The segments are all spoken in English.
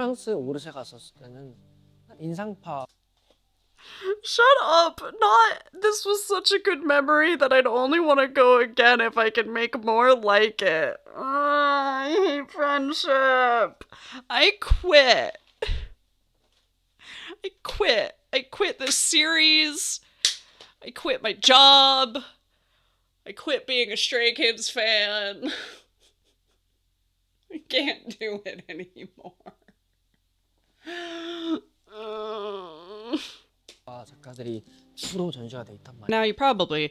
프랑스 오르세 갔었을 때는 인상파. Shut up! This was such a good memory that I'd only want to go again if I could make more like it. I hate friendship. I quit. I quit this series. I quit my job. I quit being a Stray Kids fan. I can't do it anymore. 작가들이 주로 전시가 돼 있단 말이야. Now you probably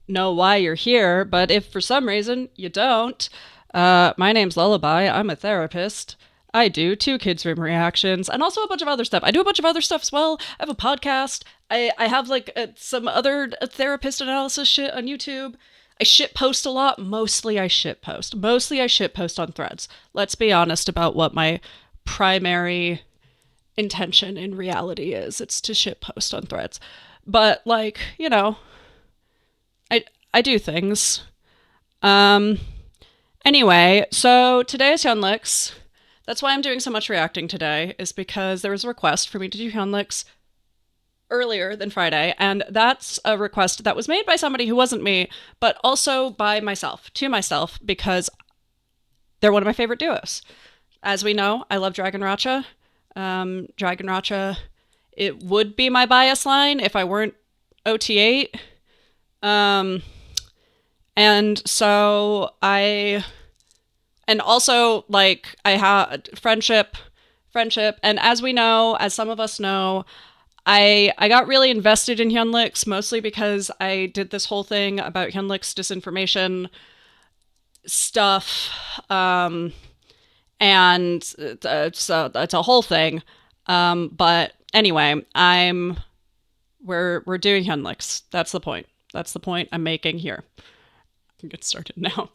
know why you're here, but if for some reason you don't, my name's Lullaby. I'm a therapist. I do 2kidsroom reactions and also a bunch of other stuff. I do a bunch of other stuff as well. I have a podcast. I have like some other therapist analysis shit on YouTube. I shit post a lot. Mostly I shit post on Threads. Let's be honest about what my primary intention in reality is. It's to shit post on Threads. But like, you know, I do things. Anyway, so today is HyunLix. That's why I'm doing so much reacting today, is because there was a request for me to do HyunLix earlier than Friday, and that's a request that was made by somebody who wasn't me, but also by myself, to myself, because they're one of my favorite duos. As we know, I love Dragon Racha. Dragon Racha, it would be my bias line if I weren't OT8. And so and also, like, I had friendship, and as we know, as some of us know, I got really invested in HyunLix, mostly because I did this whole thing about HyunLix disinformation stuff, and so it's a whole thing. But anyway, we're doing HyunLix. That's the point. That's the point I'm making here. I can get started now.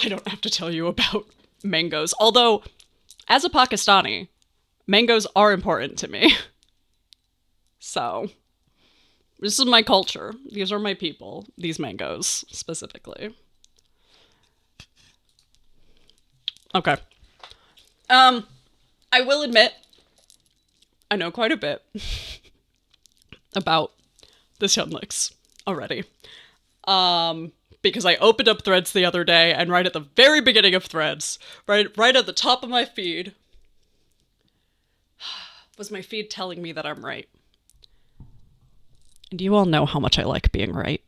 I don't have to tell you about mangoes. Although, as a Pakistani, mangoes are important to me. So, this is my culture. These are my people. These mangoes, specifically. Okay. I will admit, I know quite a bit about this HyunLix already. Because I opened up Threads the other day, and right at the very beginning of Threads, right at the top of my feed, was my feed telling me that I'm right. And you all know how much I like being right.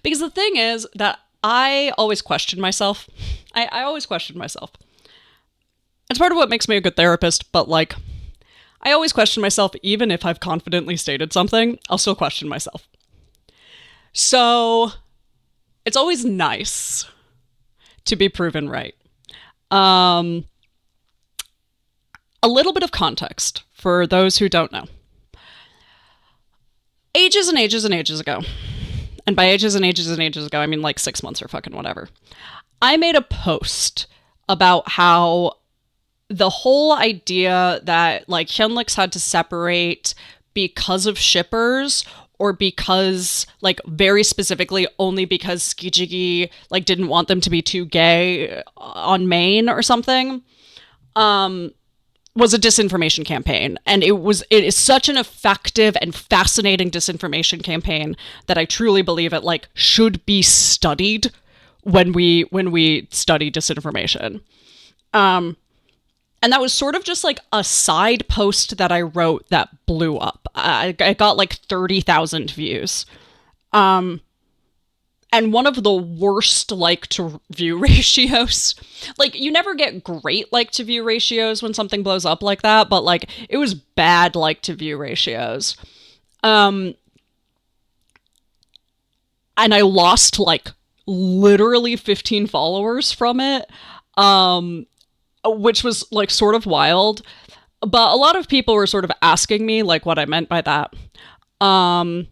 Because the thing is that I always question myself. I always question myself. It's part of what makes me a good therapist, but like, I always question myself, even if I've confidently stated something, I'll still question myself. So, it's always nice to be proven right. A little bit of context for those who don't know. Ages and ages and ages ago, and by ages and ages and ages ago, I mean like 6 months or fucking whatever, I made a post about how the whole idea that like HyunLix had to separate because of shippers, or because, like, very specifically only because Skijigi, like, didn't want them to be too gay on main or something, was a disinformation campaign. And it is such an effective and fascinating disinformation campaign that I truly believe it, like, should be studied when we study disinformation. And that was sort of just like a side post that I wrote that blew up. I got like 30,000 views. And one of the worst like to view ratios. Like, you never get great like to view ratios when something blows up like that, but like it was bad like to view ratios. And I lost like literally 15 followers from it. Which was like sort of wild, but a lot of people were sort of asking me like what I meant by that. So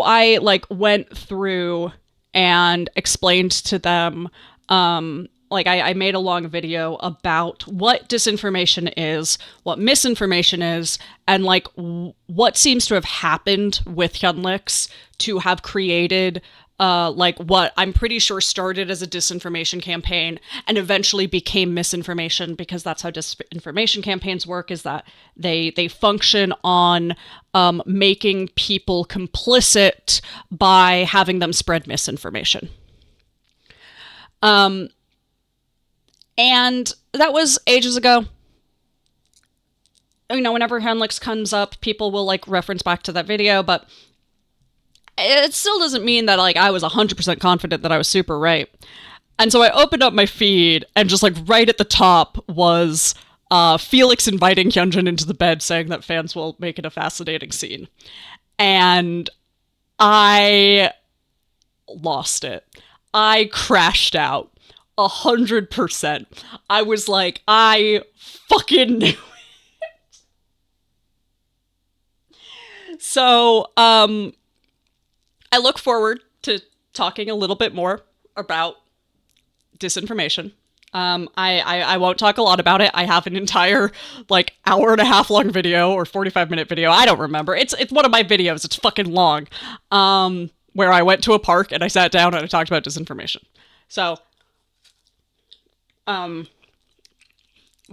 I like went through and explained to them, like I made a long video about what disinformation is, what misinformation is, and like what seems to have happened with HyunLix to have created like what I'm pretty sure started as a disinformation campaign and eventually became misinformation, because that's how disinformation campaigns work, is that they function on making people complicit by having them spread misinformation. And that was ages ago. You know, whenever HyunLix comes up, people will like reference back to that video, but it still doesn't mean that like I was 100% confident that I was super right. And so I opened up my feed, and just like right at the top was Felix inviting Hyunjin into the bed, saying that fans will make it a fascinating scene. And I lost it. I crashed out 100%. I was like, I fucking knew it. So, I look forward to talking a little bit more about disinformation. I won't talk a lot about it. I have an entire like hour and a half long video or 45-minute video. I don't remember. It's one of my videos. It's fucking long. Where I went to a park and I sat down and I talked about disinformation. So, but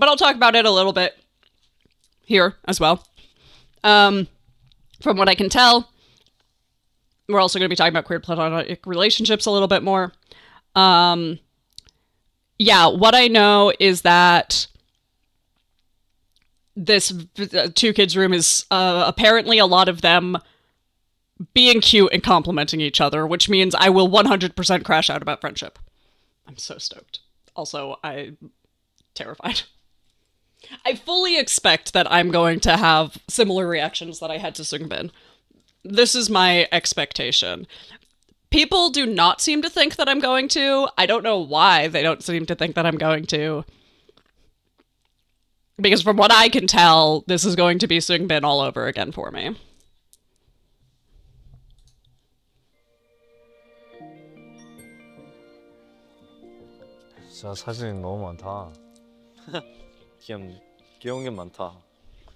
I'll talk about it a little bit here as well. From what I can tell, we're also going to be talking about queer platonic relationships a little bit more. Yeah, what I know is that this 2kidsroom is apparently a lot of them being cute and complimenting each other, which means I will 100% crash out about friendship. I'm so stoked. Also, I'm terrified. I fully expect that I'm going to have similar reactions that I had to Sungbin. This is my expectation. People do not seem to think that I'm going to. I don't know why they don't seem to think that I'm going to. Because from what I can tell, this is going to be Sungbin all over again for me. 진짜 사진이 너무 많다. 귀여운 게 많다.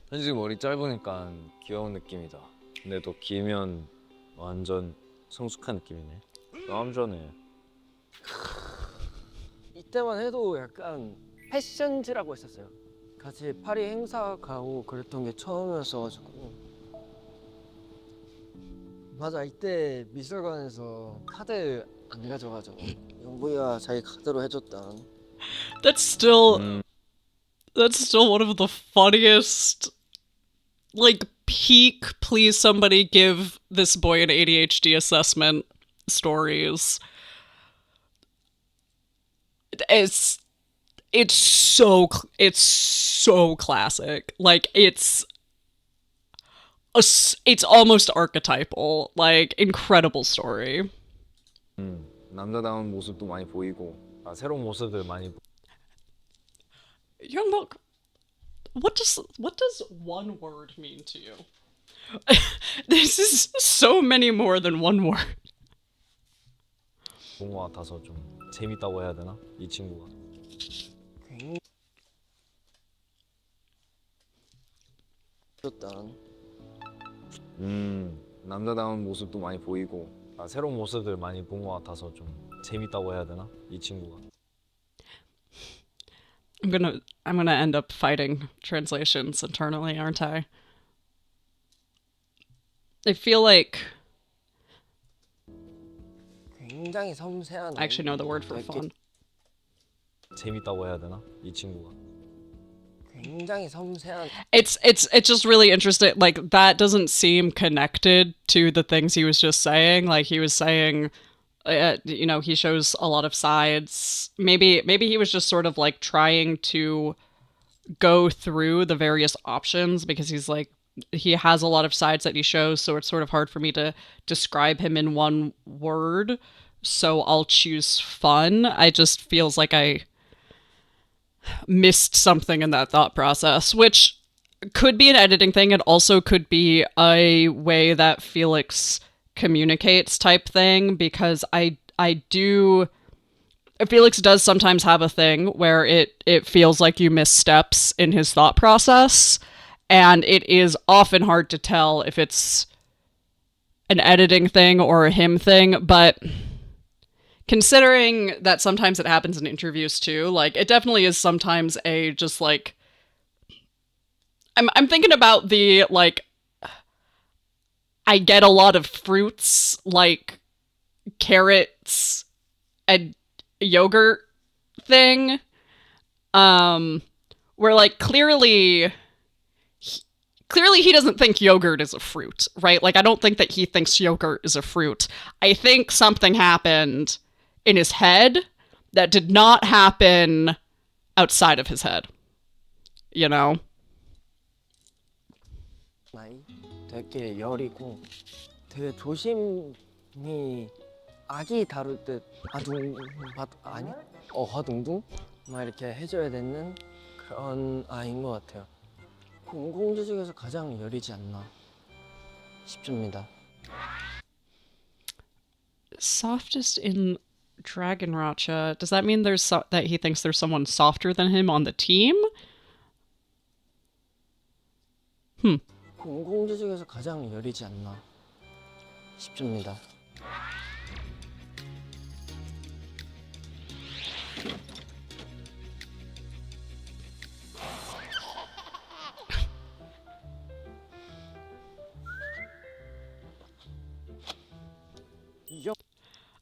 사실 머리 짧으니까 귀여운 느낌이다. 근데 또 길면 완전 성숙한 느낌이네. 남자네. 이때만 해도 약간 패션지라고 했었어요. 같이 파리 행사 가고 그랬던 게 처음이었어가지고. 맞아, 이때 미술관에서 카드 안 가져가지고 영부이가 자기 카드로 해줬던. That's still one of the funniest, like, peak please somebody give this boy an ADHD assessment stories. It's so classic. Like, it's almost archetypal. Like, incredible story. 남자다운 모습도 많이 보이고 새로운 모습들 많이. Youngbok, what does one word mean to you? This is so many more than one word. 본 것 같아서 좀 재밌다고 해야 되나? 이 친구가. 남자다운 모습도 많이 보이고 새로운 모습들 많이 본 것 같아서 좀 재밌다고 해야 되나? 이 친구가. I'm gonna end up fighting translations internally, aren't I? I feel like 굉장히 섬세한. I actually know the word for fun. 재밌다고 해야 되나? 이 친구가. 굉장히 섬세한. It's just really interesting. Like, that doesn't seem connected to the things he was just saying. Like, he was saying, you know, he shows a lot of sides. Maybe he was just sort of like trying to go through the various options, because he's like, he has a lot of sides that he shows, so it's sort of hard for me to describe him in one word. So I'll choose fun. I just feels like I missed something in that thought process, which could be an editing thing. It also could be a way that Felix communicates type thing, because Felix does sometimes have a thing where it feels like you miss steps in his thought process, and it is often hard to tell if it's an editing thing or a him thing, but considering that sometimes it happens in interviews too, like it definitely is sometimes a just like I'm thinking about the like I get a lot of fruits like carrots and yogurt thing where like clearly he doesn't think yogurt is a fruit, right? Like I don't think that he thinks yogurt is a fruit. I think something happened in his head that did not happen outside of his head. You know? 나이 되게 여리고 되게 조심히 아기 다룰 때 아니 어허둥둥 막 이렇게 해줘야 되는 그런 아이인 것 같아요. 공공주 중에서 가장 여리지 않나 싶습니다. Softest in Dragon Racha. Does that mean that he thinks there's someone softer than him on the team? 공공주 중에서 가장 여리지 않나 싶습니다.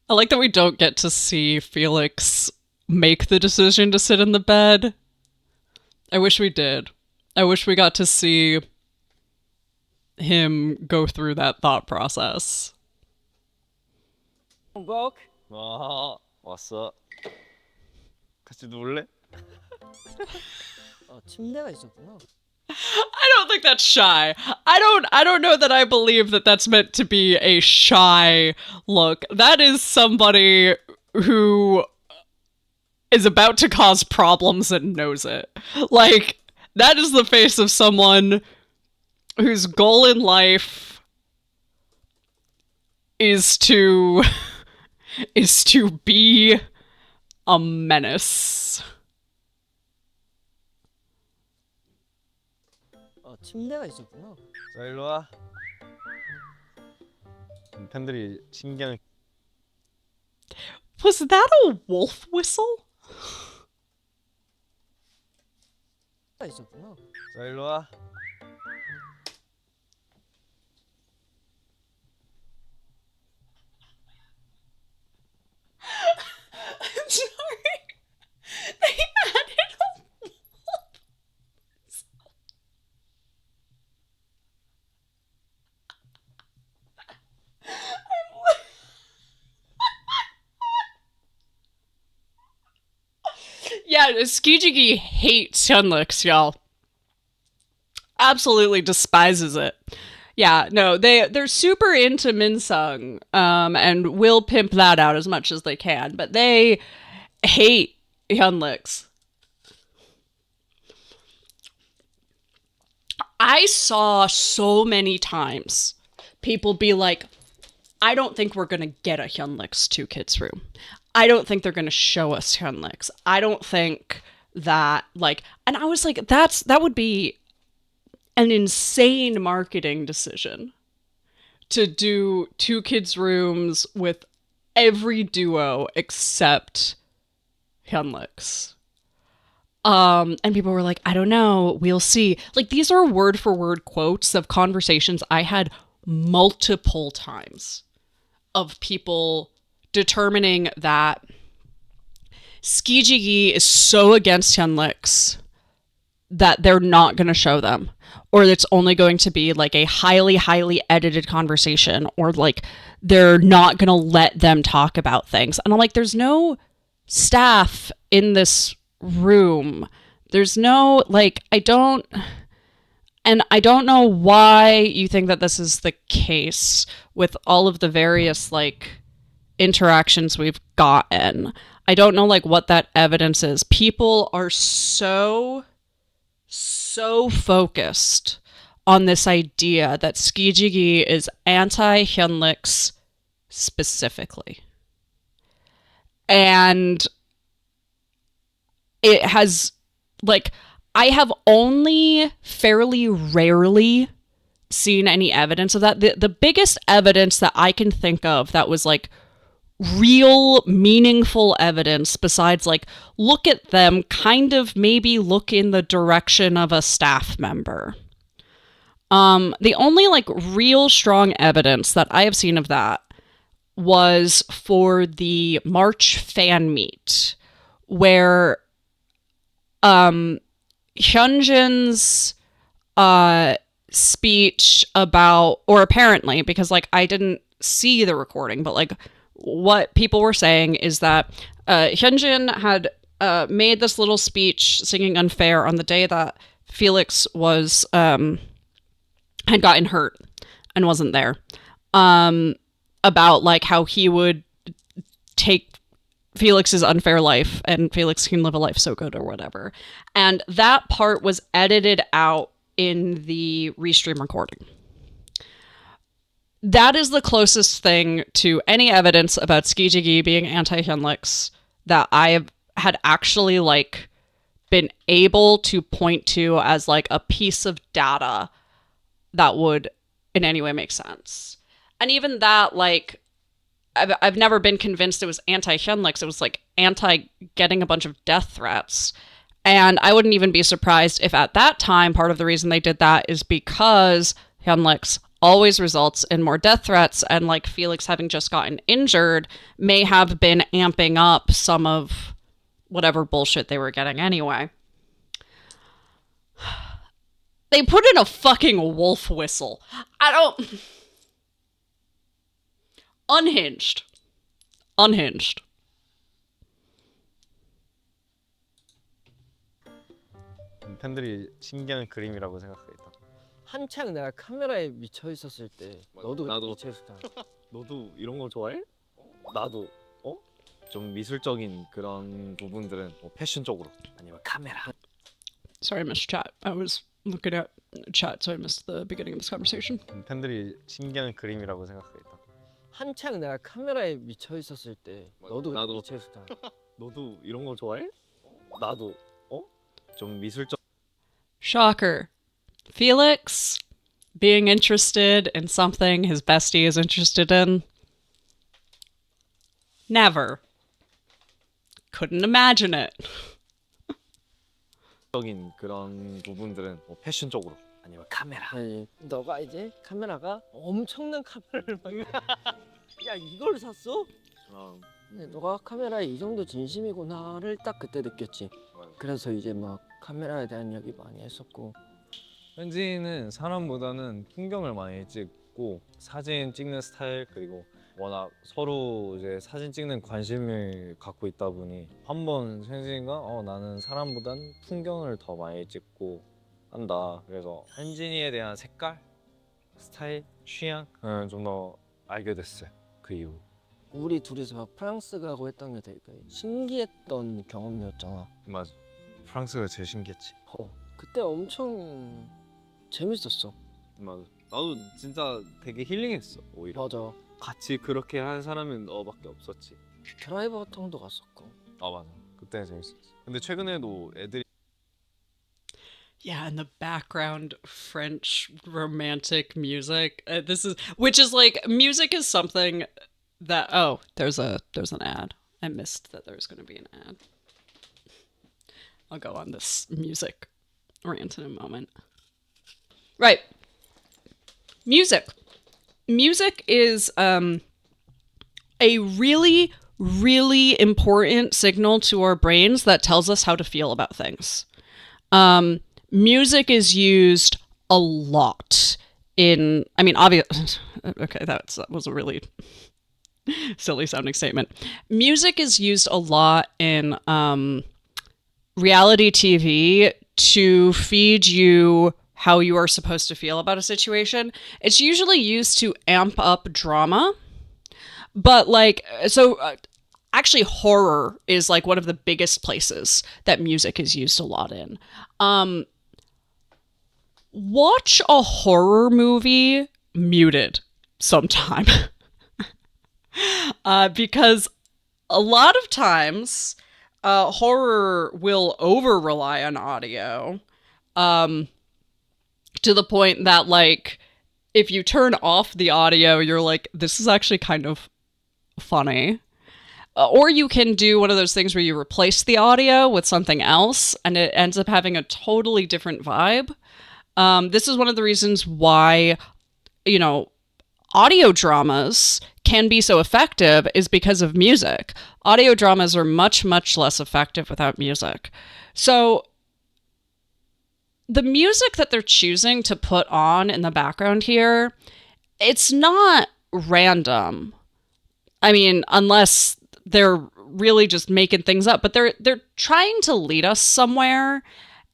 I like that we don't get to see Felix make the decision to sit in the bed. I wish we did. I wish we got to see him go through that thought process. Book? 왔어. 같이 누울래? 침대가 있었구나. I don't think that's shy. I don't know that I believe that that's meant to be a shy look. That is somebody who is about to cause problems and knows it. Like, that is the face of someone whose goal in life is to be a menace. 침대가 있었구나. 자, 일로 와. 팬들이 신기한. Was that a wolf whistle? 있었구나. 자, 일로 와. I'm sorry. They added a wolf. Yeah, Skijigi hates HyunLix, y'all. Absolutely despises it. Yeah, no, they're super into Minsung, and will pimp that out as much as they can, but they hate HyunLix. I saw so many times people be like, I don't think we're gonna get a HyunLix 2kidsroom. I don't think they're gonna show us HyunLix. I don't think that, like, and I was like, that would be an insane marketing decision to do 2kidsrooms with every duo except HyunLix. And people were like, I don't know, we'll see. Like, these are word for word quotes of conversations I had multiple times of people determining that Skijigi is so against HyunLix that they're not going to show them, or it's only going to be like a highly, highly edited conversation, or like they're not going to let them talk about things. And I'm like, there's no staff in this room. There's no, like, I don't know why you think that this is the case with all of the various, like, interactions we've gotten. I don't know, like, what that evidence is. People are so focused on this idea that Skijigi is anti-HyunLix specifically. And it has, like, I have only fairly rarely seen any evidence of that. The biggest evidence that I can think of that was like real meaningful evidence, besides like look at them, kind of maybe look in the direction of a staff member. The only like real strong evidence that I have seen of that was for the March fan meet, where Hyunjin's speech about, or apparently, because like I didn't see the recording, but like what people were saying is that Hyunjin had made this little speech singing Unfair on the day that Felix was had gotten hurt and wasn't there, about like how he would take Felix's unfair life and Felix can live a life so good or whatever. And that part was edited out in the restream recording. That is the closest thing to any evidence about Skijigi being anti-HyunLix that I have had actually like been able to point to as like a piece of data that would in any way make sense. And even that, like, I've never been convinced it was anti-HyunLix. It was like anti getting a bunch of death threats. And I wouldn't even be surprised if at that time, part of the reason they did that is because HyunLix always results in more death threats, and like Felix having just gotten injured may have been amping up some of whatever bullshit they were getting anyway. They put in a fucking wolf whistle. I don't... Unhinged. 팬들이 신기한 그림이라고 생각하겠다. 한창 내가 카메라에 미쳐 있었을 때 너도 나도. 미쳐 있었잖아. 너도 이런 거 좋아해? 나도. 좀 미술적인 그런 부분들은 뭐 패션적으로 아니면 카메라. Sorry, I missed chat. I was looking at chat, so I missed the beginning of this conversation. 팬들이 신기한 그림이라고 생각하겠다. 한창 내가 카메라에 미쳐 있었을 때 너도 나도. 미쳐 있었잖아. 너도 이런 거 좋아해? 나도. 좀 미술적. Shocker. Felix being interested in something his bestie is interested in? Never. Couldn't imagine it. 적인 그런 부분들은 뭐 패션적으로 아니면 카메라. 아니, 너가 이제 카메라가 엄청난 카메라를 막 야, 이걸 샀어? 근데 너가 카메라에 이 정도 진심이구나를 딱 그때 느꼈지. 그래서 이제 막 카메라에 대한 이야기 많이 했었고. 현진이는 사람보다는 풍경을 많이 찍고 사진 찍는 스타일, 그리고 워낙 서로 이제 사진 찍는 관심을 갖고 있다 보니 한번 현진이가 나는 사람보단 풍경을 더 많이 찍고 한다. 그래서 현진이에 대한 색깔, 스타일, 취향을 좀 더 알게 됐어요. 그 이후. 우리 둘이서 막 프랑스 가고 했던 게 되게 신기했던 경험이었잖아. 맞아. 프랑스가 제일 신기했지. 그때 엄청 재밌었어. 맞아. 나도 진짜 되게 힐링했어. 오히려. 맞아. 같이 그렇게 한 사람은 너밖에 없었지. 드라이버 탕도 갔었고. 맞아. 그때는 재밌었어. 근데 최근에도 애들이 Yeah, in the background, French romantic music. Which is like, music is something that, there's an ad. I missed that there was going to be an ad. I'll go on this music rant in a moment. Right. Music. Music is a really, really important signal to our brains that tells us how to feel about things. Music is used a lot in, I mean, obvious. Okay, that was a really silly sounding statement. Music is used a lot in reality TV to feed you how you are supposed to feel about a situation. It's usually used to amp up drama, but actually horror is like one of the biggest places that music is used a lot in. Watch a horror movie muted sometime. Because a lot of times horror will over-rely on audio to the point that like if you turn off the audio, you're like, this is actually kind of funny. Or you can do one of those things where you replace the audio with something else and it ends up having a totally different vibe. This is one of the reasons why, you know, audio dramas can be so effective is because of music. Audio dramas are much, much less effective without music. So the music that they're choosing to put on in the background here, it's not random. I mean, unless they're really just making things up, but they're trying to lead us somewhere.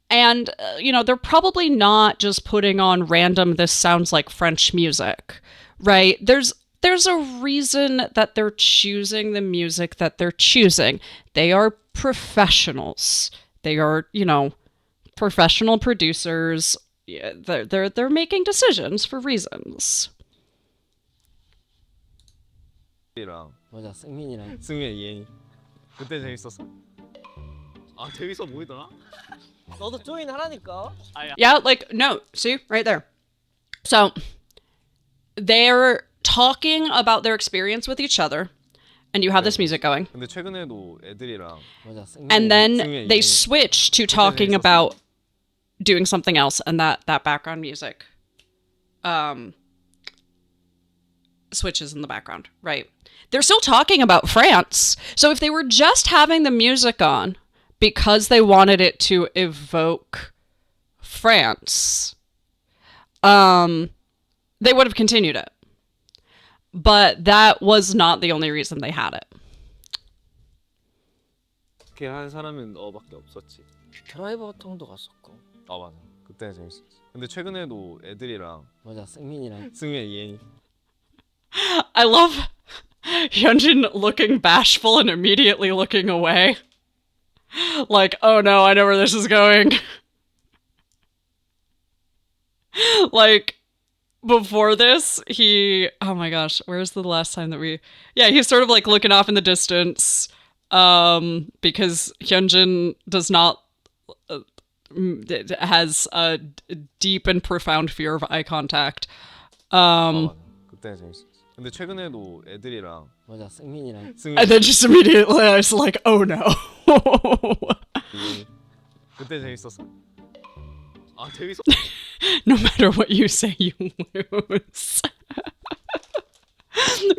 And, you know, they're probably not just putting on random, this sounds like French music, right? There's a reason that they're choosing the music that they're choosing. They are professionals. They are, you know, professional producers. Yeah, they're making decisions for reasons. 이랑 맞아, 승민이랑. 승민의 이행이 그때 재밌었어. 아 재밌어 보이더라. 너도 조인 하라니까. Yeah, like, no, see, right there. So, they're talking about their experience with each other, and you have this music going. 근데 최근에도 애들이랑 맞아, 승민이. And then 승민의 they 이행이 switch to 그때 talking 재밌었어. about doing something else, and that background music switches in the background, right? They're still talking about France. So if they were just having the music on because they wanted it to evoke France, they would have continued it. But that was not the only reason they had it. 그렇게 한 사람은 너밖에 없었지. 드라이버 통도 갔었고. 아 맞아. 그때 재밌었어. 근데 최근에도 애들이랑 맞아, 승민이랑. 승민의 이행이 I love Hyunjin looking bashful and immediately looking away. Like, oh no, I know where this is going. Like, before this, oh my gosh, where's the last time that he's sort of like looking off in the distance, because Hyunjin does not, has a deep and profound fear of eye contact. 아 맞아. 그때 재밌었어. 근데 최근에도 애들이랑 맞아, 승민이랑. And then just immediately I was like, oh no. 이행이 그때 재밌었어. 아 재밌어. No matter what you say, you lose.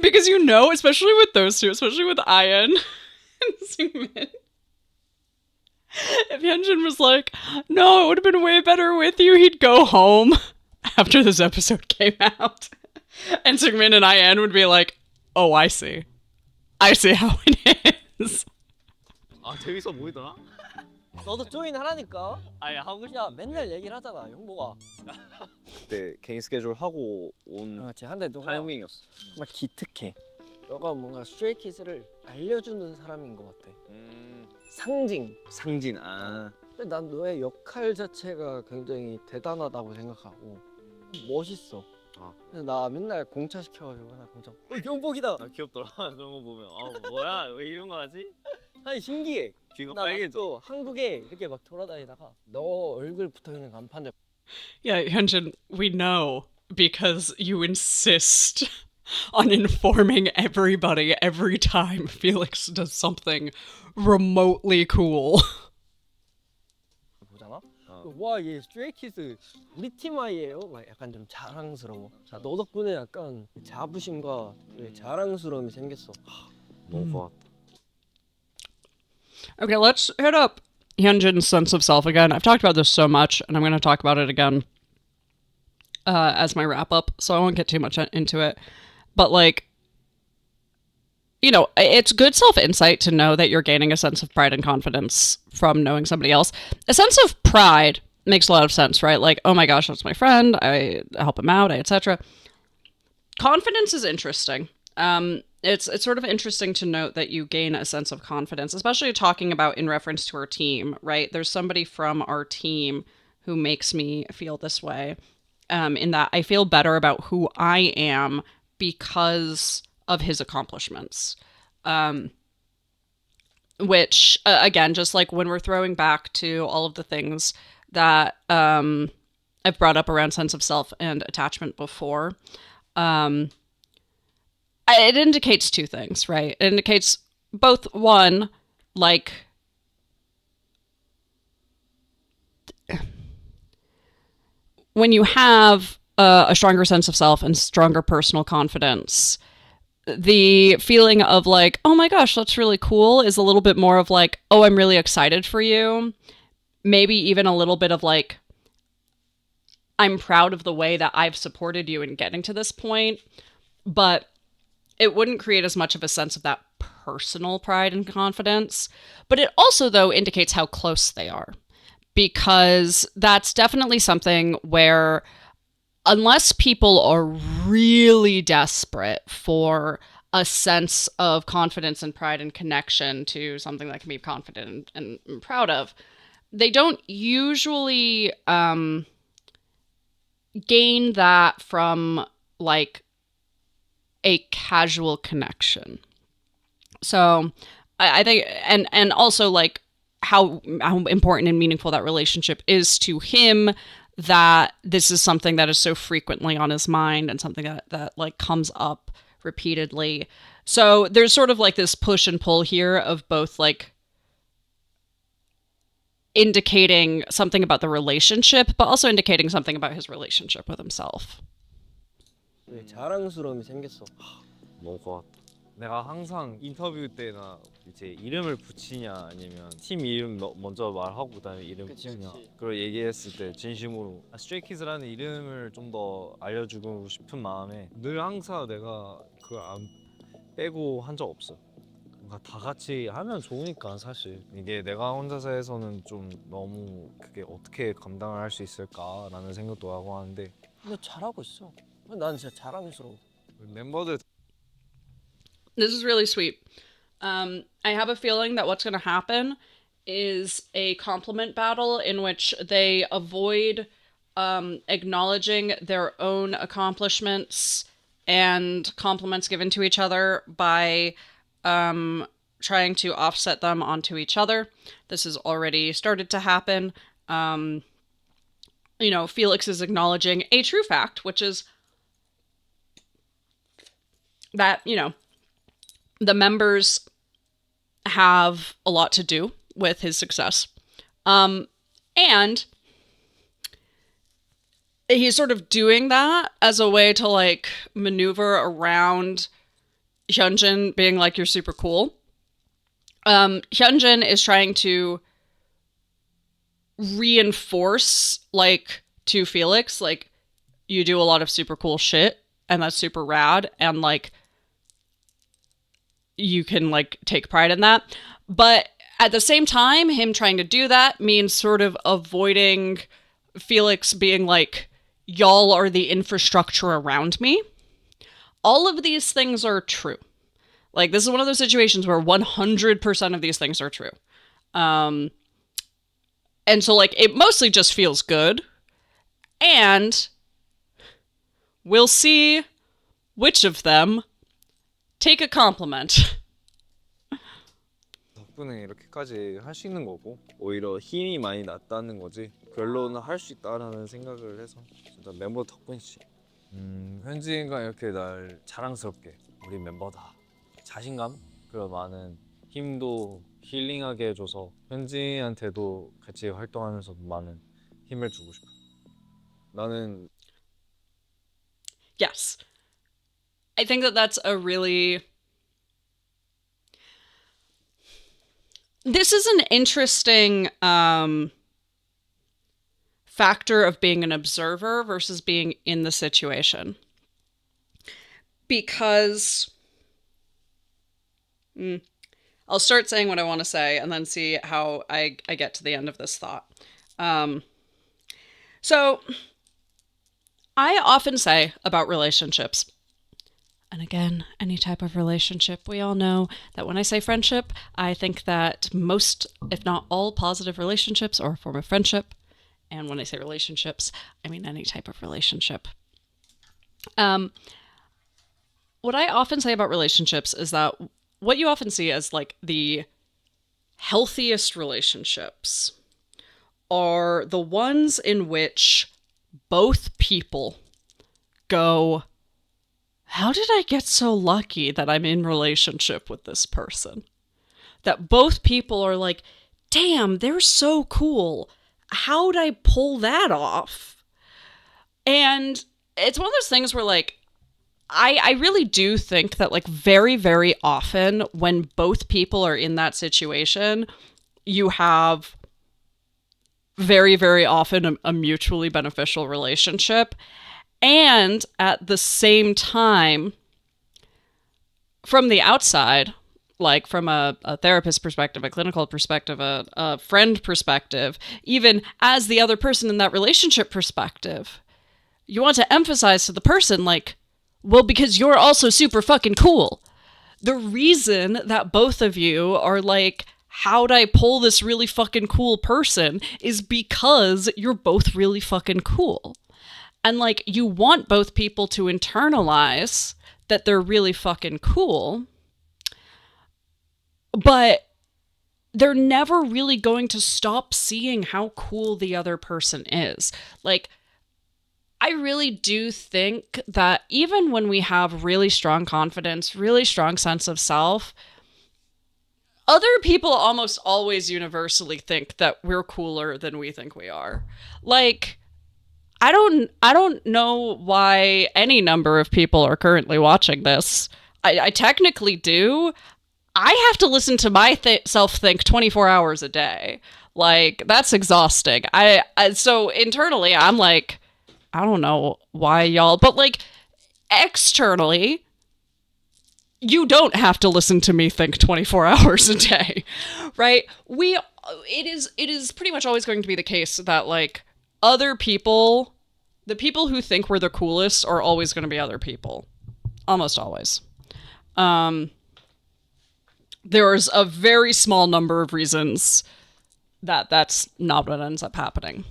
Because you know, especially with those two, especially with Ian and Seungmin, if Hyunjin was like, no, it would have been way better with you, he'd go home after this episode came out. And Seungmin and Ian would be like, oh, I see. I see how it is. 아 재밌어 보이더라. 너도 조인 하라니까. 아니 하고 싶. 야 맨날 얘기를 하잖아, 형보가. 그때 개인 스케줄 하고 온 그렇지, 한데 너가 타이밍이었어. 정말 기특해. 너가 뭔가 스트레이키즈를 알려주는 사람인 것 같아. 상징. 상진 아. 근데 난 너의 역할 자체가 굉장히 대단하다고 생각하고 멋있어. 근데 나 맨날 공차 시켜가지고 나 공차. 경복이다. 아 귀엽더라. 그런 거 보면 아 뭐야 왜 이런 거 하지? 아니 신기해. 귀가 나 빨개져. 또 한국에 이렇게 막 돌아다니다가 너 얼굴 붙어있는 간판을. Yeah, Hyunjin, we know because you insist on informing everybody every time Felix does something remotely cool. 보잖아. 와, 얘 스트레이키즈 우리 팀 아이예요. 막 약간 좀 자랑스러워. 자, 너 덕분에 약간 자부심과 자랑스러움이 생겼어. 너무 고맙다. Okay, let's hit up Hyunjin's sense of self again. I've talked about this so much, and I'm going to talk about it again as my wrap up, so I won't get too much into it. But, like, you know, it's good self-insight to know that you're gaining a sense of pride and confidence from knowing somebody else. A sense of pride makes a lot of sense, right? Like, oh my gosh, that's my friend, I help him out, etc. Confidence is interesting. It's sort of interesting to note that you gain a sense of confidence, especially talking about in reference to our team, right? There's somebody from our team who makes me feel this way, in that I feel better about who I am because of his accomplishments. Which, again, just like when we're throwing back to all of the things that I've brought up around sense of self and attachment before. It indicates two things, right? It indicates both, one, like, when you have a stronger sense of self and stronger personal confidence, the feeling of like, oh my gosh, that's really cool, is a little bit more of like, oh, I'm really excited for you. Maybe even a little bit of like, I'm proud of the way that I've supported you in getting to this point. But it wouldn't create as much of a sense of that personal pride and confidence. But it also, though, indicates how close they are. Because that's definitely something where, unless people are really desperate for a sense of confidence and pride and connection to something that can be confident and proud of, they don't usually gain that from like a casual connection. So I think, and also like how important and meaningful that relationship is to him, that this is something that is so frequently on his mind and something that like comes up repeatedly. So there's sort of like this push and pull here of both like indicating something about the relationship, but also indicating something about his relationship with himself. 자랑스러움이 생겼어. 너무 고맙다. 내가 항상 인터뷰 때나 이제 이름을 붙이냐 아니면 팀 이름 먼저 말하고 그다음에 이름 붙이냐 그걸 얘기했을 때 진심으로 스트레이키즈라는 이름을 좀 더 알려주고 싶은 마음에 늘 항상 내가 그걸 안 빼고 한 적 없어. 뭔가 다 같이 하면 좋으니까 사실 이게 내가 혼자서 해서는 좀 너무 그게 어떻게 감당을 할 수 있을까라는 생각도 하고 하는데 너 잘하고 있어. 난 진짜 자랑스러워. 멤버들 This is really sweet. I have a feeling that what's going to happen is a compliment battle in which they avoid acknowledging their own accomplishments and compliments given to each other by trying to offset them onto each other. This has already started to happen. Felix is acknowledging a true fact, which is that, the members have a lot to do with his success. And he's sort of doing that as a way to like maneuver around Hyunjin being like, you're super cool. Hyunjin is trying to reinforce like to Felix, like, you do a lot of super cool shit and that's super rad, and like you can like take pride in that. But at the same time, him trying to do that means sort of avoiding Felix being like, y'all are the infrastructure around me. All of these things are true. Like, this is one of those situations where 100% of these things are true. And so like it mostly just feels good. And we'll see which of them take a compliment. 덕분에 이렇게까지 할 수 있는 거고 오히려 힘이 많이 났다는 거지 결론은 할 수 있다라는 생각을 해서 진짜 멤버 덕분이지. 현진이가 이렇게 날 자랑스럽게 우리 멤버다 자신감 그런 많은 힘도 힐링하게 해줘서 현진이한테도 같이 활동하면서 많은 힘을 주고 싶어. 나는 Yes. I think that that's a really... This is an interesting factor of being an observer versus being in the situation. Because... I'll start saying what I want to say and then see how I get to the end of this thought. So, I often say about relationships, and again, any type of relationship, we all know that when I say friendship, I think that most, if not all, positive relationships are a form of friendship. And when I say relationships, I mean any type of relationship. What I often say about relationships is that what you often see as like the healthiest relationships are the ones in which both people go, how did I get so lucky that I'm in relationship with this person? That both people are like, damn, they're so cool. How'd I pull that off? And it's one of those things where, like, I really do think that, like, very, very often when both people are in that situation, you have very, very often a mutually beneficial relationship. And at the same time, from the outside, like from a therapist perspective, a clinical perspective, a friend perspective, even as the other person in that relationship perspective, you want to emphasize to the person, like, well, because you're also super fucking cool. The reason that both of you are like, how'd I pull this really fucking cool person is because you're both really fucking cool. And, like, you want both people to internalize that they're really fucking cool, but they're never really going to stop seeing how cool the other person is. Like, I really do think that even when we have really strong confidence, really strong sense of self, other people almost always universally think that we're cooler than we think we are. Like, I don't know why any number of people are currently watching this. I technically do. I have to listen to myself think 24 hours a day. Like, that's exhausting. So internally, I'm like, I don't know why y'all, but, like, externally, you don't have to listen to me think 24 hours a day, right? It is pretty much always going to be the case that, like, other people, the people who think we're the coolest are always going to be other people. Almost always. There's a very small number of reasons that that's not what ends up happening.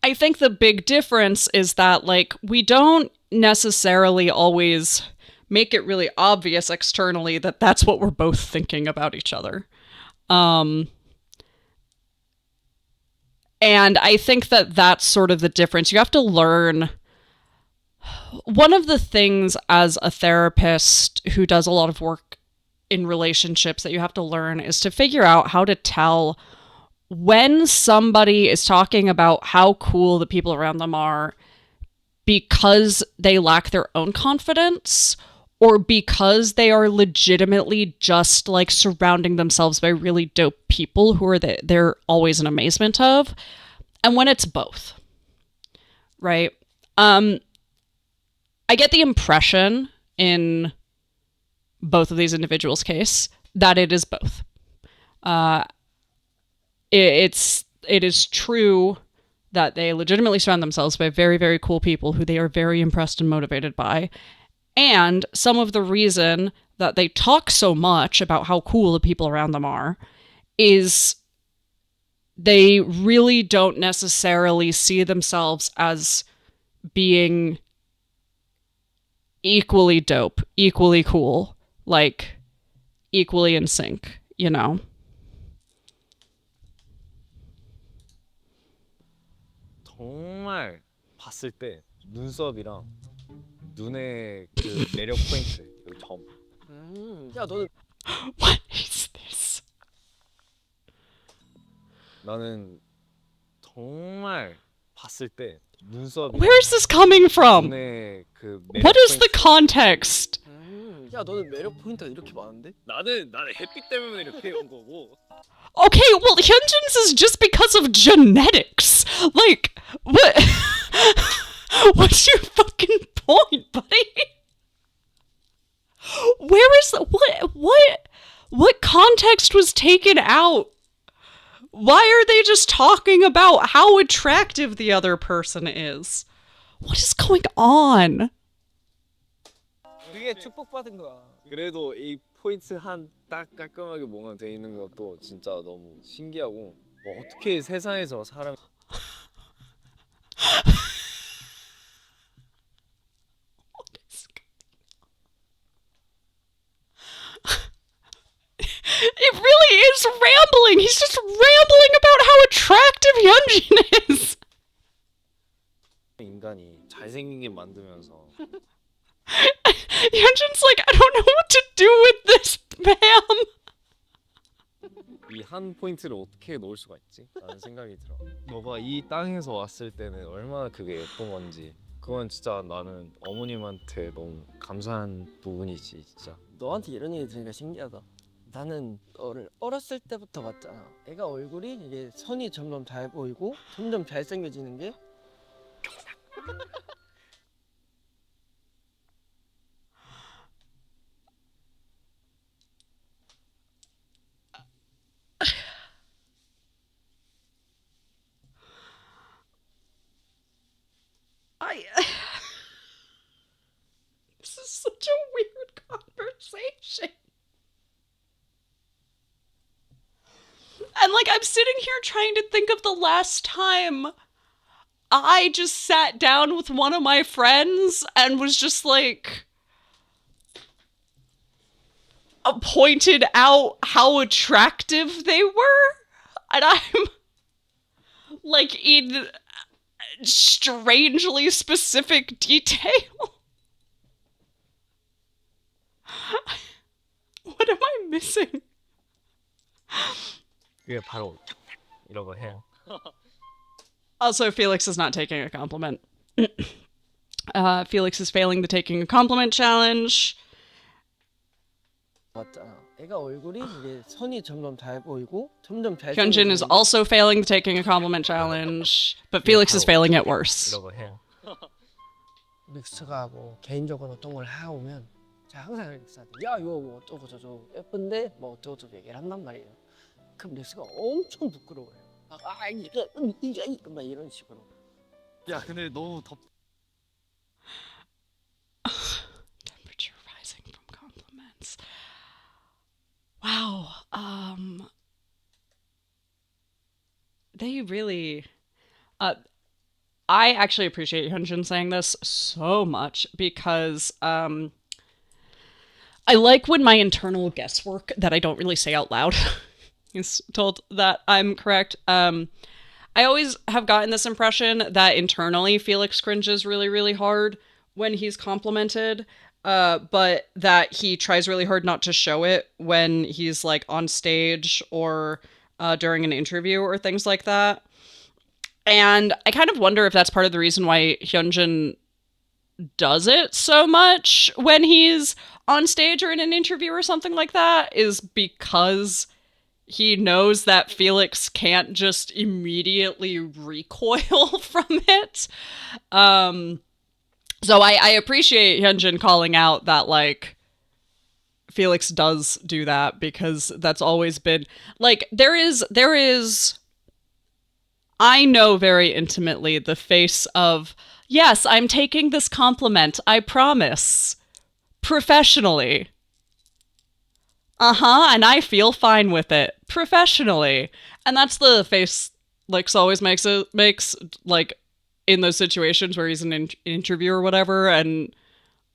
I think the big difference is that, like, we don't necessarily always make it really obvious externally that that's what we're both thinking about each other. And I think that that's sort of the difference. You have to learn. One of the things as a therapist who does a lot of work in relationships that you have to learn is to figure out how to tell when somebody is talking about how cool the people around them are because they lack their own confidence, or because they are legitimately just, like, surrounding themselves by really dope people who are they're always in amazement of, and when it's both, right? I get the impression in both of these individuals' case that it is both. It is true that they legitimately surround themselves by very, very cool people who they are very impressed and motivated by. And some of the reason that they talk so much about how cool the people around them are is they really don't necessarily see themselves as being equally dope, equally cool, like, equally in sync, you know? 정말 봤을 때 눈썹이랑 눈의 그 매력 포인트, 여기 점. 야, 너는 What is this? 나는 정말 봤을 때 눈썹이 Where is this coming from? 눈의 그 매력 What is the 포인트. context? 야, 너는 매력 포인트가 이렇게 많은데? 나는 햇빛 때문에 이렇게 온 거고. Okay, well, Hyunjin's is just because of genetics. Like, what? What's your fucking point, buddy? Where is what context was taken out? Why are they just talking about how attractive the other person is? What is going on? 그게 축복받은 거야. 그래도 이 포인트 한 딱 깔끔하게 뭔가 돼 있는 것도 진짜 너무 신기하고, 뭐 어떻게 세상에서 사람 It really is rambling. He's just rambling about how attractive Hyunjin is. 인간이 잘생기게 만들면서 Hyunjin's like, I don't know what to do with this, ma'am. 이 한 포인트를 어떻게 놓을 수가 있지? 라는 생각이 들어. 너가 이 땅에서 왔을 때는 얼마나 그게 예쁜 건지. 그건 진짜 나는 어머님한테 너무 감사한 부분이지 진짜. 너한테 이런 얘기 들으니까 신기하다. 나는 너를 어렸을 때부터 봤잖아. 애가 얼굴이 이게 선이 점점 잘 보이고 점점 잘생겨지는 게 This is such a weird conversation. And like, I'm sitting here trying to think of the last time I just sat down with one of my friends and was just like, pointed out how attractive they were. And I'm like in strangely specific detail. What am I missing? 그게 바로 이런 거 해요. Also, Felix is not taking a compliment. Felix is failing the taking a compliment challenge. 봤잖아. 애가 얼굴이 이게 선이 점점 잘 보이고 점점 Hyunjin is 잘생겨지는 게 also failing the taking a compliment challenge, but Felix is failing it worse. 이런 거 해요. 릭스가 뭐 개인적으로 어떤 걸 하고 오면 제가 항상 릭스한테 야 이거 뭐 어쩌고 저쩌고 예쁜데 뭐 어쩌고 저쩌고 얘기를 한단 말이에요. 그럼 릭스가 엄청 부끄러워요. 이거 막 이런 식으로. 야 근데 너무 덥. Temperature rising from compliments. Wow. They really I actually appreciate Hyunjin saying this so much because I like when my internal guesswork that I don't really say out loud is told that I'm correct. I always have gotten this impression that internally Felix cringes really, really hard when he's complimented, but that he tries really hard not to show it when he's like on stage or during an interview or things like that. And I kind of wonder if that's part of the reason why Hyunjin does it so much when he's on stage or in an interview or something like that, is because he knows that Felix can't just immediately recoil from it. So I appreciate Hyunjin calling out that, like, Felix does do that, because that's always been, like, there is, I know very intimately the face of, yes, I'm taking this compliment, I promise, professionally. And I feel fine with it, professionally. And that's the face Lix always makes, like, in those situations where he's in an interview or whatever, and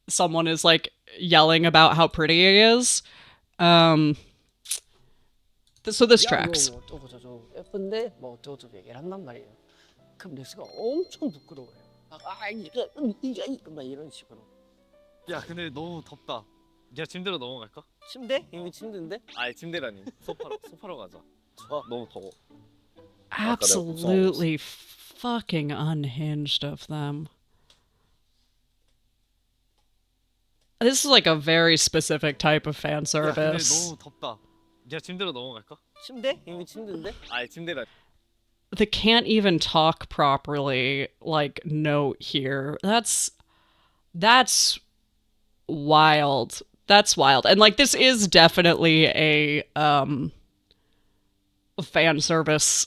someone is, like, yelling about how pretty he is. So this tracks. 뭐 어쩌고 저쩌고 예쁜데 뭐 어쩌고 저쩌고 얘기를 한단 말이에요. 그럼 릭스가 엄청 부끄러워요. 이거 막 이런 식으로. 야 근데 너무 덥다. 야 침대로 넘어갈까? 침대? 이미 침대인데? 아니 침대라니. 소파로 가자. 좋아. 너무 더워. Absolutely fucking unhinged of them. This is like a very specific type of fan 야 근데 service. 너무 덥다. 야 침대로 넘어갈까? 침대? 이미 침대인데? 아니 침대라니. They can't even talk properly, like, note here. That's wild. That's wild. And, like, this is definitely a fan service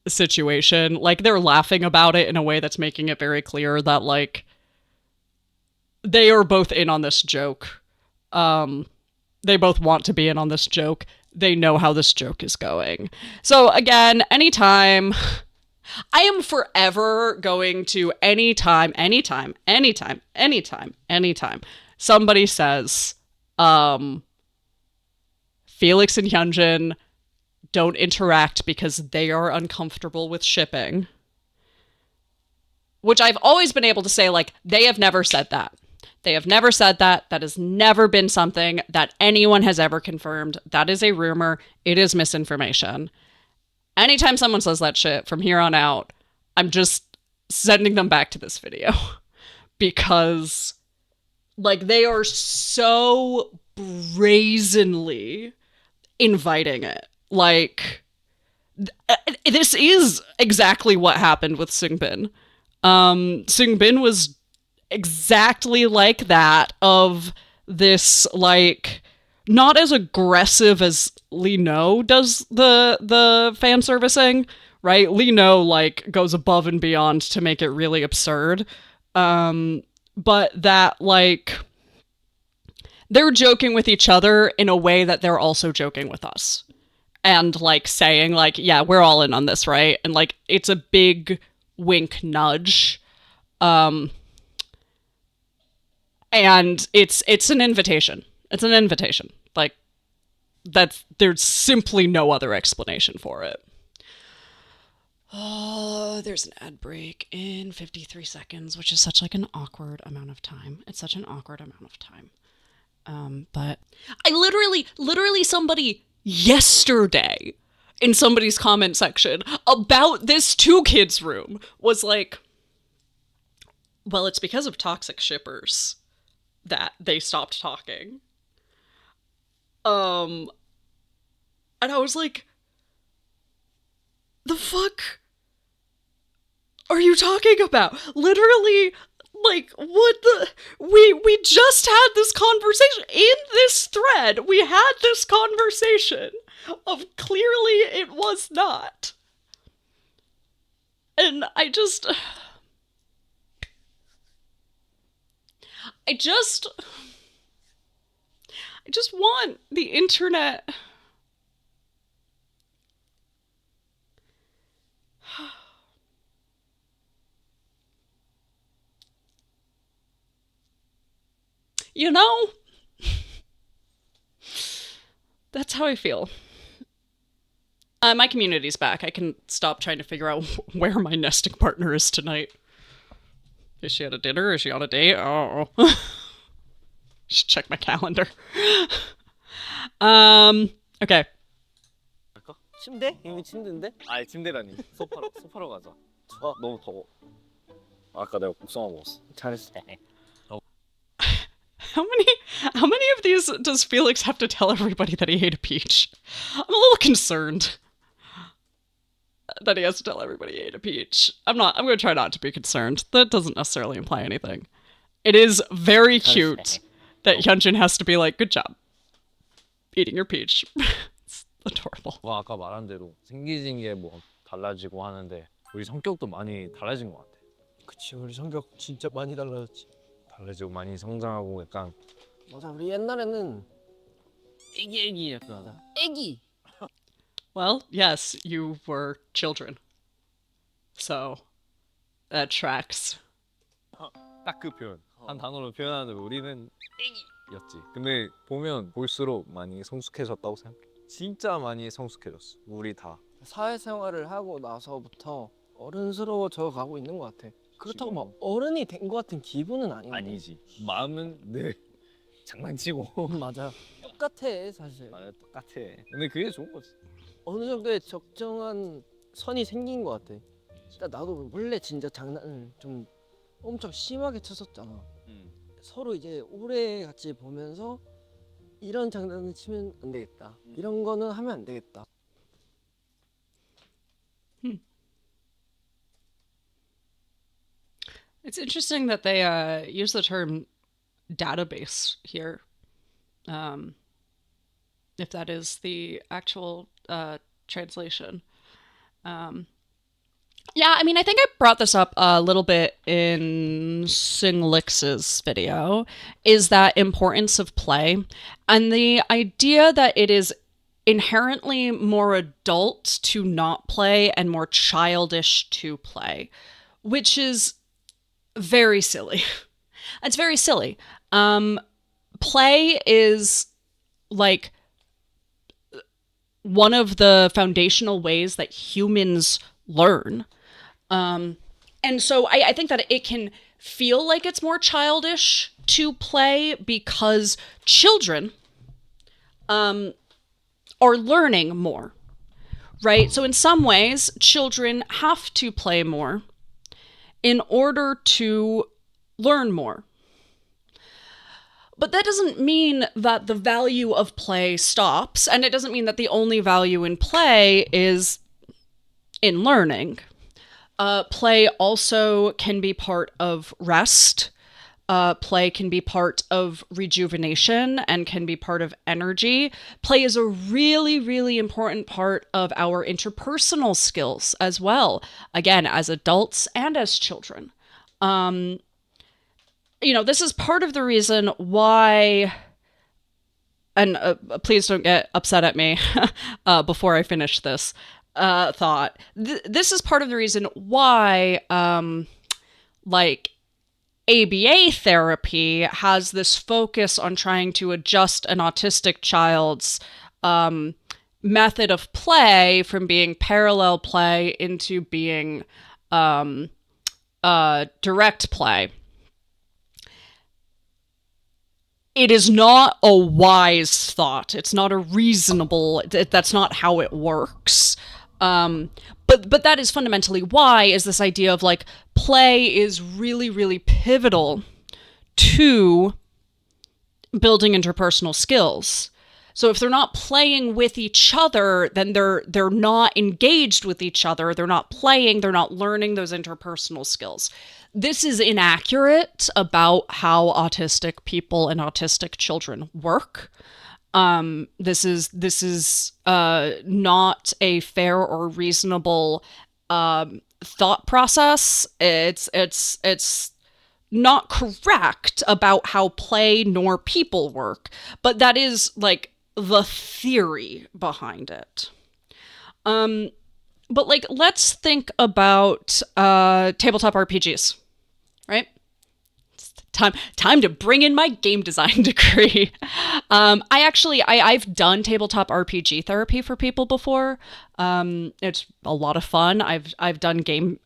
situation. Like, they're laughing about it in a way that's making it very clear that, like, they are both in on this joke. They both want to be in on this joke. They know how this joke is going. So again, anytime, I am forever going to anytime somebody says, Felix and Hyunjin don't interact because they are uncomfortable with shipping. Which I've always been able to say, like, they have never said that. They have never said that. That has never been something that anyone has ever confirmed. That is a rumor. It is misinformation. Anytime someone says that shit from here on out, I'm just sending them back to this video. Because, like, they are so brazenly inviting it. Like, this is exactly what happened with Seungbin. Seungbin was exactly like that, of this, like, not as aggressive as Lee No does the fan servicing, right? Lee No, like, goes above and beyond to make it really absurd. But that, like, they're joking with each other in a way that they're also joking with us. And, like, saying, like, yeah, we're all in on this, right? And, like, it's a big wink nudge. And it's an invitation. It's an invitation. Like, there's simply no other explanation for it. Oh, there's an ad break in 53 seconds, which is such, like, an awkward amount of time. It's such an awkward amount of time. But I literally somebody yesterday in somebody's comment section about this 2kidsroom was like, well, it's because of toxic shippers that they stopped talking. And I was like, the fuck are you talking about? Literally, like, what the... We just had this conversation. In this thread, we had this conversation of clearly it was not. And I just want the internet... You know? That's how I feel. My community's back. I can stop trying to figure out where my nesting partner is tonight. Is she at a dinner? Is she on a date? Oh. Should check my calendar. Okay. 갈까? 침대? 이미 침대인데? 아니 침대라니. 소파로 가자. 좋아. 너무 더워. 아까 내가 복숭아 먹었어. 잘했어. How many of these does Felix have to tell everybody that he ate a peach? I'm a little concerned that he has to tell everybody he ate a peach. I'm going to try not to be concerned. That doesn't necessarily imply anything. It is very cute that Hyunjin has to be like, good job eating your peach. It's adorable. 뭐 아까 말한 대로 생기진 게 뭐 달라지고 하는데 우리 성격도 많이 달라진 것 같아. 그치, 우리 성격 진짜 많이 달라졌지. 달라지고 많이 성장하고 약간 맞아, 우리 옛날에는 애기였다. 애기. Well, yes, you were children. So, that tracks. 딱 그 표현. 한 단어로 표현하는데 우리는 애기였지. 근데 보면 볼수록 많이 성숙해졌다고 생각해. 진짜 많이 성숙해졌어. 우리 다. 사회생활을 하고 나서부터 어른스러워져 가고 있는 것 같아. 그렇다고 막 어른이 된 것 같은 기분은 아닌데. 아니지. 마음은 늘 장난치고. 맞아. 똑같아 사실. 맞아, 똑같아. 근데 그게 좋은 거지. 어느 정도의 적정한 선이 생긴 것 같아. 진짜 나도 원래 진짜 장난을 좀 엄청 심하게 쳤었잖아. 서로 이제 오래 같이 보면서 이런 장난을 치면 안 되겠다. 이런 거는 하면 안 되겠다. It's interesting that they use the term database here. If that is the actual translation. Yeah, I mean, I think I brought this up a little bit in HyunLix's video, is that importance of play and the idea that it is inherently more adult to not play and more childish to play, which is very silly. It's very silly. Play is like one of the foundational ways that humans learn. And so I think that it can feel like it's more childish to play because children are learning more, right? So in some ways, children have to play more in order to learn more. But that doesn't mean that the value of play stops, and it doesn't mean that the only value in play is in learning. Play also can be part of rest. Play can be part of rejuvenation and can be part of energy. Play is a really, really important part of our interpersonal skills as well, again, as adults and as children. This is part of the reason why, and please don't get upset at me before I finish this thought. This is part of the reason why, ABA therapy has this focus on trying to adjust an autistic child's method of play from being parallel play into being direct play. It is not a wise thought. It's not a reasonable, that's not how it works. But that is fundamentally why, is this idea of like play is really, really pivotal to building interpersonal skills. So if they're not playing with each other, then they're not engaged with each other. They're not playing, they're not learning those interpersonal skills. This is inaccurate about how autistic people and autistic children work. This is not a fair or reasonable thought process. It's not correct about how play nor people work, but that is like the theory behind it. But like, let's think about tabletop RPGs, right? It's time to bring in my game design degree. I've done tabletop RPG therapy for people before. It's a lot of fun. I've done game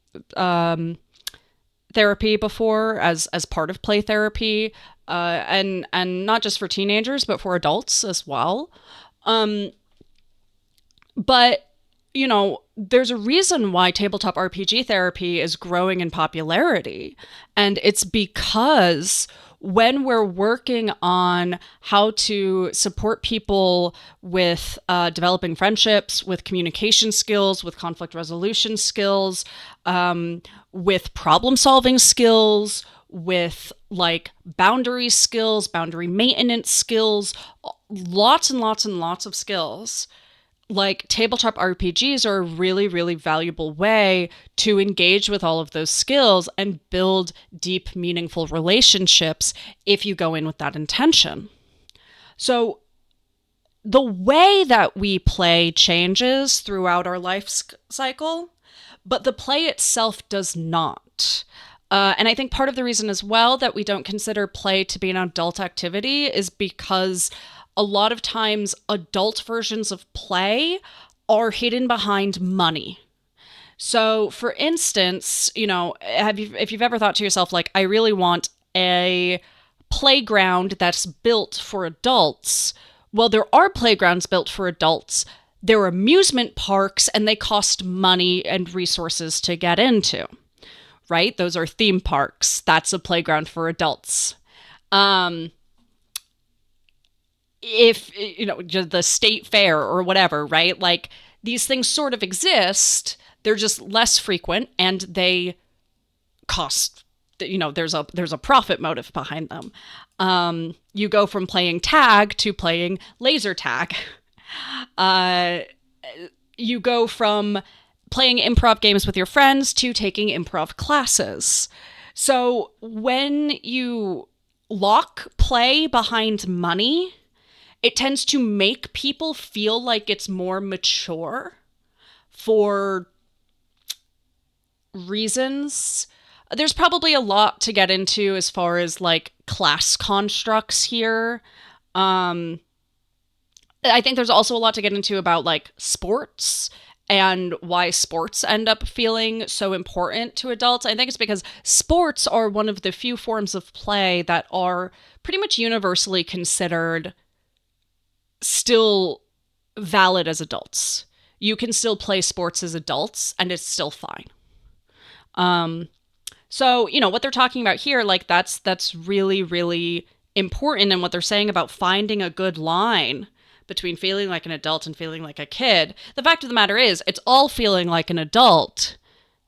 therapy before as part of play therapy, and not just for teenagers, but for adults as well. But there's a reason why tabletop RPG therapy is growing in popularity. And it's because when we're working on how to support people with developing friendships, with communication skills, with conflict resolution skills, with problem solving skills, with like boundary skills, boundary maintenance skills, lots and lots and lots of skills. Like, tabletop RPGs are a really, really valuable way to engage with all of those skills and build deep, meaningful relationships if you go in with that intention. So the way that we play changes throughout our life cycle, but the play itself does not. And I think part of the reason as well that we don't consider play to be an adult activity is because a lot of times adult versions of play are hidden behind money. So for instance, if you've ever thought to yourself, like, I really want a playground that's built for adults. Well, there are playgrounds built for adults. They're amusement parks and they cost money and resources to get into, right? Those are theme parks. That's a playground for adults. If, the state fair or whatever, right? Like, these things sort of exist. They're just less frequent and they cost, there's a profit motive behind them. You go from playing tag to playing laser tag. You go from playing improv games with your friends to taking improv classes. So when you lock play behind money, it tends to make people feel like it's more mature for reasons. There's probably a lot to get into as far as like class constructs here. I think there's also a lot to get into about like sports and why sports end up feeling so important to adults. I think it's because sports are one of the few forms of play that are pretty much universally considered still valid as adults. You can still play sports as adults and it's still fine. So, you know, what they're talking about here, like that's really, really important. And what they're saying about finding a good line between feeling like an adult and feeling like a kid. The fact of the matter is, it's all feeling like an adult,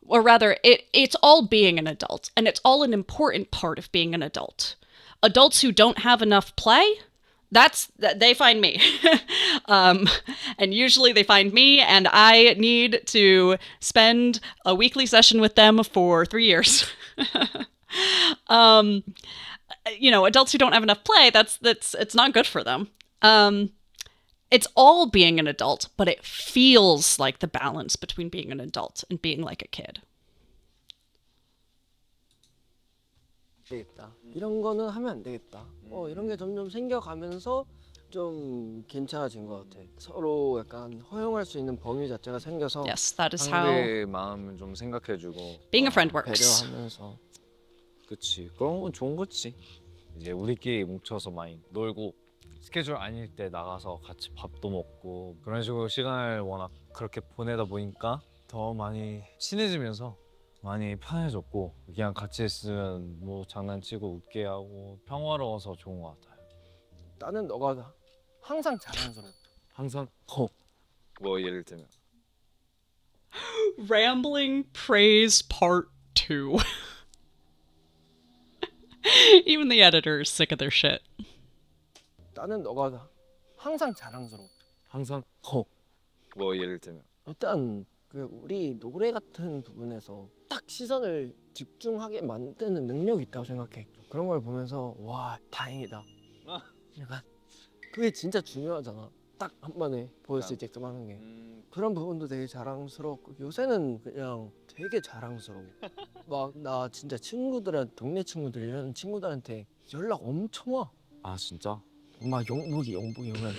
or rather, it's all being an adult, and it's all an important part of being an adult. Adults who don't have enough play, they find me. And usually they find me, and I need to spend a weekly session with them for 3 years. You know, adults who don't have enough play, it's not good for them. It's all being an adult, but it feels like the balance between being an adult and being like a kid. 되겠다. 이런 거는 하면 안 되겠다. 이런 게 점점 생겨가면서 좀 괜찮아진 것 같아. 서로 약간 허용할 수 있는 범위 자체가 생겨서 Yes, that is how 상대의 마음을 좀 생각해주고 being a friend works. 배려하면서. 그치 그런 건 좋은 거지. 이제 우리끼리 뭉쳐서 많이 놀고 스케줄 아닐 때 나가서 같이 밥도 먹고 그런 식으로 시간을 워낙 그렇게 보내다 보니까 더 많이 친해지면서 많이 편해졌고 그냥 같이 있으면 뭐 장난치고 웃게 하고 평화로워서 좋은 것 같아요. 나는 너가 항상 자랑스러워. 항상 뭐 예를 들면 Rambling praise part 2. Even the editor is sick of their shit. 나는 너가 항상 자랑스러워. 항상 뭐 예를 들면 일단 그 우리 노래 같은 부분에서 딱 시선을 집중하게 만드는 능력이 있다고 생각해. 그런 걸 보면서 와 다행이다. 약간 그게 진짜 중요하잖아. 딱 한 번에 보였을 때 그만한 게. 그런 부분도 되게 자랑스럽고 요새는 그냥 되게 자랑스러워. 막 나 진짜 친구들한테 동네 친구들 이런 친구들한테 연락 엄청 와. 아 진짜? 막 영북이 오면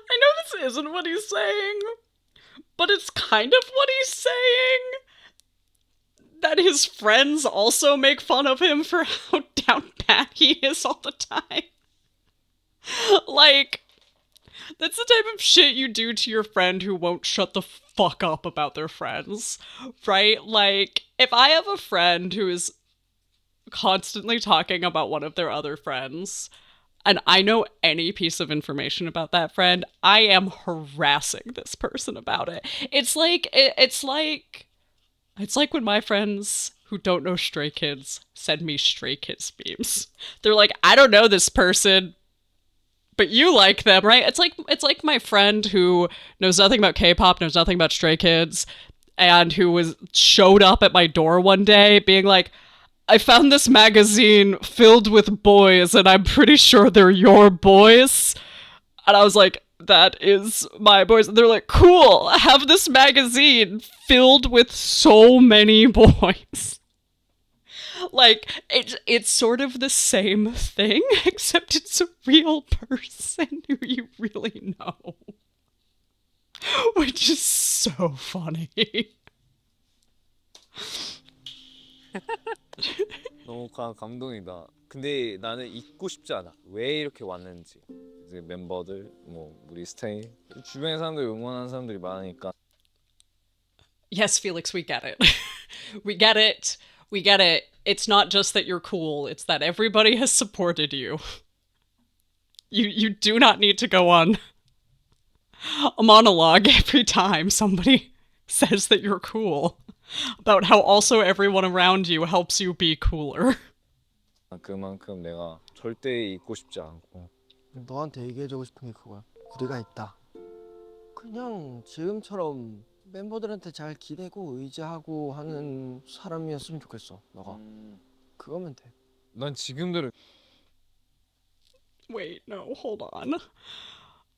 I know this isn't what he's saying, but it's kind of what he's saying. That his friends also make fun of him for how down bad he is all the time. Like, that's the type of shit you do to your friend who won't shut the fuck up about their friends, right? Like, if I have a friend who is constantly talking about one of their other friends, and I know any piece of information about that friend, I am harassing this person about it. It's like when my friends who don't know Stray Kids send me Stray Kids memes. They're like, I don't know this person, but you like them, right? It's like my friend who knows nothing about K-pop, knows nothing about Stray Kids, and who showed up at my door one day being like, I found this magazine filled with boys, and I'm pretty sure they're your boys. And I was like, that is my boys. And they're like, cool, I have this magazine filled with so many boys. Like, it's sort of the same thing, except it's a real person who you really know. Which is so funny. 너무 감동이다. 근데 나는 잊고 싶지 않아. 왜 이렇게 왔는지. 이제 멤버들, 뭐 우리 스테이, 주변에 사람들 응원하는 사람들이 많으니까. Yes, Felix, we get it. We get it. We get it. It's not just that you're cool. It's that everybody has supported you. You do not need to go on a monologue every time somebody says that you're cool. About how also everyone around you helps you be cooler. 그만큼 내가 절대 잊고 싶지 않고. 너한테 얘기해주고 싶은 게 그거야. 우리가 있다. 그냥 지금처럼 멤버들한테 잘 기대고 의지하고 하는 사람이었으면 좋겠어. 너가. 그거면 돼. 난 지금대로. Wait, no, hold on.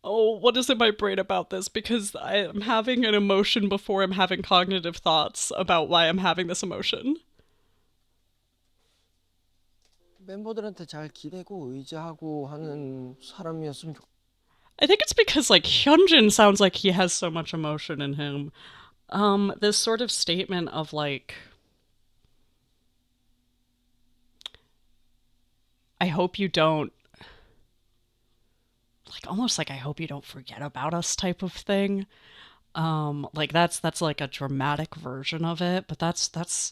Oh, what is in my brain about this? Because I am having an emotion before I'm having cognitive thoughts about why I'm having this emotion. 멤버들한테 잘 기대고 의지하고 하는 사람이었으면 좋. I think it's because like Hyunjin sounds like he has so much emotion in him. This sort of statement of like, I hope you don't, like almost like I hope you don't forget about us type of thing. Like that's like a dramatic version of it, but that's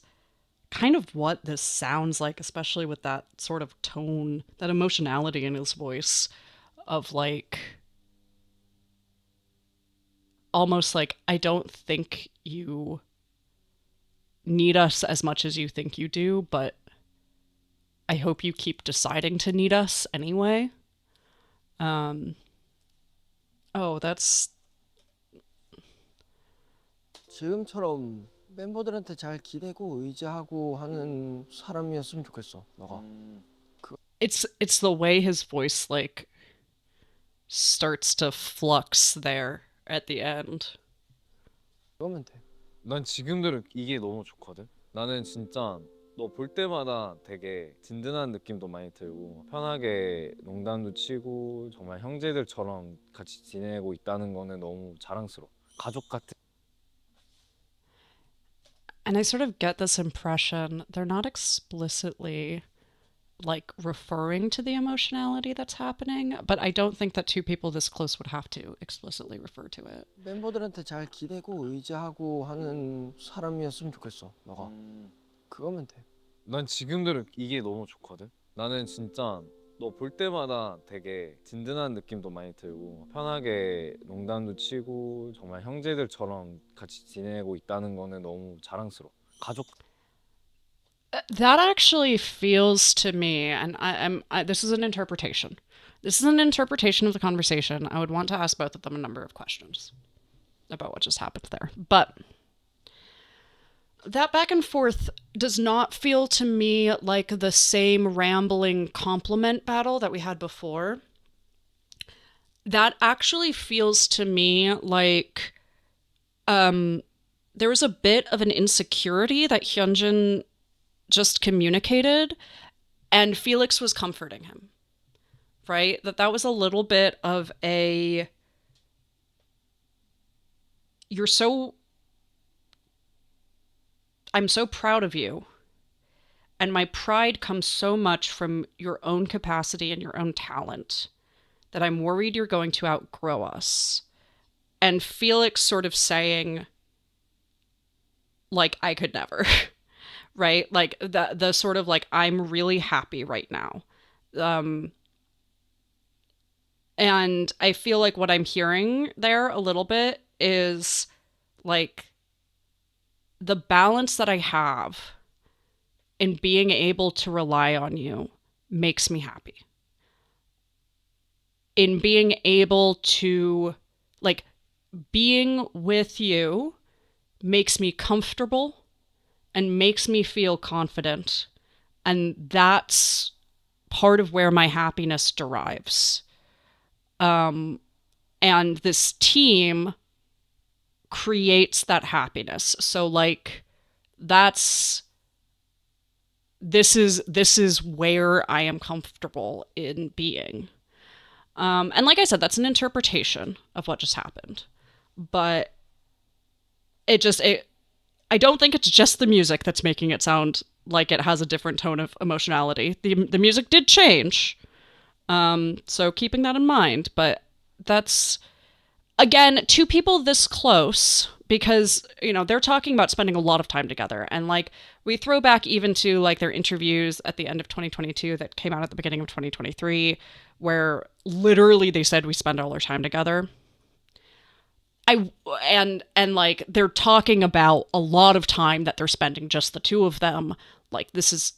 kind of what this sounds like, especially with that sort of tone, that emotionality in his voice of like almost like I don't think you need us as much as you think you do, but I hope you keep deciding to need us anyway. Um, oh, that's 지금처럼 멤버들한테 잘 기대고 의지하고 하는 사람이었으면 좋겠어. 너가. it's the way his voice like starts to flux there at the end. 그러면 돼. 난 지금대로 이게 너무 좋거든. 나는 진짜 너 볼 때마다 되게 든든한 느낌도 많이 들고 편하게 농담도 치고 정말 형제들처럼 같이 지내고 있다는 거는 너무 자랑스러워. 가족 같은. And I sort of get this impression they're not explicitly like referring to the emotionality that's happening, but I don't think that two people this close would have to explicitly refer to it. 멤버들한테 잘 기대고 의지하고 하는 사람이었으면 좋겠어. 너가. 그거면 돼. 난 지금대로 이게 너무 좋거든. 나는 진짜 너 볼 때마다 되게 든든한 느낌도 많이 들고 편하게 농담도 치고 정말 형제들처럼 같이 지내고 있다는 거는 너무 자랑스러워. 가족. That actually feels to me, and this is an interpretation. This is an interpretation of the conversation. I would want to ask both of them a number of questions about what just happened there. But that back and forth does not feel to me like the same rambling compliment battle that we had before. That actually feels to me like there was a bit of an insecurity that Hyunjin just communicated, and Felix was comforting him, right? That was a little bit of a, I'm so proud of you, and my pride comes so much from your own capacity and your own talent that I'm worried you're going to outgrow us. And Felix sort of saying, like, I could never. Right? Like the sort of like, I'm really happy right now. And I feel like what I'm hearing there a little bit is like the balance that I have in being able to rely on you makes me happy. In being able to, like, being with you makes me comfortable and makes me feel confident. And that's part of where my happiness derives. And this team creates that happiness. So like this is where I am comfortable in being. And like I said, that's an interpretation of what just happened. But I don't think it's just the music that's making it sound like it has a different tone of emotionality. The music did change. So keeping that in mind, but that's, again, two people this close, because, you know, they're talking about spending a lot of time together. And like, we throw back even to like their interviews at the end of 2022 that came out at the beginning of 2023, where literally they said we spend all our time together. And like they're talking about a lot of time that they're spending just the two of them. Like this is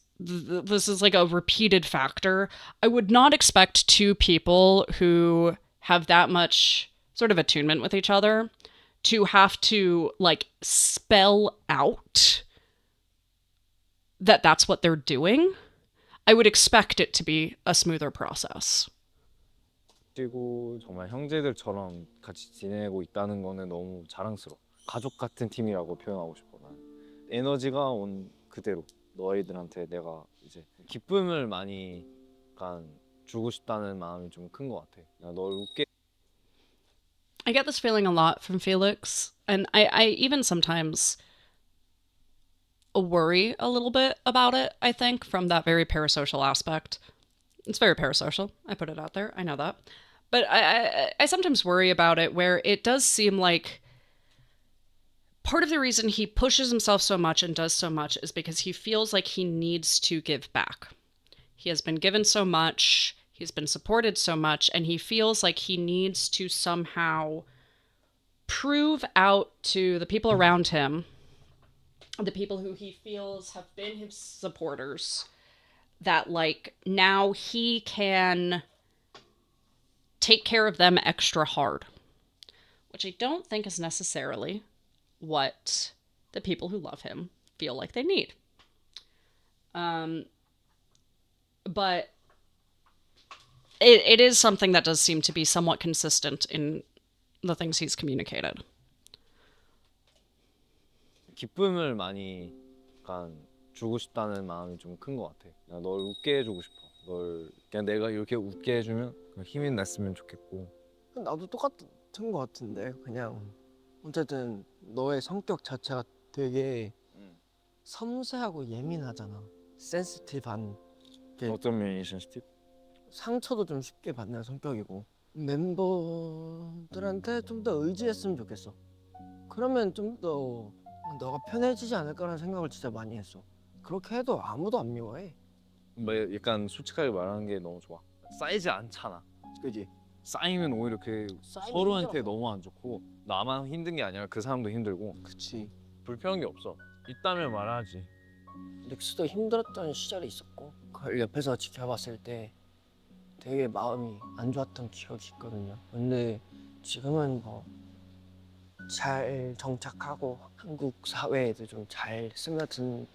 like a repeated factor. I would not expect two people who have that much sort of attunement with each other to have to like spell out that that's what they're doing. I would expect it to be a smoother process. 뛰고 정말 형제들처럼 같이 지내고 있다는 거는 너무 자랑스러워. 가족 같은 팀이라고 표현하고 싶어. 난 에너지가 온 그대로 너희들한테 내가 이제 기쁨을 많이 약간 주고 싶다는 마음이 좀 큰 것 같아. 널 웃게. I get this feeling a lot from Felix, and I even sometimes worry a little bit about it, I think, from that very parasocial aspect. It's very parasocial. I put it out there. I know that. But I sometimes worry about it where it does seem like part of the reason he pushes himself so much and does so much is because he feels like he needs to give back. He has been given so much, he's been supported so much, and he feels like he needs to somehow prove out to the people around him, the people who he feels have been his supporters, that like now he can take care of them extra hard, which I don't think is necessarily what the people who love him feel like they need. But it is something that does seem to be somewhat consistent in the things he's communicated. 기쁨을 많이 약간 주고 싶다는 마음이 좀 큰 것 같아. 그냥 널 웃게 해주고 싶어. 널 그냥 내가 이렇게 웃게 해주면 힘이 났으면 좋겠고. 나도 똑같은 것 같은데 그냥 어쨌든 너의 성격 자체가 되게 섬세하고 예민하잖아. 센시티브한 게 어떤 면이 센시티브? 상처도 좀 쉽게 받는 성격이고 멤버들한테 좀 더 의지했으면 좋겠어. 그러면 좀 더 너가 편해지지 않을까라는 생각을 진짜 많이 했어. 그렇게 해도 아무도 안 미워해. 뭐 약간 솔직하게 말하는 게 너무 좋아. 쌓이지 않잖아. 그지? 쌓이면 오히려 그 쌓이면 서로한테 힘들어. 너무 안 좋고 나만 힘든 게 아니라 그 사람도 힘들고 그치. 불편한 게 없어. 있다면 말하지. 릭스도 힘들었던 시절이 있었고 그걸 옆에서 지켜봤을 때 되게 마음이 안 좋았던 기억이 있거든요. 근데 지금은 뭐 잘 정착하고 한국 사회에도 좀 잘 스며든.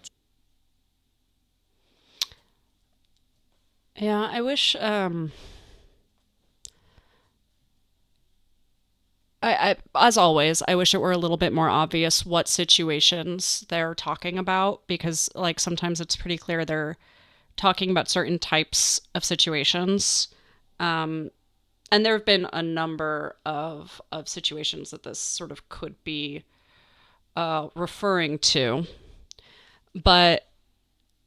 Yeah, I wish I as always, I wish it were a little bit more obvious what situations they're talking about, because like sometimes it's pretty clear they're talking about certain types of situations. And there have been a number of situations that this sort of could be referring to. But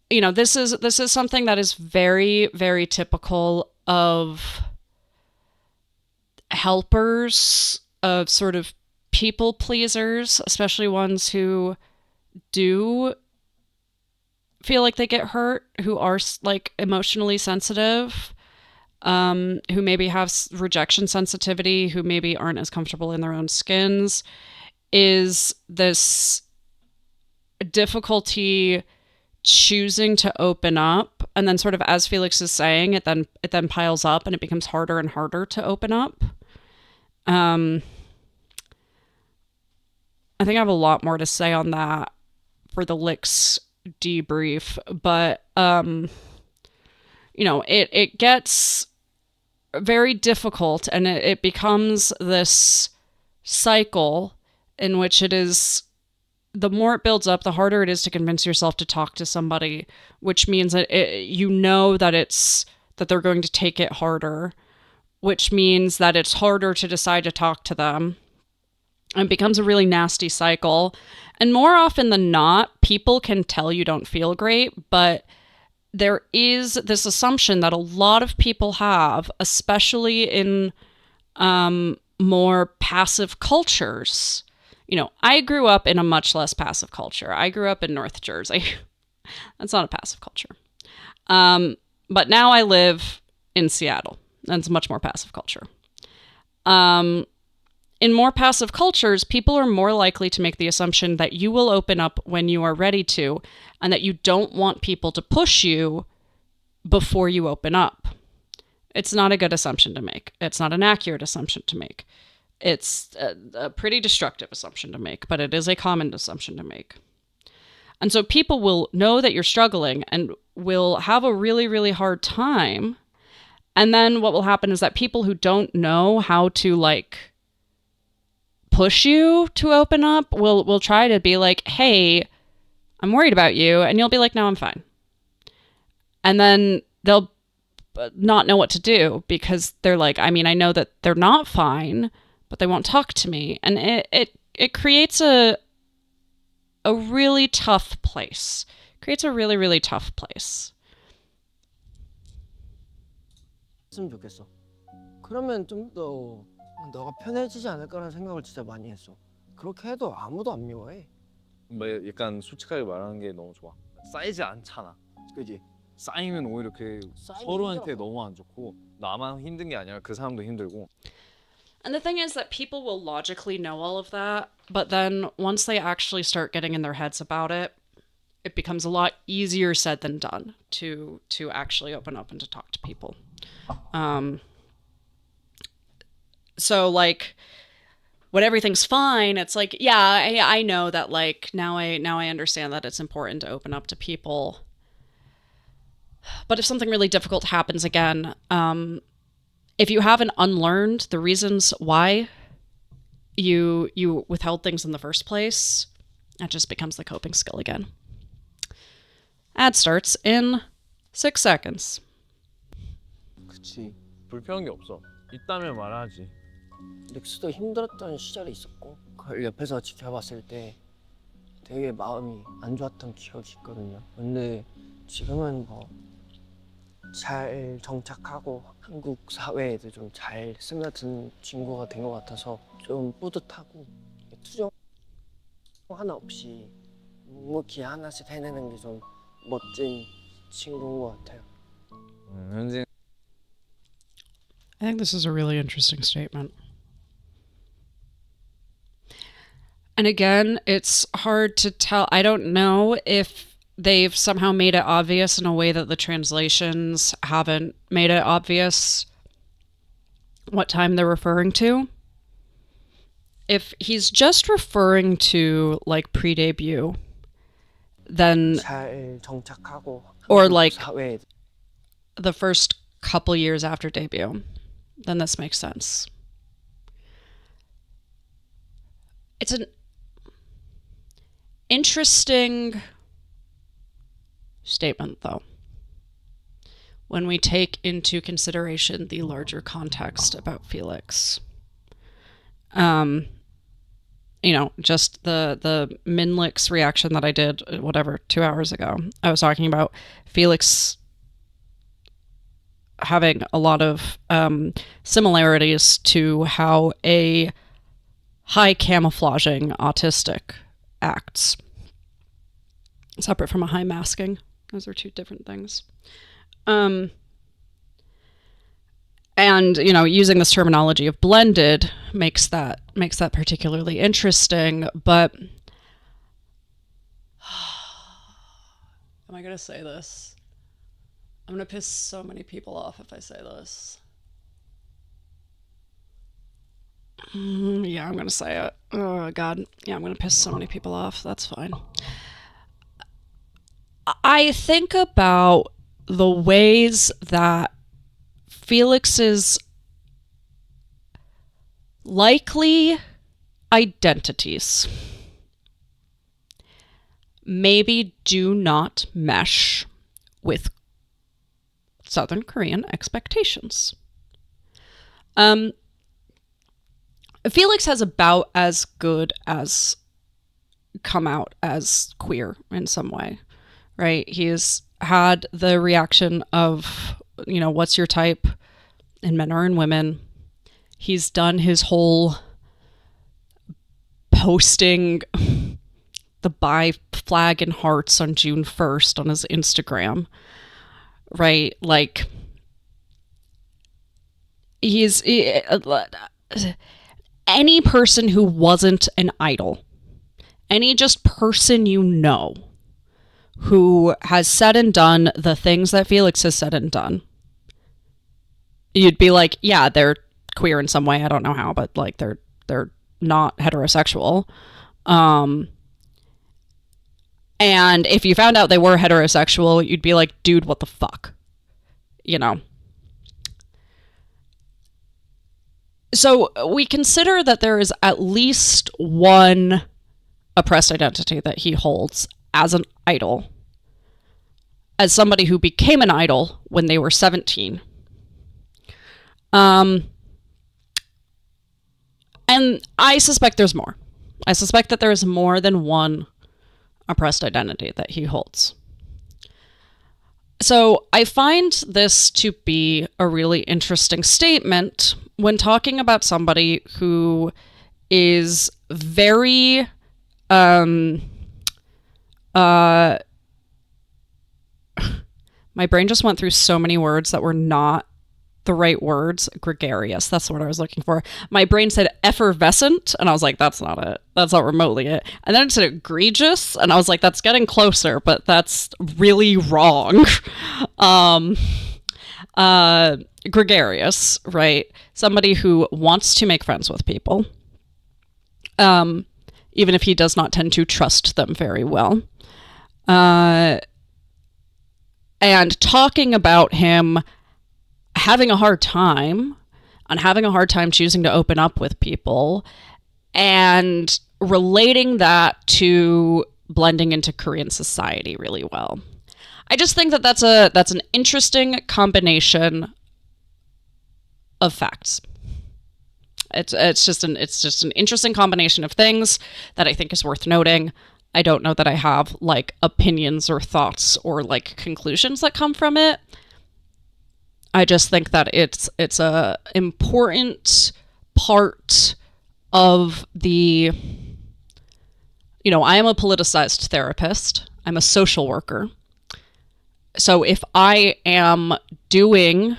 you know, this is something that is very, very typical of helpers, of sort of people pleasers, especially ones who do feel like they get hurt, who are like emotionally sensitive, who maybe have rejection sensitivity, who maybe aren't as comfortable in their own skins, is this difficulty choosing to open up. And then sort of as Felix is saying, it then piles up and it becomes harder and harder to open up. I think I have a lot more to say on that for the Lix debrief, but you know, it gets very difficult, and it becomes this cycle in which it is, the more it builds up, the harder it is to convince yourself to talk to somebody, which means that you know that they're going to take it harder, which means that it's harder to decide to talk to them. And it becomes a really nasty cycle. And more often than not, people can tell you don't feel great, but there is this assumption that a lot of people have, especially in more passive cultures. You know, I grew up in a much less passive culture. I grew up in North Jersey. That's not a passive culture. But now I live in Seattle. That's a much more passive culture. In more passive cultures, people are more likely to make the assumption that you will open up when you are ready to, and that you don't want people to push you before you open up. It's not a good assumption to make. It's not an accurate assumption to make. It's a pretty destructive assumption to make, but it is a common assumption to make. And so people will know that you're struggling and will have a really, really hard time. And then what will happen is that people who don't know how to like push you to open up will try to be like, hey, I'm worried about you. And you'll be like, no, I'm fine. And then they'll not know what to do because they're like, I mean, I know that they're not fine, but they won't talk to me. And it creates a really tough place. Creates a really, really tough place. 했으면 좋겠어. 그러면 좀 더 너가 편해지지 않을까라는 생각을 진짜 많이 했어. 그렇게 해도 아무도 안 미워해. 뭐 약간 솔직하게 말하는 게 너무 좋아. 쌓이지 않잖아. 그지? 쌓이면 오히려 그 서로한테 너무 안 좋고 나만 힘든 게 아니라 그 사람도 힘들고. And the thing is that people will logically know all of that, but then once they actually start getting in their heads about it, it becomes a lot easier said than done to actually open up and to talk to people. So like when everything's fine, it's like, yeah, I know that like now I understand that it's important to open up to people. But if something really difficult happens again, if you haven't unlearned the reasons why you withheld things in the first place, that just becomes the coping skill again. Ad starts in 6 seconds. 그치. 불편한 게 없어. 있다면 말하지. 릭스도 힘들었던 시절이 있었고 그걸 옆에서 지켜봤을 때 되게 마음이 안 좋았던 기억이 있거든요. 근데 지금은 뭐 잘 정착하고 한국 사회에도 좀 잘 스며든 친구가 된 것 같아서 좀 뿌듯하고 투정 하나 없이 묵묵히 하나씩 해내는 게 좀 멋진 친구인 것 같아요. 현진. I think this is a really interesting statement. And again, it's hard to tell. I don't know if they've somehow made it obvious in a way that the translations haven't made it obvious what time they're referring to. If he's just referring to like pre-debut, then 잘 정착하고 or like 사회에 the first couple years after debut, then this makes sense. It's an interesting statement, though, when we take into consideration the larger context about Felix. You know, just the HyunLix reaction that I did, 2 hours ago. I was talking about Felix having a lot of similarities to how a high camouflaging autistic acts, separate from a high masking. Those are two different things. And, you know, using this terminology of blended makes that particularly interesting, but am I going to say this? I'm going to piss so many people off if I say this. Yeah, I'm going to say it. Oh, God. Yeah, I'm going to piss so many people off. That's fine. I think about the ways that Felix's likely identities maybe do not mesh with Southern Korean expectations. Felix has about as good as come out as queer in some way, right? He's had the reaction of, you know, what's your type in men or in women. He's done his whole posting the bi flag and hearts on June 1st on his Instagram, right? Like, any person who wasn't an idol, any just person you know who has said and done the things that Felix has said and done, you'd be like, yeah, they're queer in some way. I don't know how, but like they're not heterosexual. And if you found out they were heterosexual, you'd be like, dude, what the fuck? You know? So we consider that there is at least one oppressed identity that he holds as an idol, as somebody who became an idol when they were 17. And I suspect there's more. I suspect that there is more than one oppressed identity that he holds. So I find this to be a really interesting statement when talking about somebody who is very my brain just went through so many words that were not the right words. Gregarious, that's the word I was looking for. My brain said effervescent, and I was like, that's not it. That's not remotely it. And then it said egregious, and I was like, that's getting closer, but that's really wrong. Gregarious, right? Somebody who wants to make friends with people, even if he does not tend to trust them very well. And talking about him having a hard time choosing to open up with people and relating that to blending into Korean society really well. I just think that that's an interesting combination of facts. It's just an interesting combination of things that I think is worth noting. I don't know that I have like opinions or thoughts or like conclusions that come from it. I just think that it's a important part of the, I am a politicized therapist. I'm a social worker. So if I am doing,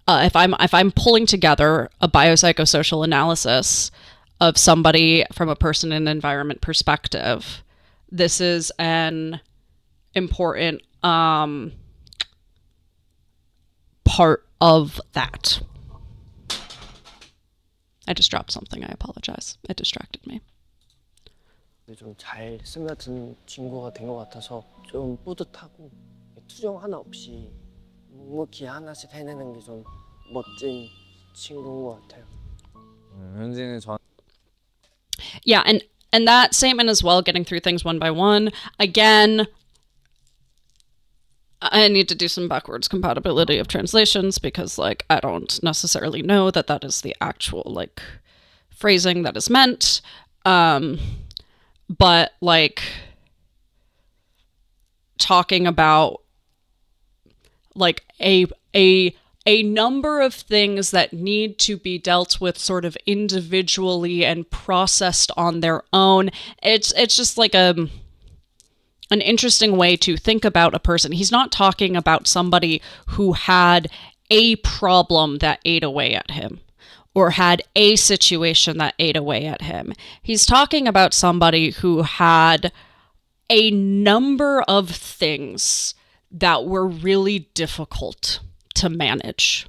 if I'm pulling together a biopsychosocial analysis of somebody from a person and environment perspective, this is an important part of that. I just dropped something. I apologize. It distracted me. 좀 잘 스며든 친구가 된 것 같아서 좀 뿌듯하고 투정 하나 없이 묵묵히 하나씩 해내는 게 좀 멋진 친구인 것 같아요. 현진이 전 Yeah, and that statement as well, getting through things one by one. Again, I need to do some backwards compatibility of translations because, like, I don't necessarily know that that is the actual, like, phrasing that is meant. But, like, talking about, like, a number of things that need to be dealt with sort of individually and processed on their own. It's just like an interesting way to think about a person. He's not talking about somebody who had a problem that ate away at him or had a situation that ate away at him. He's talking about somebody who had a number of things that were really difficult to manage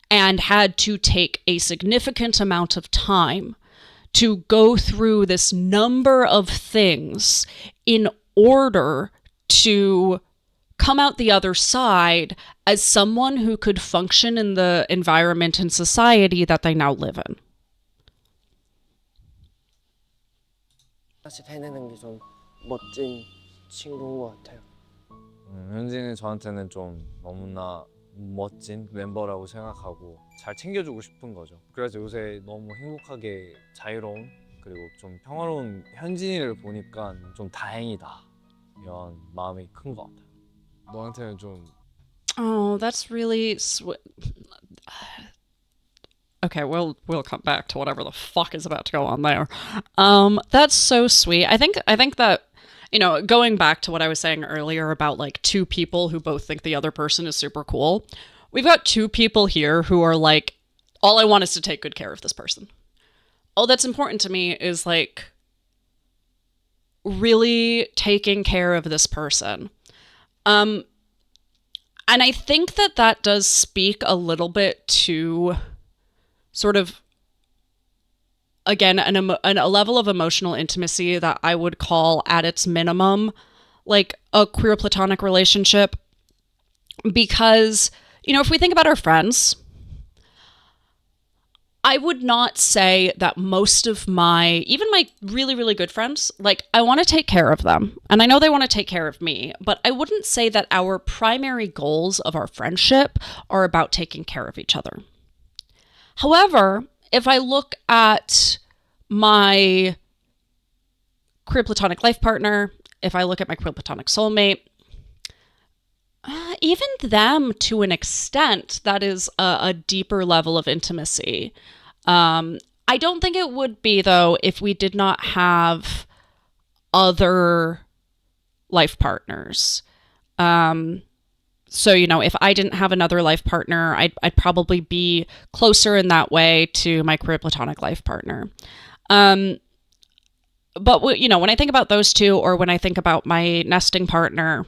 and had to take a significant amount of time to go through this number of things in order to come out the other side as someone who could function in the environment and society that they now live in. 하나씩 해내는 게 좀 멋진 친구인 것 같아요. 현진이 저한테는 좀 너무나 멋진 멤버라고 생각하고 잘 챙겨주고 싶은 거죠. 그래서 요새 너무 행복하게 자유로운 그리고 좀 평화로운 현진이를 보니까 좀 다행이다 이런 마음이 큰 것 같아요. 너한테는 좀 Oh, that's really sweet. Okay, we'll come back to whatever the fuck is about to go on there. That's so sweet. I think that, going back to what I was saying earlier about like two people who both think the other person is super cool. We've got two people here who are like, all I want is to take good care of this person. All that's important to me is like really taking care of this person. And I think that does speak a little bit to sort of, again, a level of emotional intimacy that I would call at its minimum like a queer platonic relationship. Because, if we think about our friends, I would not say that most of even my really, really good friends, like, I want to take care of them. And I know they want to take care of me, but I wouldn't say that our primary goals of our friendship are about taking care of each other. However, if I look at my queer platonic life partner, if I look at my queer platonic soulmate, even them, to an extent, that is a deeper level of intimacy. I don't think it would be, though, if we did not have other life partners. So, if I didn't have another life partner, I'd probably be closer in that way to my queer platonic life partner. But, when I think about those two, or when I think about my nesting partner,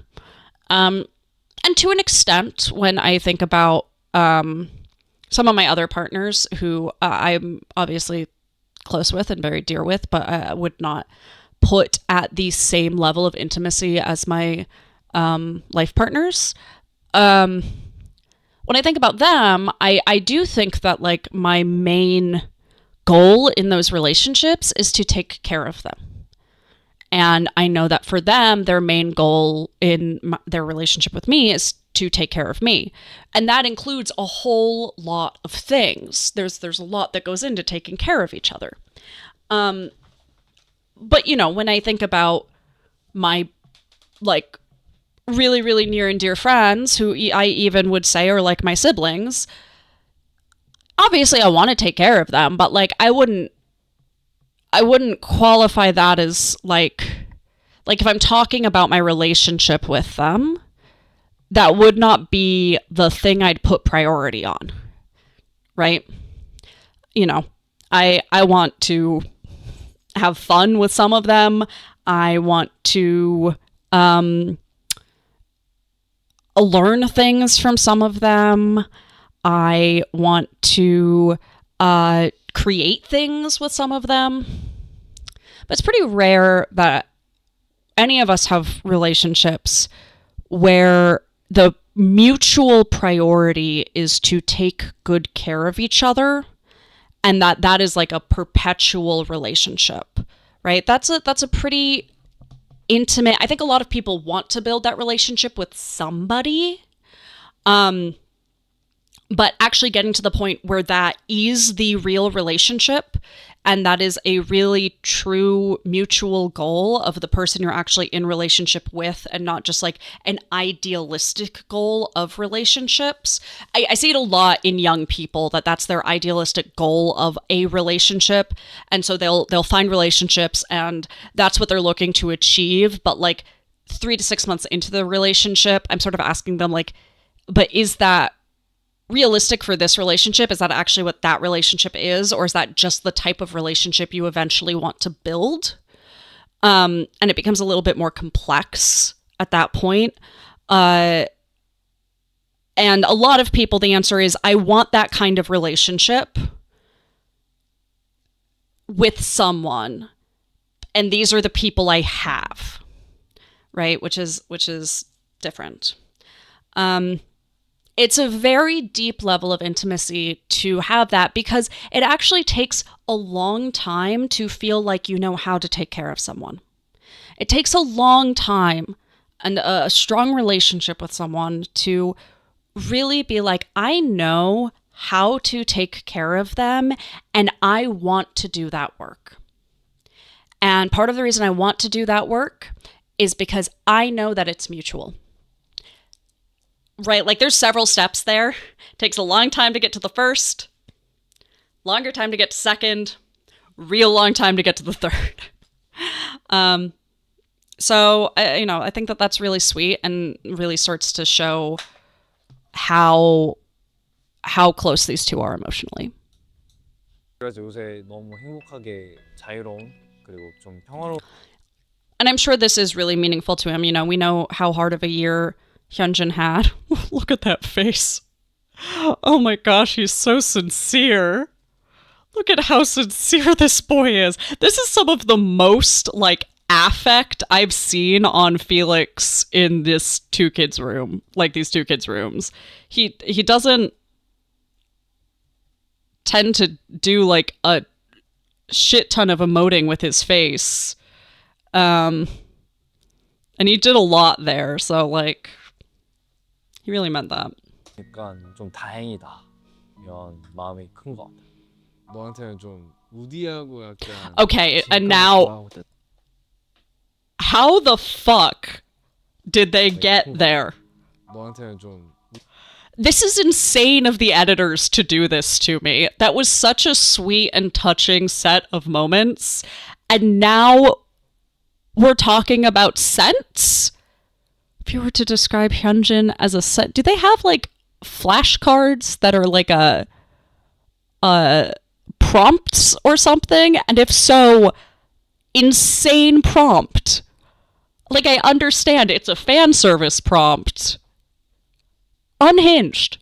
and to an extent, when I think about some of my other partners who I'm obviously close with and very dear with, but I would not put at the same level of intimacy as my life partners. When I think about them, I do think that, like, my main goal in those relationships is to take care of them. And I know that for them, their main goal in their relationship with me is to take care of me. And that includes a whole lot of things. There's a lot that goes into taking care of each other. But, when I think about my, like, really, really near and dear friends, who I even would say are like my siblings, obviously I want to take care of them, but, like, I wouldn't qualify that as like if I'm talking about my relationship with them, that would not be the thing I'd put priority on, right? I want to have fun with some of them. I want to learn things from some of them. I want to create things with some of them. But it's pretty rare that any of us have relationships where the mutual priority is to take good care of each other, and that is like a perpetual relationship, right? That's a pretty intimate. I think a lot of people want to build that relationship with somebody. But actually getting to the point where that is the real relationship, and that is a really true mutual goal of the person you're actually in relationship with, and not just like an idealistic goal of relationships. I see it a lot in young people, that's their idealistic goal of a relationship. And so they'll find relationships and that's what they're looking to achieve. But like 3 to 6 months into the relationship, I'm sort of asking them, like, but is that realistic for this relationship? Is that actually what that relationship is? Or is that just the type of relationship you eventually want to build? And it becomes a little bit more complex at that point. And a lot of people, the answer is, I want that kind of relationship with someone, and these are the people I have, right? Which is different. It's a very deep level of intimacy to have that, because it actually takes a long time to feel like you know how to take care of someone. It takes a long time and a strong relationship with someone to really be like, I know how to take care of them, and I want to do that work. And part of the reason I want to do that work is because I know that it's mutual. Right? Like, there's several steps there. It takes a long time to get to the first, longer time to get to second, real long time to get to the third. So I think that that's really sweet and really starts to show how close these two are emotionally. 그래서 요새 너무 행복하게 자유로운 그리고 좀 평화로운. And I'm sure this is really meaningful to him. We know how hard of a year Hyunjin had. Look at that face. Oh my gosh, he's so sincere. Look at how sincere this boy is. This is some of the most, like, affect I've seen on Felix in this 2kids room. Like, these 2kids rooms. He doesn't tend to do like a shit ton of emoting with his face. And he did a lot there, so like he really meant that. 그러니까 좀 다행이다 이런 마음이 큰 것 같아. 너한테는 좀 우디하고 약간 Okay, and now how the fuck did they get there? 너한테는 좀 This is insane of the editors to do this to me. That was such a sweet and touching set of moments. And now we're talking about scents? If you were to describe Hyunjin as a scent, do they have like flashcards that are like a prompts or something? And if so, insane prompt. Like, I understand it's a fan service prompt. Unhinged.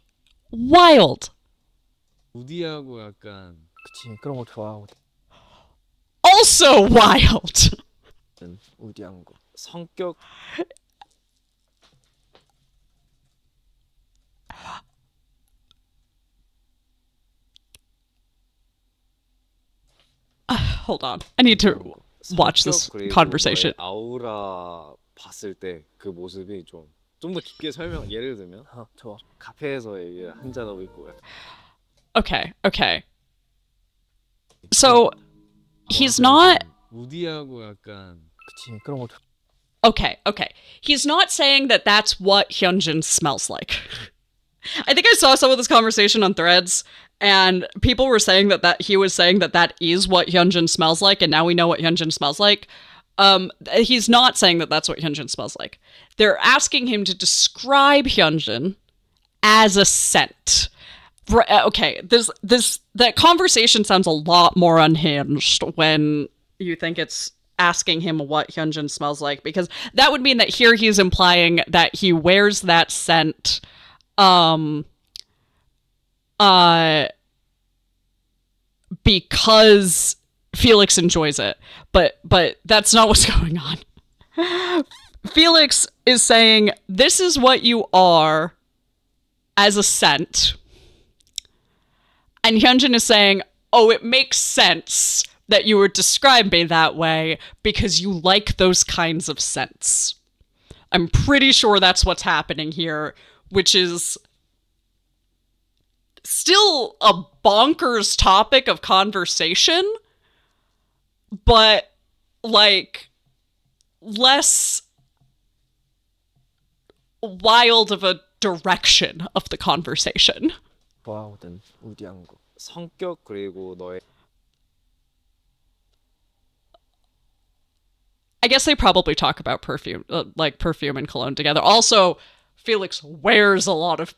Wild. 우디하고 약간 그치 그런 거 좋아하거든. Also wild. 우디한 거. 성격 Hold on. I need to watch this 성격 그리고 conversation. 너의 아우라 봤을 때 그 모습이 좀 더 깊게 설명 예를 들면 좋아. 카페에서 이게 한잔하고 있고 Okay. So, he's not... 우디하고 약간 그치 그런 거 좋아. Okay. He's not saying that that's what Hyunjin smells like. I think I saw some of this conversation on Threads, and people were saying that he was saying that is what Hyunjin smells like, and now we know what Hyunjin smells like. He's not saying that that's what Hyunjin smells like. They're asking him to describe Hyunjin as a scent. Okay, that conversation sounds a lot more unhinged when you think it's asking him what Hyunjin smells like, because that would mean that here he's implying that he wears that scent because Felix enjoys it. But that's not what's going on. Felix is saying, this is what you are as a scent. And Hyunjin is saying, oh, it makes sense that you would describe me that way because you like those kinds of scents. I'm pretty sure that's what's happening here, which is still a bonkers topic of conversation, but like less wild of a direction of the conversation. 좋아하거든 우디한 거. 성격 그리고 너의 I guess they probably talk about perfume, like perfume and cologne together. Also, Felix wears a lot of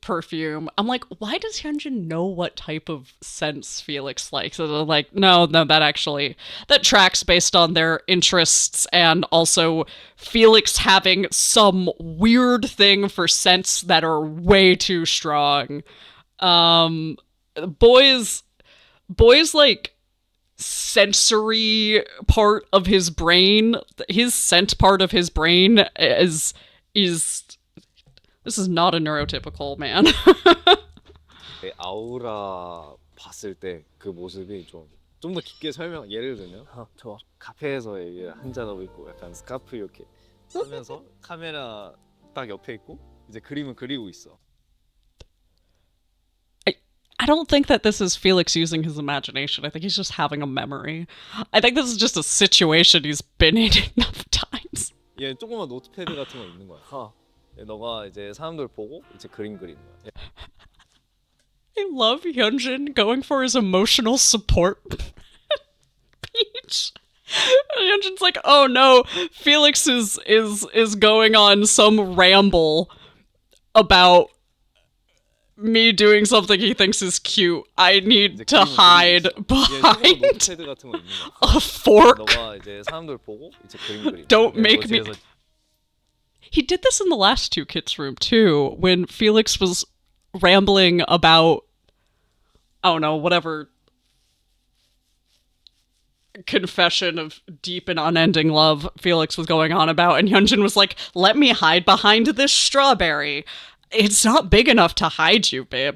perfume. I'm like, why does Hyunjin know what type of scents Felix likes? And they're like, no, that tracks based on their interests, and also Felix having some weird thing for scents that are way too strong. Boys like sensory part of his brain, his scent part of his brain is this is not a neurotypical man. 아우라 봤을 때 그 모습이 좀 더 깊게 설명 예를 들면 좋아. 카페에서 이게 한잔하고 있고 약간 스카프 이렇게 하면서 카메라 딱 옆에 있고 이제 그림을 그리고 있어. I don't think that this is Felix using his imagination. I think he's just having a memory. I think this is just a situation he's been in enough times. 얘 조그만 노트패드 같은 거 있는 거야. 너가 이제 사람들 보고 이제 그림 그리는 거야. I love Hyunjin going for his emotional support speech. Hyunjin's like, oh no, Felix is going on some ramble about me doing something he thinks is cute. I need to hide behind a fork. Don't make me... He did this in the last 2kidsroom too, when Felix was rambling about, I don't know, whatever confession of deep and unending love Felix was going on about, and Hyunjin was like, let me hide behind this strawberry. It's not big enough to hide you, babe.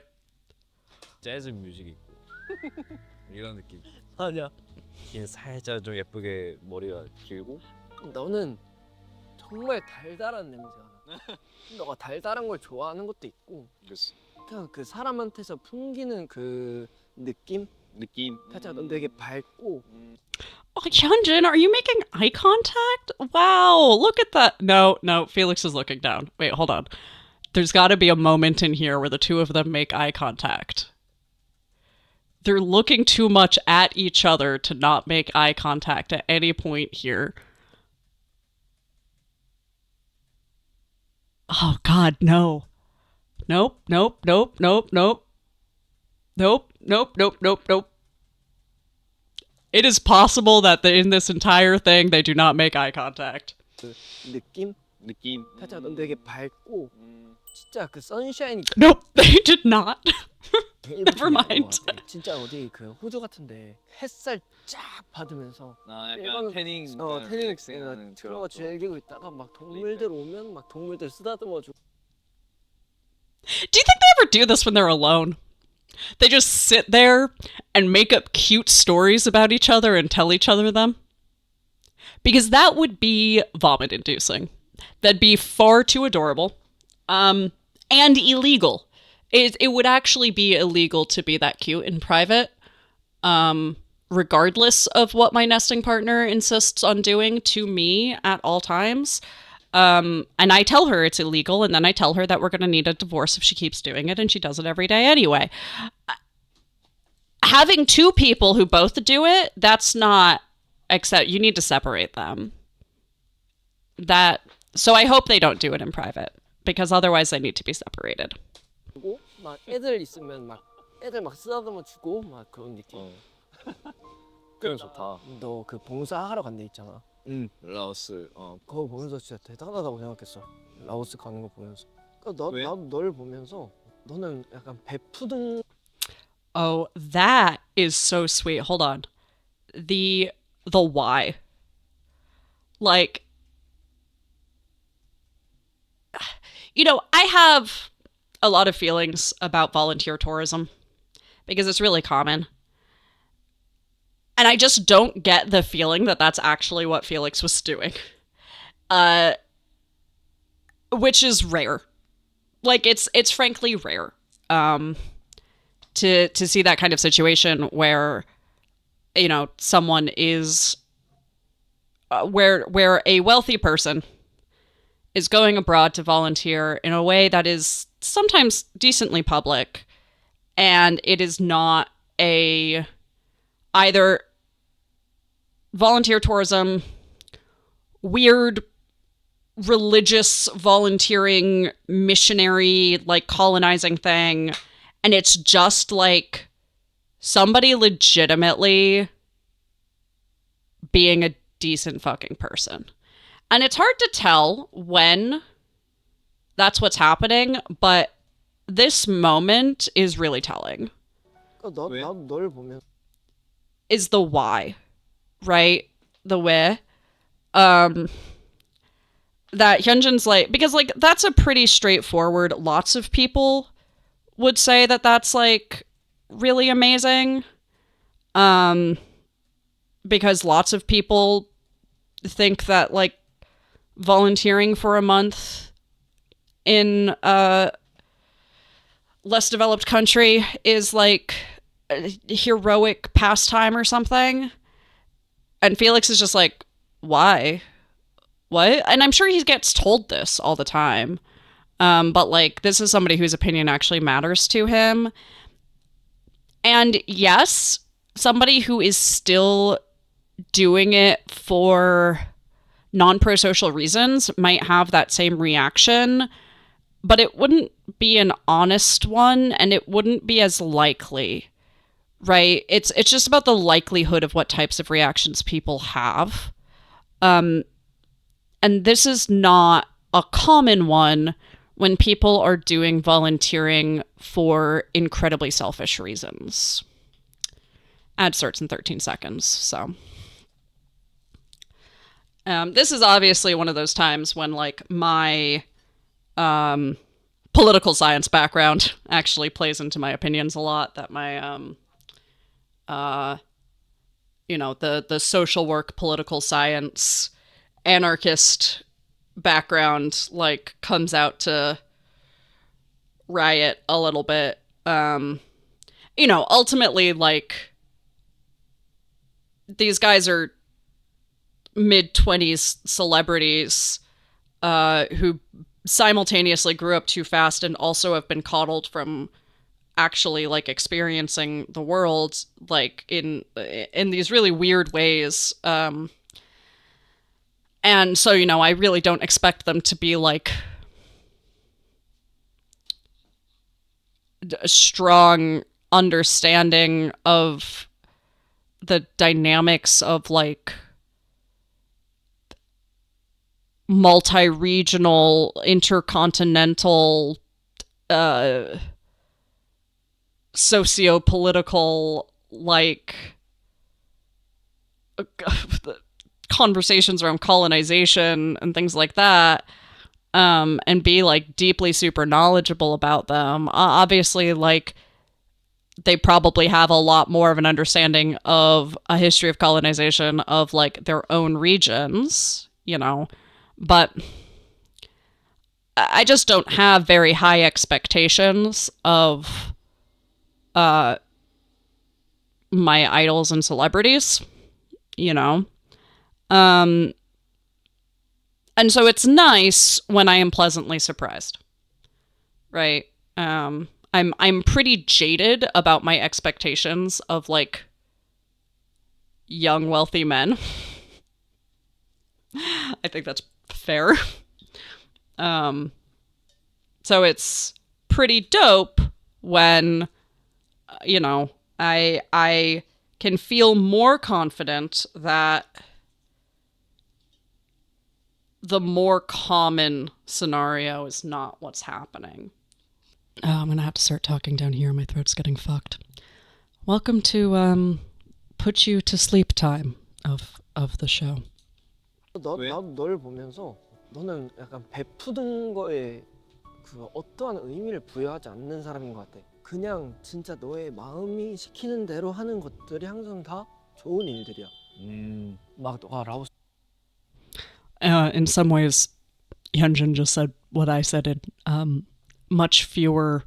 재즈 뮤직 있고 이런 느낌. 아니야. 긴 살짝 좀 예쁘게 머리가 길고. 너는 정말 달달한 냄새가 나. 너가 달달한 걸 좋아하는 것도 있고 그치. 그냥 그 사람한테서 풍기는 그 느낌? 느낌. 살짝 넌 되게 밝고 Oh, Hyunjin, are you making eye contact? Wow, look at that. No, Felix is looking down. Wait, hold on. There's got to be a moment in here where the two of them make eye contact. They're looking too much at each other to not make eye contact at any point here. Oh, God, no. Nope. It is possible that in this entire thing, they do not make eye contact. 그 느낌? 느낌. 살짝 넌 되게 밝고 진짜 그 선샤인이 Nope, they did not. 제일 Never 빛나는 mind. 것 같아. 진짜 어디 그 호주 같은데 햇살 쫙 받으면서 아 일반- 약간 태닝. 태닝 들어가 즐기고 있다가 막 동물들 오면 막 동물들 쓰다듬어주고 Do you think they ever do this when they're alone? They just sit there and make up cute stories about each other and tell each other them? Because that would be vomit inducing. That'd be far too adorable. And illegal. It would actually be illegal to be that cute in private. Regardless of what my nesting partner insists on doing to me at all times. And I tell her it's illegal, and then I tell her that we're going to need a divorce if she keeps doing it, and she does it every day anyway. Having two people who both do it, that's not accept. You need to separate them. So I hope they don't do it in private, because otherwise they need to be separated. 막 애들 있으면 막 애들 막 쓰다듬어 주고 막 그런 느낌. 그럼 좋다. 너 그 봉사하러 간 데 있잖아. 라오스. 그거 보면서 진짜 대단하다고 생각했어. 라오스 가는 거 보면서. 왜? 나도 널 보면서 너는 약간 베푸는 Oh, that is so sweet. Hold on. The why. Like, you know, I have a lot of feelings about volunteer tourism because it's really common. And I just don't get the feeling that that's actually what Felix was doing. Which is rare. Like, it's frankly rare. To see that kind of situation where, you know, someone is where a wealthy person is going abroad to volunteer in a way that is sometimes decently public, and it is not either volunteer tourism, weird religious volunteering missionary like colonizing thing, and it's just like somebody legitimately being a decent fucking person. And it's hard to tell when that's what's happening, but this moment is really telling. 나도 널 보면 Is the why, right? The way. That Hyunjin's like, because like that's a pretty straightforward, lots of people would say that that's like really amazing. Because lots of people think that like volunteering for a month in a less developed country is like a heroic pastime or something. And Felix is just like, why? What? And I'm sure he gets told this all the time. But like, this is somebody whose opinion actually matters to him. And yes, somebody who is still doing it for non-pro-social reasons might have that same reaction, but it wouldn't be an honest one, and it wouldn't be as likely, right? It's just about the likelihood of what types of reactions people have. And this is not a common one when people are doing volunteering for incredibly selfish reasons. Ad starts in 13 seconds, so. This is obviously one of those times when, like, my political science background actually plays into my opinions a lot, that my you know, the social work, political science, anarchist background like comes out to riot a little bit. You know, ultimately, like, these guys are mid-20s celebrities who simultaneously grew up too fast and also have been coddled from actually like experiencing the world like in these really weird ways. And so, you know, I really don't expect them to be like a strong understanding of the dynamics of like multi-regional, intercontinental, socio-political, like, conversations around colonization and things like that, and be like deeply super knowledgeable about them. Obviously, like, they probably have a lot more of an understanding of a history of colonization of like their own regions, you know, but I just don't have very high expectations of my idols and celebrities, you know. And so it's nice when I am pleasantly surprised. Right? I'm pretty jaded about my expectations of like young wealthy men. I think that's fair. So it's pretty dope when, you know, I can feel more confident that the more common scenario is not what's happening. I'm gonna have to start talking down here. My throat's getting fucked. Welcome to put you to sleep time of the show. 왜? 나도 널 보면서 너는 약간 베푸는 거에 그 어떠한 의미를 부여하지 않는 사람인 것 같아. 그냥 진짜 너의 마음이 시키는 대로 하는 것들이 항상 다 좋은 일들이야. 막 너가 라오스 In some ways, Hyunjin just said what I said in much fewer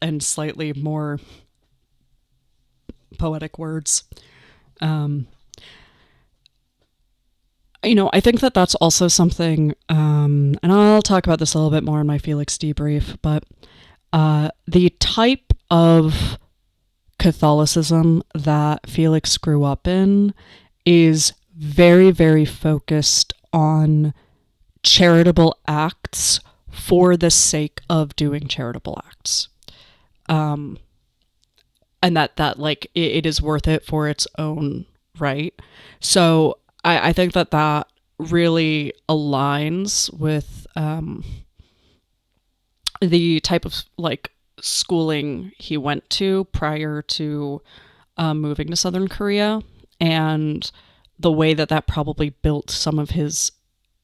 and slightly more poetic words. You know, I think that that's also something, and I'll talk about this a little bit more in my Felix debrief, but the type of Catholicism that Felix grew up in is very, very focused on charitable acts for the sake of doing charitable acts. And that like, it is worth it for its own right. So I think that really aligns with the type of like schooling he went to prior to moving to Southern Korea, and the way that probably built some of his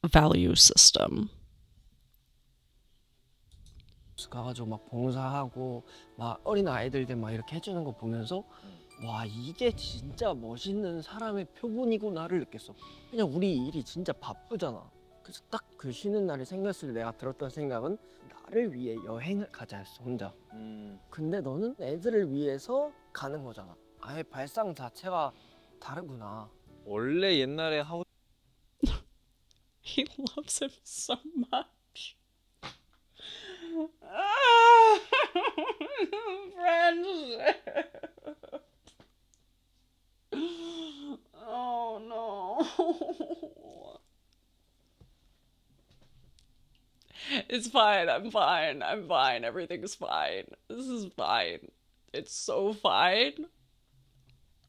value system. 가가지고 막 봉사하고 막 어린 아이들들 막 이렇게 해주는 거 보면서 와 이게 진짜 멋있는 사람의 표본이구나를 느꼈어. 그냥 우리 일이 진짜 바쁘잖아. 그래서 딱 그 쉬는 날이 생겼을 때 내가 들었던 생각은 나를 위해 여행을 가자였어 혼자. 근데 너는 애들을 위해서 가는 거잖아. 아예 발상 자체가 다르구나. 원래 옛날에 하고 He loves him so much. Friendship. Oh no. It's fine. I'm fine. I'm fine. Everything's fine. This is fine. It's so fine.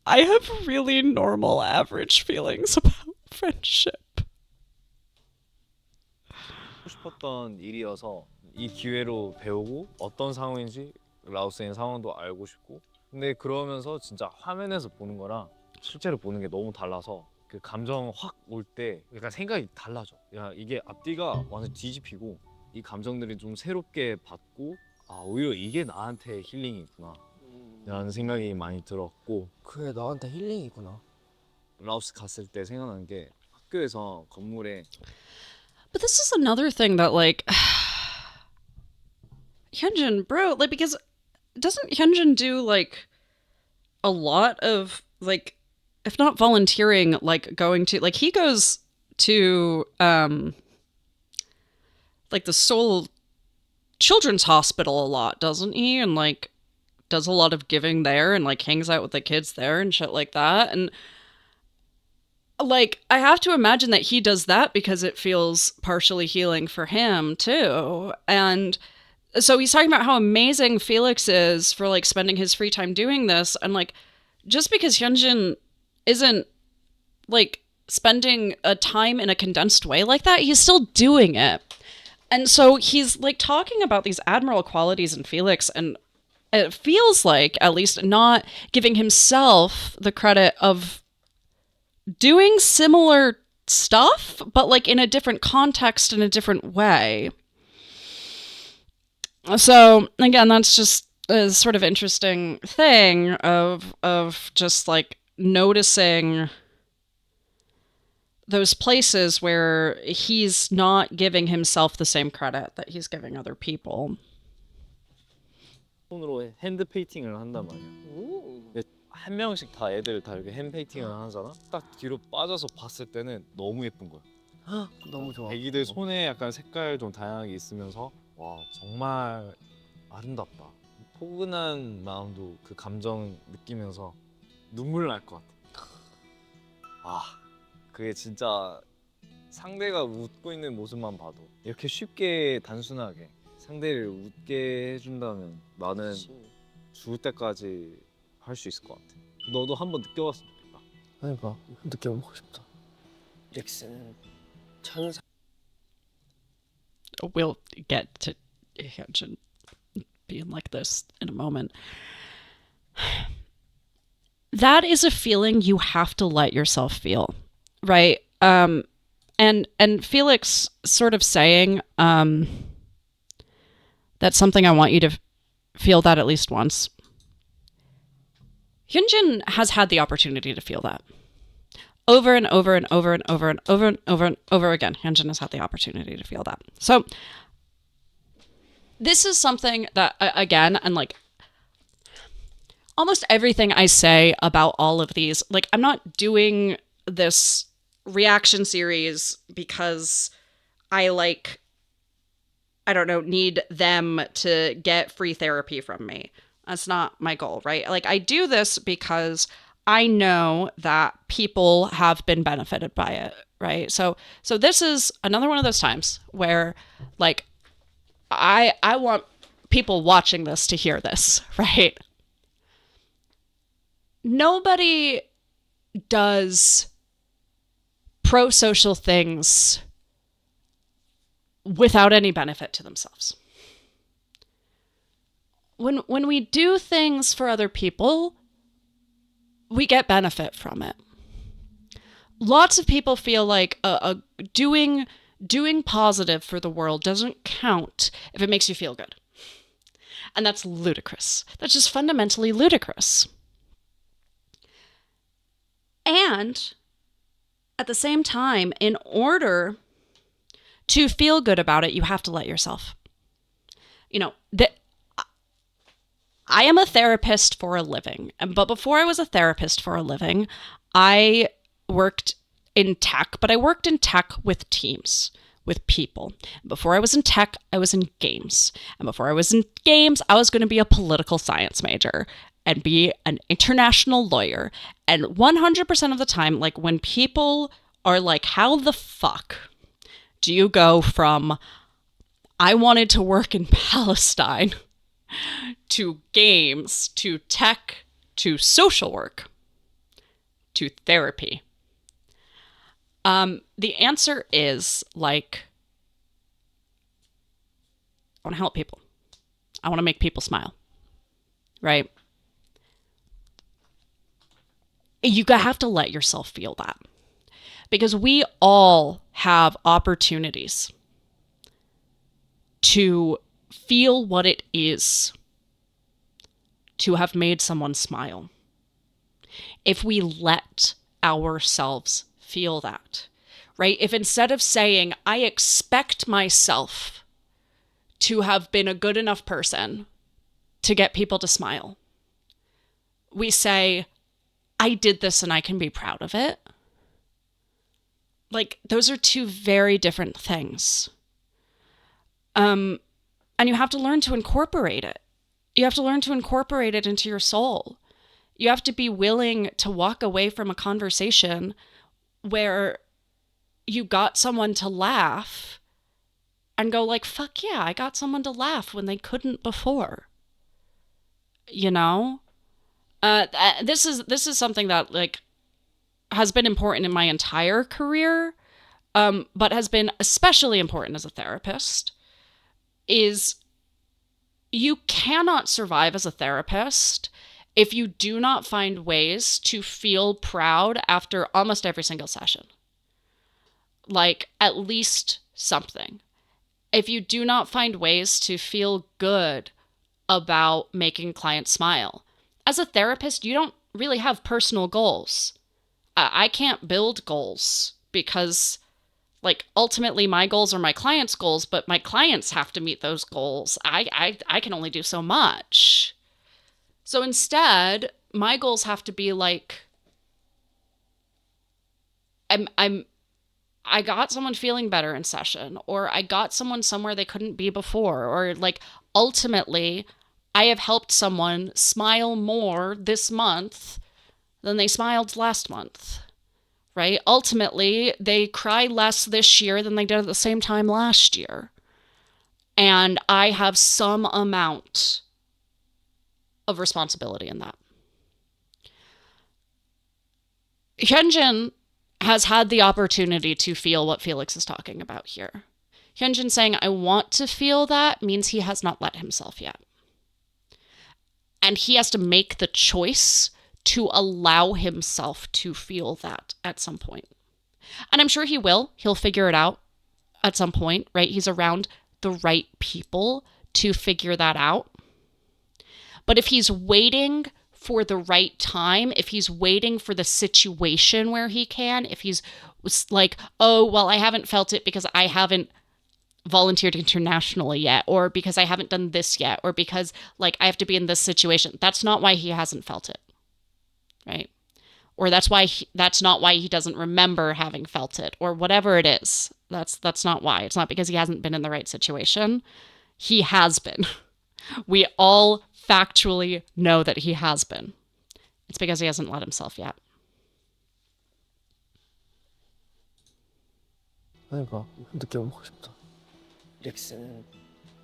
I have really normal, average feelings about friendship. 싶었던 일이어서 이 기회로 배우고 어떤 상황인지 라오스인 상황도 알고 싶고, 근데 그러면서 진짜 화면에서 보는 거랑 실제로 보는 게 너무 달라서 그 감정 확 올 때 약간 생각이 달라져. 야 이게 앞뒤가 완전 뒤집히고 이 감정들이 좀 새롭게 받고 아 오히려 이게 나한테 힐링이구나. 라는 생각이 많이 들었고 그게 너한테 힐링이구나. 라오스 갔을 때 생각난 게 학교에서 건물에 But this is another thing that, like, Hyunjin, bro, like, because doesn't Hyunjin do, like, a lot of, like, if not volunteering, like, going to, like, he goes to, like, the Seoul Children's Hospital a lot, doesn't he? And, like, does a lot of giving there and, like, hangs out with the kids there and shit like that. And, like, I have to imagine that he does that because it feels partially healing for him, too. And so he's talking about how amazing Felix is for, like, spending his free time doing this. And, like, just because Hyunjin isn't, like, spending a time in a condensed way like that, he's still doing it. And so he's, like, talking about these admirable qualities in Felix, and it feels like, at least, not giving himself the credit of doing similar stuff, but, like, in a different context, in a different way. So, again, that's just a sort of interesting thing of just, like, noticing those places where he's not giving himself the same credit that he's giving other people. 손으로 핸드 페인팅을 한단 말이야. 한 명씩 다 애들 다 이렇게 핸드 페인팅을 하잖아. 딱 뒤로 빠져서 봤을 때는 너무 예쁜 거야. 너무 좋아. 애기들 손에 약간 색깔 좀 다양하게 있으면서 와 정말 아름답다. 포근한 마음도 그 감정 느끼면서 눈물 날 것 같아. 아 그게 진짜 상대가 웃고 있는 모습만 봐도 이렇게 쉽게 단순하게 상대를 웃게 해준다면 나는 죽을 때까지 할 수 있을 것 같아. 너도 한번 느껴봤으면 좋겠다. 그러니까 느껴보고 싶다. 릭스는 천사. We'll get to Hyunjin being like this in a moment. That is a feeling you have to let yourself feel, right? And Felix sort of saying, that's something I want you to feel that at least once. Hyunjin has had the opportunity to feel that. Over and over and over and over and over and over and over again, Hyunjin has had the opportunity to feel that. So this is something that, again, and like almost everything I say about all of these, like I'm not doing this reaction series because I don't know, need them to get free therapy from me. That's not my goal, right? Like I do this because I know that people have been benefited by it, right? So this is another one of those times where like I want people watching this to hear this, right? Nobody does pro-social things without any benefit to themselves. When we do things for other people, we get benefit from it. Lots of people feel like doing positive for the world doesn't count if it makes you feel good. And that's ludicrous. That's just fundamentally ludicrous. And at the same time, in order to feel good about it, you have to let yourself. You know, I am a therapist for a living, but before I was a therapist for a living, I worked in tech, but I worked in tech with teams, with people. Before I was in tech, I was in games. And before I was in games, I was going to be a political science major and be an international lawyer. And 100% of the time, like when people are like, how the fuck do you go from I wanted to work in Palestine to games, to tech, to social work, to therapy? The answer is like, I want to help people. I want to make people smile, right? You have to let yourself feel that because we all have opportunities to feel what it is to have made someone smile. If we let ourselves feel that, right? If instead of saying, I expect myself to have been a good enough person to get people to smile, we say, I did this and I can be proud of it. Like, those are two very different things. And you have to learn to incorporate it. You have to learn to incorporate it into your soul. You have to be willing to walk away from a conversation where you got someone to laugh and go like, fuck yeah, I got someone to laugh when they couldn't before. You know? This is something that like has been important in my entire career, but has been especially important as a therapist, is you cannot survive as a therapist if you do not find ways to feel proud after almost every single session. Like, at least something. If you do not find ways to feel good about making clients smile. As a therapist, you don't really have personal goals. I can't build goals because, like, ultimately my goals are my clients' goals, but my clients have to meet those goals. I can only do so much. So instead, my goals have to be like, I got someone feeling better in session, or I got someone somewhere they couldn't be before, or like ultimately I have helped someone smile more this month than they smiled last month, right? Ultimately, they cry less this year than they did at the same time last year. And I have some amount of responsibility in that. Hyunjin has had the opportunity to feel what Felix is talking about here. Hyunjin saying, I want to feel that, means he has not let himself yet. And he has to make the choice to allow himself to feel that at some point. And I'm sure he will. He'll figure it out at some point, right? He's around the right people to figure that out. But if he's waiting for the right time, if he's waiting for the situation where he can, if he's like, oh, well, I haven't felt it because I haven't volunteered internationally yet, or because I haven't done this yet, or because like I have to be in this situation. That's not why he hasn't felt it, right? Or that's not why he doesn't remember having felt it, or whatever it is. That's not why. It's not because he hasn't been in the right situation. He has been. We all factually know that he has been. It's because he hasn't let himself yet. 그러니까 느껴보고 싶다. 릭스는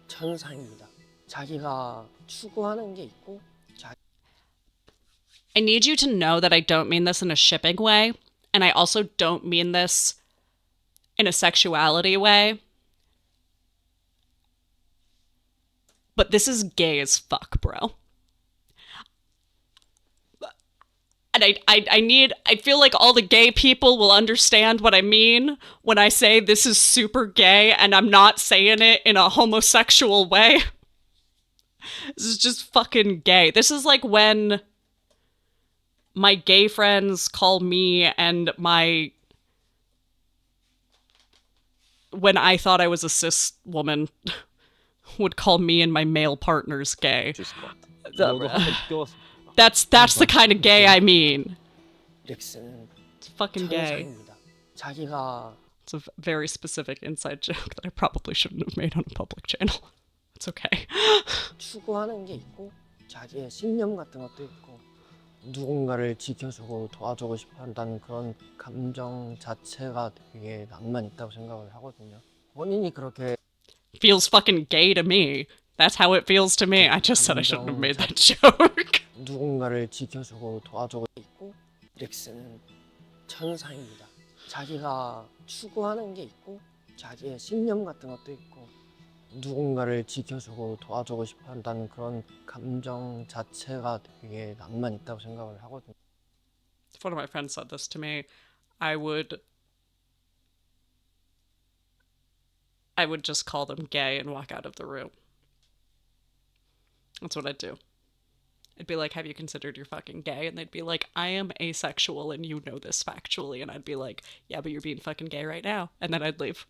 천사입니다. 자기가 추구하는 게 있고 I need you to know that I don't mean this in a shipping way, and I also don't mean this in a sexuality way. But this is gay as fuck, bro. And I feel like all the gay people will understand what I mean when I say this is super gay, and I'm not saying it in a homosexual way. This is just fucking gay. This is like when my gay friends call me and when I thought I was a cis woman would call me and my male partners gay. That's the kind of gay I mean. 릭스는 It's fucking gay. 천사입니다. 자기가 It's a very specific inside joke that I probably shouldn't have made on a public channel. It's okay. 추구하는 게 있고 자기의 신념 같은 것도 있고 누군가를 지켜주고 도와주고 싶어 한다는 그런 감정 자체가 되게 낭만 있다고 생각을 하거든요. 본인이 그렇게 Feels fucking gay to me. That's how it feels to me. I just said I shouldn't have made that joke. 누군가를 지켜주고 도와주고 있고 릭스는 천사입니다. 자기가 추구하는 게 있고 자기의 신념 같은 것도 있고 누군가를 지켜주고 도와주고 싶어 한다는 그런 감정 자체가 되게 낭만 있다고 생각을 하거든요. If one of my friends said this to me, I would just call them gay and walk out of the room. That's what I'd do. I'd be like, have you considered you're fucking gay? And they'd be like, I am asexual and you know this factually. And I'd be like, yeah, but you're being fucking gay right now. And then I'd leave.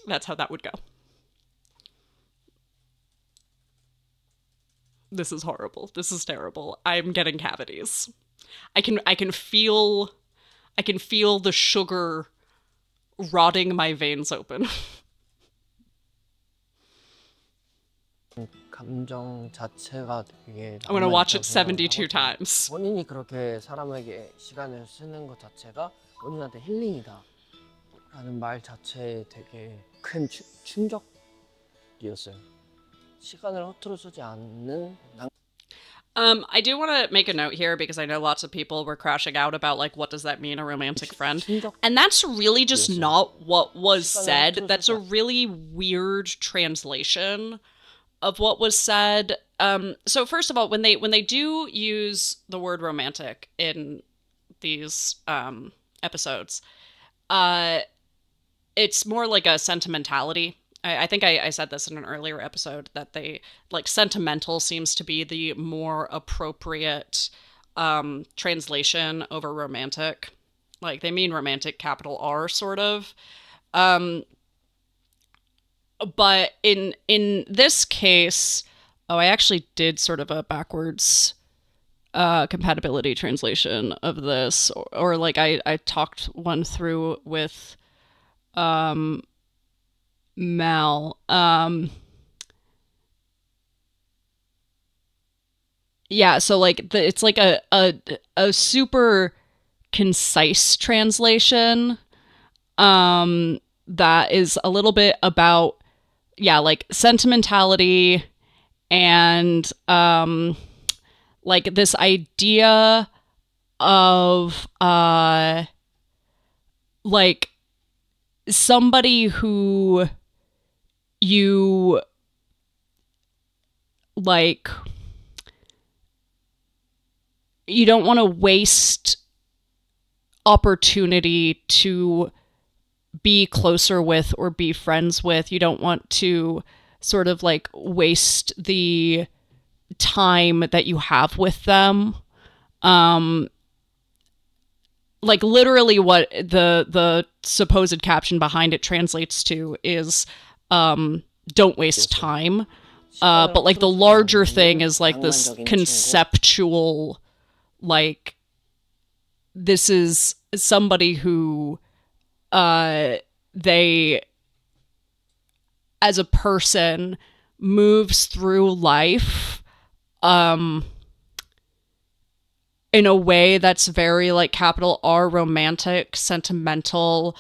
That's how that would go. This is horrible. This is terrible. I'm getting cavities. I can feel the sugar rotting my veins open. 감정 자체가 되게 I'm gonna watch it 남아있다고 72 생각을 하거든요. times. 본인이 그렇게 사람에게 시간을 쓰는 것 자체가 본인한테 힐링이다 라는 말 자체에 되게 큰 충격이었어요. 시간을 허투루 쓰지 않는 I do want to make a note here because I know lots of people were crashing out about like what does that mean, a romantic friend? And that's really just not what was said. That's a really weird translation of what was said. So first of all, when they do use the word romantic in these episodes, it's more like a sentimentality. I think I said this in an earlier episode that they like sentimental seems to be the more appropriate translation over romantic. Like they mean romantic, capital R, sort of. But in this case, I actually did sort of a backwards compatibility translation of this, or like I talked one through with Mal. Yeah, so like it's like a super concise translation that is a little bit about like sentimentality and like this idea of like somebody who you like you don't want to waste opportunity to be closer with or be friends with. You don't want to sort of like waste the time that you have with them. Like literally what the supposed caption behind it translates to is don't waste time. But like the larger thing is like this conceptual, like this is somebody who they as a person moves through life in a way that's very like capital R romantic, sentimental,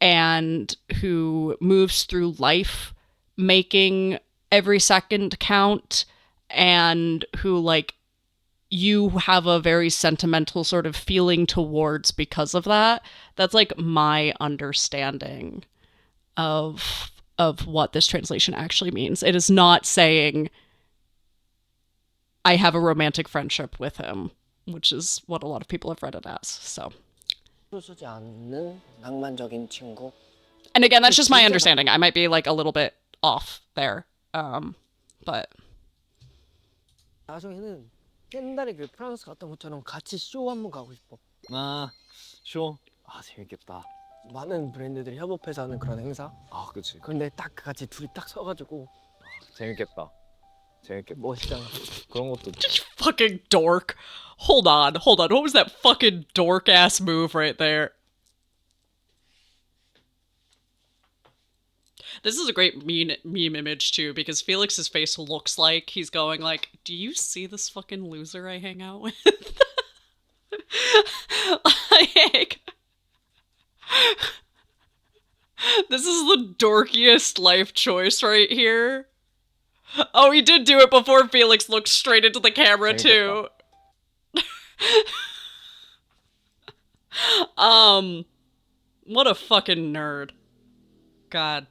and who moves through life making every second count, and who like you have a very sentimental sort of feeling towards because of that. That's like my understanding of what this translation actually means. It is not saying I have a romantic friendship with him, which is what a lot of people have read it as. So. And again, that's just my understanding. I might be like a little bit off there. But 나중에는 옛날에 그 프랑스 갔던 것처럼 같이 쇼 한번 가고 싶어. 아, 쇼? 아, 재밌겠다. 많은 브랜드들이 협업해서 하는 그런 행사. 아, 그치. 근데 딱 같이 둘이 딱 서가지고 재밌겠다. 재밌겠다. 멋있잖아. 그런 것도 fucking dork. Hold on. What was that fucking dork ass move right there? This is a great meme image too, because Felix's face looks like he's going like, do you see this fucking loser I hang out with? Like, this is the dorkiest life choice right here. Oh, he did do it before Felix looked straight into the camera too. What a fucking nerd. God.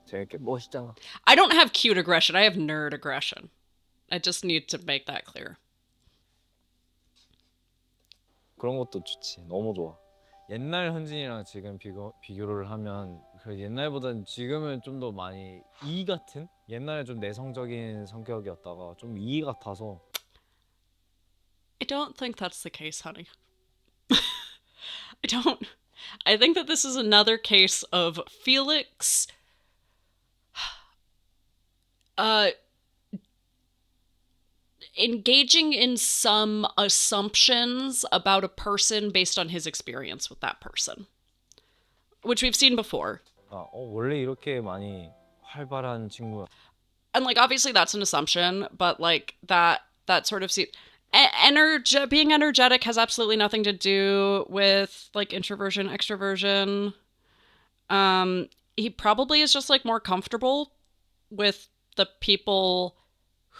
재밌겠다. 멋있잖아. I don't have cute aggression. I have nerd aggression. I just need to make that clear. 그런 것도 좋지. 너무 좋아. 옛날 현진이랑 지금 비교를 하면 그 옛날보다는 지금은 좀 더 많이 E 같은? 옛날에 좀 내성적인 성격이었다가 좀 E 같아서. I don't think that's the case, honey. I don't. I think that this is another case of Felix engaging in some assumptions about a person based on his experience with that person, which we've seen before. 원래 이렇게 많이 활발한 친구야. And like obviously that's an assumption, but like that sort of being energetic has absolutely nothing to do with like introversion, extroversion. He probably is just like more comfortable with the people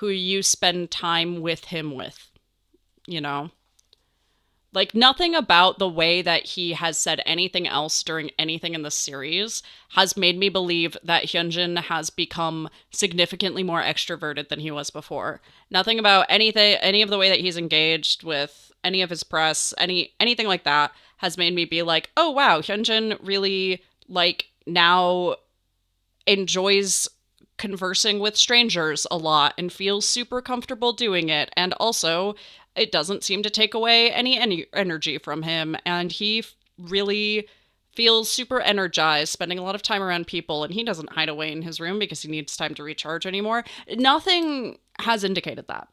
who you spend time with him with, you know? Like, nothing about the way that he has said anything else during anything in the series has made me believe that Hyunjin has become significantly more extroverted than he was before. Nothing about any of the way that he's engaged with any of his press, anything like that has made me be like, oh wow, Hyunjin really, like, now enjoys conversing with strangers a lot and feels super comfortable doing it. And also, it doesn't seem to take away any energy from him. And he really feels super energized, spending a lot of time around people. And he doesn't hide away in his room because he needs time to recharge anymore. Nothing has indicated that.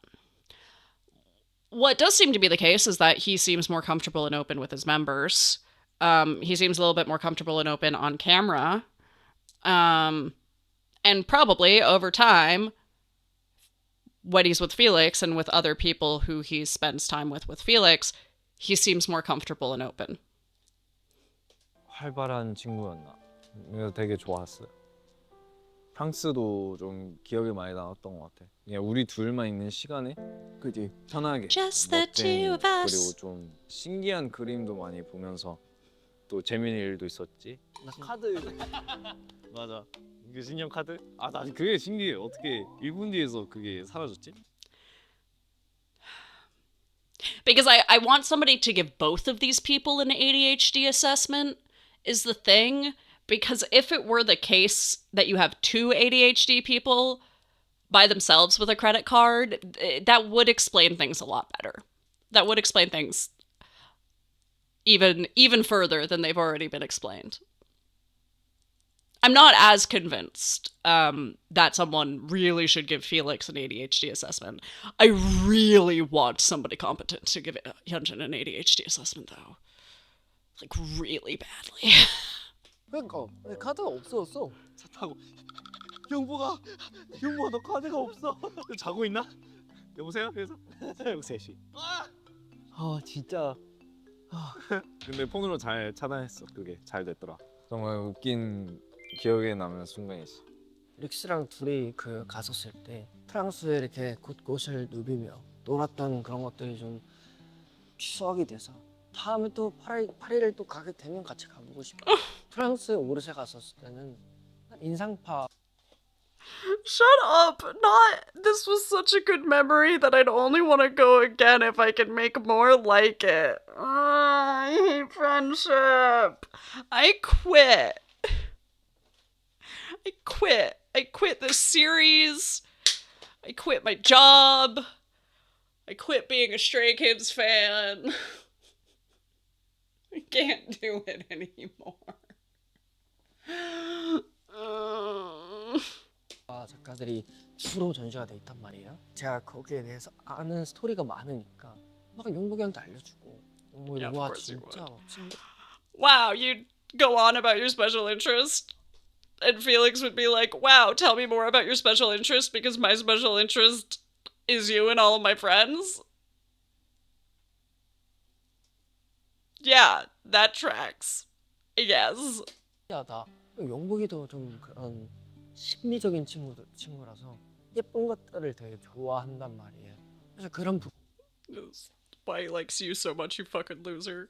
What does seem to be the case is that he seems more comfortable and open with his members. He seems a little bit more comfortable and open on camera. And probably over time, when he's with Felix and with other people who he spends time with Felix, he seems more comfortable and open. 활발한 친구였나. 그래서 되게 좋았어요. 프랑스도 좀 기억에 많이 남았던 것 같아. 그냥 우리 둘만 있는 시간에 그지 편하게 Just the 멋쟁이, two of us. 그리고 좀 신기한 그림도 많이 보면서 또 재밌는 일도 있었지. 나 카드 맞아. 그 신형 카드? 나 그게 신기해. 어떻게 1분 뒤에서 그게 사라졌지? Because I want somebody to give both of these people an ADHD assessment is the thing. Because if it were the case that you have two ADHD people by themselves with a credit card, that would explain things a lot better. That would explain things even further than they've already been explained. I'm not as convinced that someone really should give Felix an ADHD assessment. I really want somebody competent to give Hyunjin an ADHD assessment, though. Like, really badly. 그러니까 카드가 없어졌어. 차 타고 형보가 너 카드가 없어. 너 자고 있나? 여보세요? 그래서 여보세요 씨. 진짜 근데 폰으로 잘 차단했어. 그게 잘 됐더라. 정말 웃긴 기억에 남는 순간이지. 릭스랑 둘이 그 갔었을 때 프랑스에 이렇게 곳곳을 누비며 놀았던 그런 것들이 좀 추억이 돼서 다음에 또 파리를 또 가게 되면 같이 가보고 싶어. 프랑스 오르세 갔었을 때는 인상파. Shut up! This was such a good memory that I'd only want to go again if I could make more like it. I hate friendship. I quit. I quit this series. I quit my job. I quit being a Stray Kids fan. I can't do it anymore. 작가들이 주로 전시가 돼 있단 말이에요. 제가 거기에 대해서 아는 스토리가 많으니까 막 용복이한테 알려주고 용복이 Yeah, of 와 course you 진짜 신기해. Wow, you'd go on about your special interest, and Felix would be like, wow, tell me more about your special interest because my special interest is you and all of my friends. Yeah, that tracks. Yes. 신기하다. 용복이도 좀 그런 심리적인 친구라서 예쁜 것들을 되게 좋아한단 말이에요. 그래서 그런 That's why he likes you so much, you fucking loser.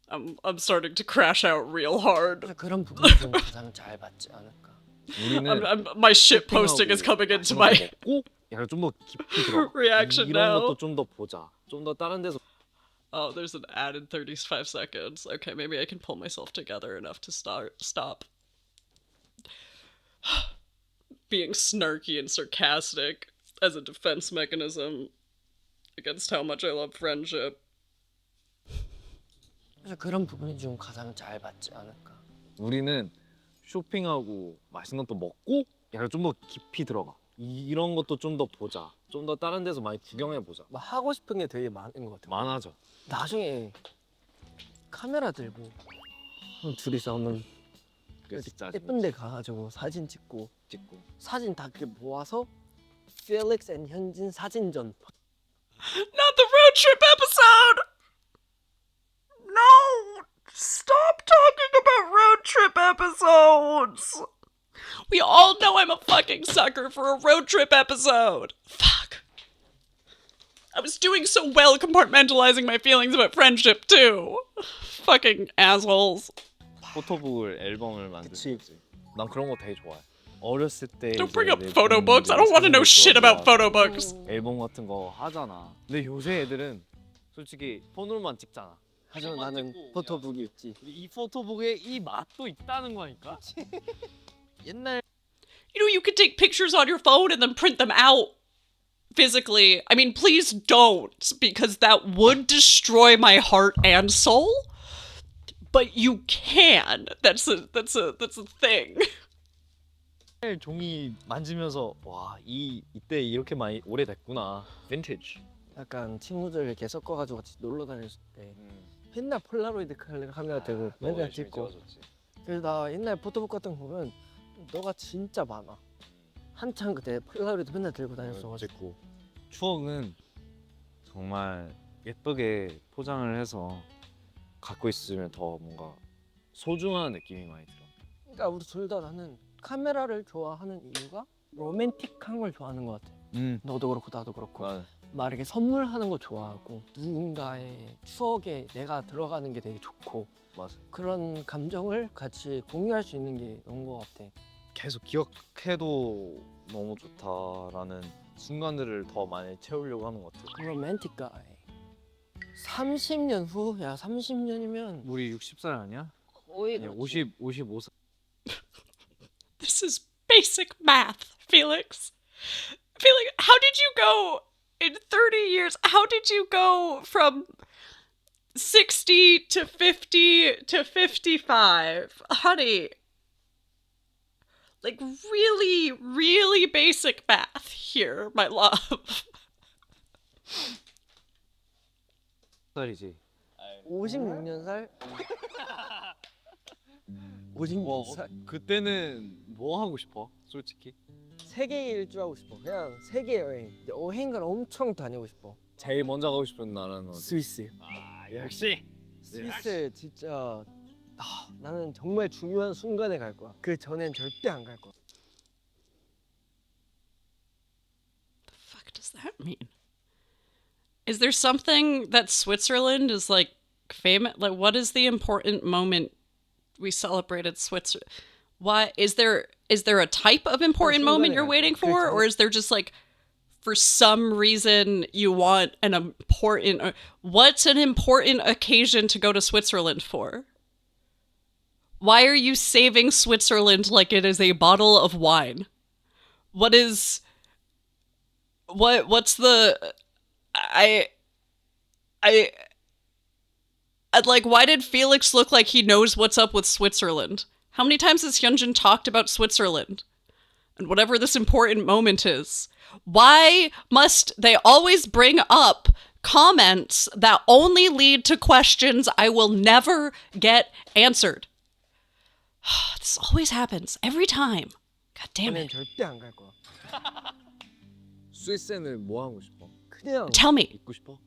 I'm starting to crash out real hard. 그래서 그런 부분이 좀 가장 잘 받지 않을까. 우리는 My shit posting is coming into my 먹고 약간 좀 더 깊이 들어. reaction 이런 now. 것도 좀 더 보자. 좀 더 다른 데서 Oh, there's an ad in 35 seconds. Okay, maybe I can pull myself together enough to stop being snarky and sarcastic as a defense mechanism against how much I love friendship. 그래서 그런 부분이 좀 가장 잘 맞지 않을까. 우리는 쇼핑하고 맛있는 것도 먹고 약간 좀 더 깊이 들어가. 이런 것도 좀 더 보자. 좀 더 다른 데서 많이 구경해 보자. 막 하고 싶은 게 되게 많은 것 같아. 많아져. 나중에 카메라 들고 둘이서 한번 진짜 예쁜 데 가가지고 사진 찍고 찍고. 사진 다 이렇게 모아서 필릭스 앤 현진 사진전. Not the road trip episode! No! Stop talking about road trip episodes! We all know I'm a fucking sucker for a road trip episode! Fuck. I was doing so well compartmentalizing my feelings about friendship, too. Fucking assholes. 포토북을 앨범을 만들 수 그치. 있지. 난 그런 거 되게 좋아해. 어렸을 때 Don't 이제 bring up 내 photo books. I don't want to know shit about photo books. 앨범 같은 거 하잖아. 근데 요새 애들은 솔직히 폰으로만 찍잖아. 하지만 나는 포토북이 있지. 이 포토북에 이 맛도 있다는 거니까. 옛날 You know, you could take pictures on your phone and then print them out physically. I mean, please don't, because that would destroy my heart and soul. But you can. That's a thing. 종이 만지면서 와, 이때 이렇게 많이 오래됐구나. 빈티지. 약간 친구들 이렇게 섞어가지고 같이 놀러 다녔을 때 맨날 폴라로이드 카메라 들고 맨날 찍고. 그래서 나 옛날 포토북 같은 거 보면 너가 진짜 많아. 한창 그때 폴라로이드 맨날 들고 다녔어가지고. 추억은 정말 예쁘게 포장을 해서 갖고 있으면 더 뭔가 소중한 느낌이 많이 들어. 그러니까 우리 둘 다 나는 카메라를 좋아하는 이유가 로맨틱한 걸 좋아하는 것 같아. 너도 그렇고 나도 그렇고. 맞아. 막 이렇게 선물하는 거 좋아하고 누군가의 추억에 내가 들어가는 게 되게 좋고 맞아. 그런 감정을 같이 공유할 수 있는 게 너무 것 같아. 계속 기억해도 너무 좋다라는 순간들을 더 많이 채우려고 하는 것 같아. 로맨틱 가이. 30년 후? 야 30년이면 우리 60살 아니야? 거의 아니, 55살. This is basic math, Felix. Felix, how did you go in 30 years? How did you go from 60 to 50 to 55? Honey. Like, really, really basic math here, my love. 살이지. 56년 살? 56년 살? 그때는 뭐 하고 싶어? 솔직히. 세계 일주하고 싶어. 그냥 세계 여행. 여행을 엄청 다니고 싶어. 제일 먼저 가고 싶은 나라는 어디? 스위스. 역시. 스위스 진짜 나는 정말 중요한 순간에 갈 거야. 그 전엔 절대 안 갈 거야. The fuck does that mean? Is there something that Switzerland is like famous? Like, what is the important moment we celebrated Switzerland? Why is there a type of important moment you're waiting for, or is there just like for some reason you want an important? What's an important occasion to go to Switzerland for? Why are you saving Switzerland like it is a bottle of wine? What's the I'd like, why did Felix look like he knows what's up with Switzerland? How many times has Hyunjin talked about Switzerland? And whatever this important moment is. Why must they always bring up comments that only lead to questions I will never get answered? This always happens. Every time. God damn 전엔 it. 절대 안 갈 거야. 스위스는 뭐 하고 싶어? 그냥 Tell me. 있고 싶어?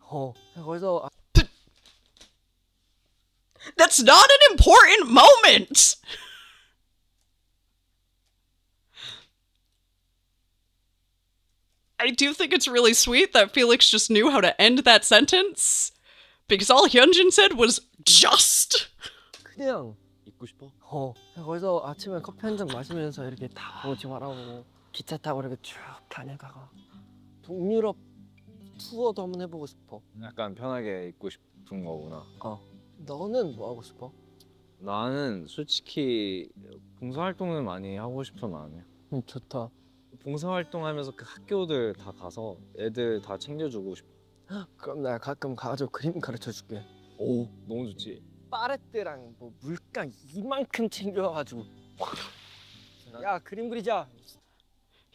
그냥 거기서 That's not an important moment! I do think it's really sweet that Felix just knew how to end that sentence, because all Hyunjin said was just. 그냥 있고 싶어? 그냥 거기서 아침에 커피 한 잔 마시면서 이렇게 다 보고 지금 바라보고 기차 타고 이렇게 쭉 다니다가 동유럽 투어도 한번 해보고 싶어. 약간 편하게 입고 싶은 거구나. 너는 뭐 하고 싶어? 나는 솔직히 봉사활동을 많이 하고 싶어 나는. 좋다. 봉사활동하면서 그 학교들 다 가서 애들 다 챙겨주고 싶어. 그럼 나 가끔 가가지고 그림 가르쳐 줄게. 오, 너무 좋지. 파레트랑 뭐 물감 이만큼 챙겨와가지고. 야 그림 그리자.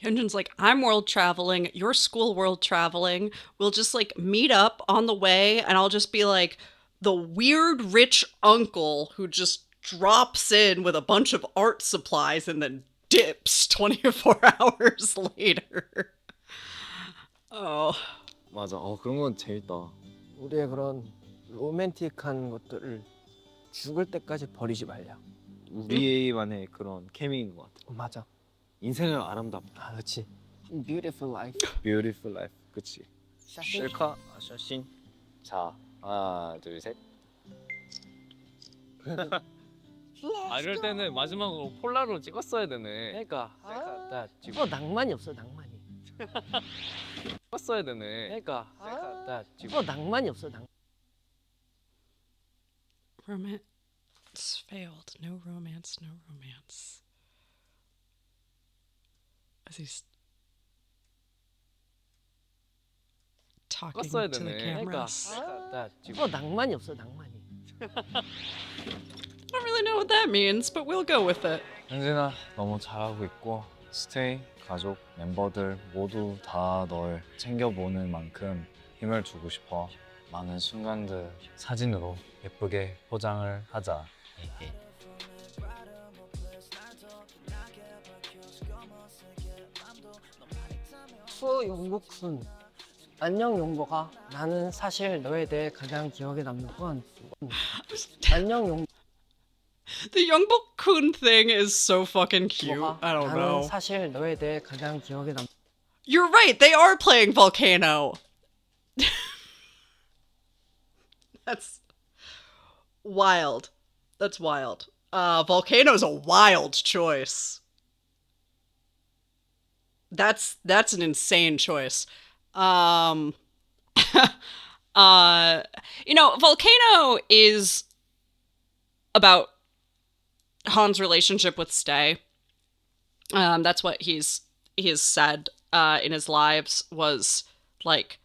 Hyunjin's like, I'm world traveling, you're school world traveling. We'll just like meet up on the way, and I'll just be like the weird rich uncle who just drops in with a bunch of art supplies and then dips 24 hours later. Oh. 맞아. 그런 건 재밌다. 우리의 그런 로맨틱한 것들을 죽을 때까지 버리지 말자. 우리만의 그런 케미인 것 같아. 맞아. 인생을 아름답다. 그렇지. Beautiful life. Beautiful life. 그치. 샤싱. 셀카 샤신. 자, 하나, 둘, 셋. 이럴 때는 마지막으로 폴라로 찍었어야 되네. 그러니까. 나 지금 낭만이 없어 낭만이. 찍었어야 되네. 그러니까. 나 지금 낭만이 없어 낭. Romance failed. No romance, no romance. As he's talking 껐어야 to the 되네. cameras. 나 지금 낭만이 없어 낭만이. I don't really know what that means, but we'll go with it. 현진아 너무 잘하고 있고 스테이 가족 멤버들 모두 다 널 챙겨보는 만큼 힘을 주고 싶어. 많은 순간들 사진으로 예쁘게 포장을 하자. 수용복순. 안녕 용복아. 나는 사실 너에 대해 가장 기억에 남는 건 안녕 용. The Youngbok-kun thing is so fucking cute. 뭐가? I don't 나는 know. 사실 너에 대해 가장 기억에 남. You're right. They are playing Volcano. That's wild. That's wild. Volcano's a wild choice. That's an insane choice. You know, Volcano is about Han's relationship with Stay. That's what he has said in his lives was like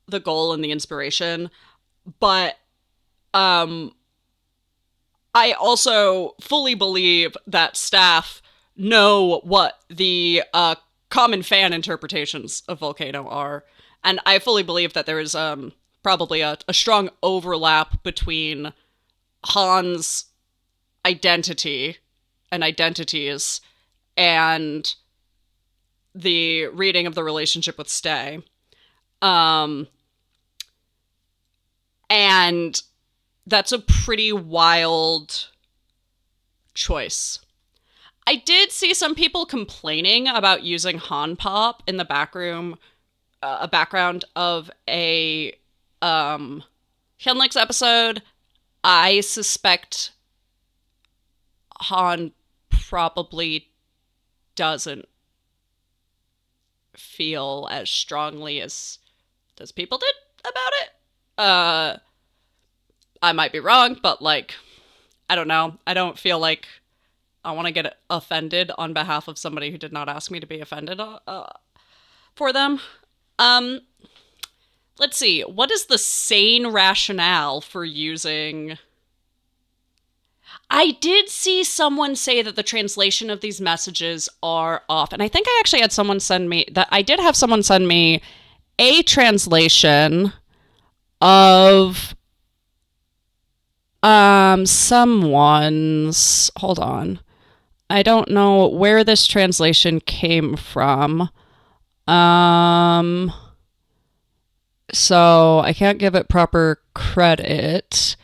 the goal and the inspiration. But I also fully believe that staff know what the common fan interpretations of Volcano are. And I fully believe that there is probably a strong overlap between Han's identity and identities and the reading of the relationship with Stay. And that's a pretty wild choice. I did see some people complaining about using Han Pop in the background of a HyunLix episode. I suspect Han probably doesn't feel as strongly as people did about it. I might be wrong, but like, I don't know. I don't feel like I want to get offended on behalf of somebody who did not ask me to be offended for them. Let's see. What is the sane rationale for using... I did see someone say that the translation of these messages are off. And I think I actually had someone send me... I did have someone send me a translation of someone's... Hold on. I don't know where this translation came from. So I can't give it proper credit.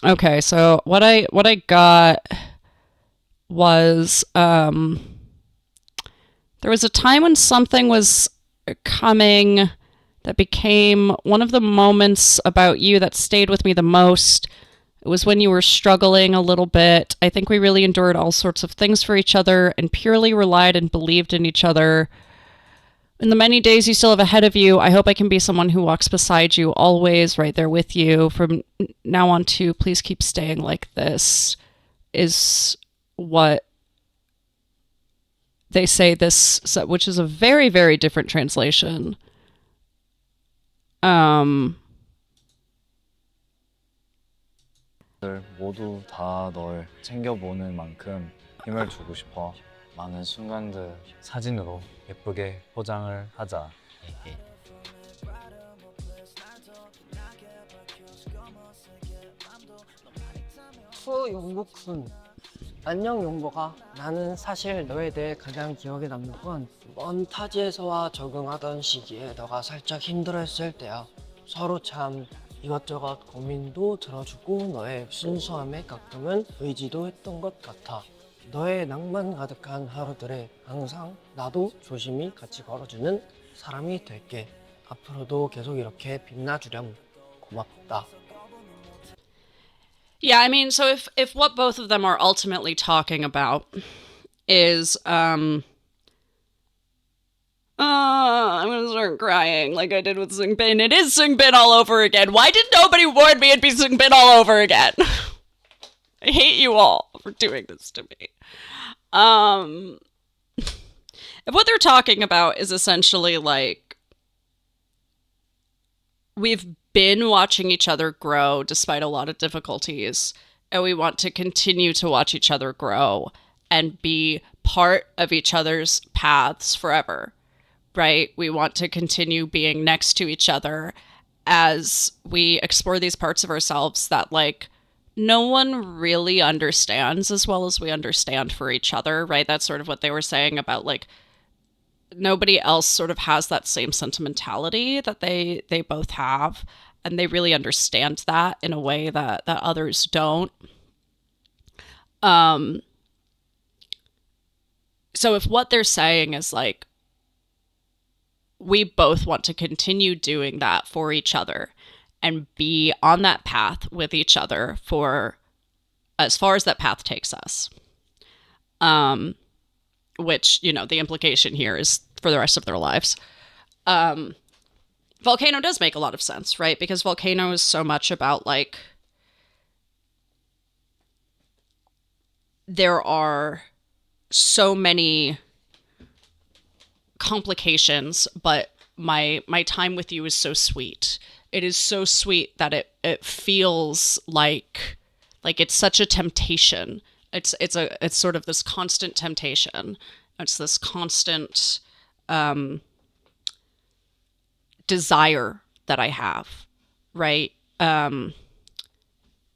Okay, so what I got was there was a time when something was coming that became one of the moments about you that stayed with me the most. It was when you were struggling a little bit. I think we really endured all sorts of things for each other and purely relied and believed in each other. in the many days you still have ahead of you, I hope I can be someone who walks beside you always, right there with you. From now on too, please keep staying like this, is what they say this, which is a very, very different translation. 모두 다 널 챙겨보는 만큼 힘을 주고 싶어. 많은 순간들 사진으로 예쁘게 포장을 하자. 용복군. 안녕 용복아. 나는 사실 너에 대해 가장 기억에 남는 건 먼 타지에서와 적응하던 시기에 너가 살짝 힘들어했을 때야. 서로 참 이것저것 고민도 들어주고 너의 순수함에 가끔은 의지도 했던 것 같아. 너의 낭만 가득한 하루들에 항상 나도 조심히 같이 걸어주는 사람이 될게. 앞으로도 계속 이렇게 빛나주렴. 고맙다. Yeah, I mean, so if what both of them are ultimately talking about is I'm gonna start crying like I did with Sungbin. It is Sungbin all over again. Why did nobody warn me it'd be Sungbin all over again? I hate you all for doing this to me. If what they're talking about is essentially like, we've been watching each other grow despite a lot of difficulties, and we want to continue to watch each other grow and be part of each other's paths forever, right? We want to continue being next to each other as we explore these parts of ourselves that, like, no one really understands as well as we understand for each other, right? That's sort of what they were saying about, like, nobody else sort of has that same sentimentality that they both have, and they really understand that in a way that others don't. So if what they're saying is like, we both want to continue doing that for each other and be on that path with each other for as far as that path takes us, which, you know, the implication here is for the rest of their lives. Volcano does make a lot of sense, right? Because Volcano is so much about, like, there are so many complications, but my time with you is so sweet. It is so sweet that it feels like it's such a temptation. It's sort of this constant temptation. It's this constant desire that I have, right? To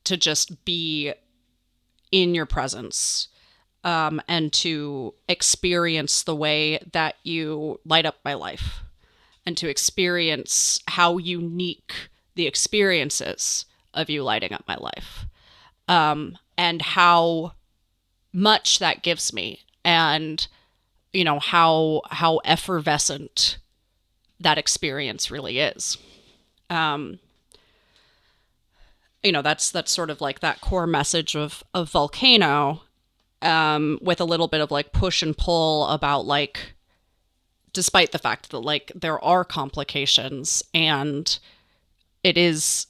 just be in your presence, and to experience the way that you light up my life, and to experience how unique the experiences of you lighting up my life, and how much that gives me, and, you know, how effervescent that experience really is. You know, that's sort of like that core message of Volcano, with a little bit of like push and pull about, like, despite the fact that, like, there are complications and things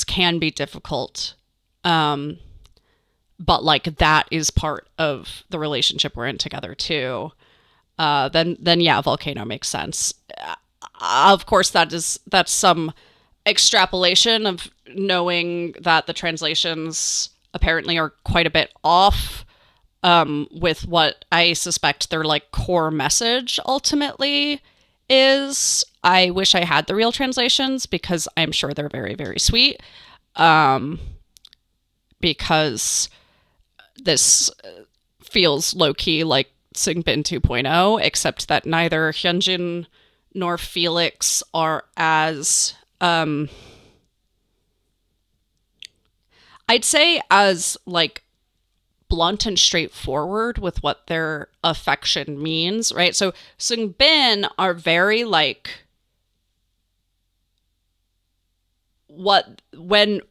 can be difficult, but, like, that is part of the relationship we're in together too. Then yeah, Volcano makes sense. Of course, that's some extrapolation of knowing that the translations apparently are quite a bit off, with what I suspect their, like, core message ultimately is. I wish I had the real translations, because I'm sure they're very, very sweet. Because this feels low-key like Singbin 2.0, except that neither Hyunjin nor Felix are as, I'd say, as, like, blunt and straightforward with what their affection means, right? So Singbin are very, like, when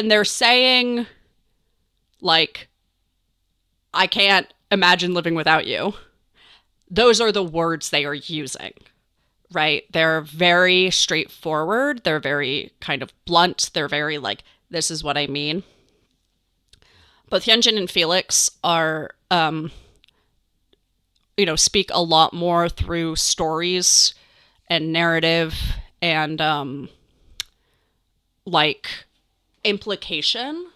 they're saying, like, I can't imagine living without you, those are the words they are using, right? They're very straightforward. They're very kind of blunt. They're very like, this is what I mean. Both Hyunjin and Felix are, speak a lot more through stories and narrative and like implication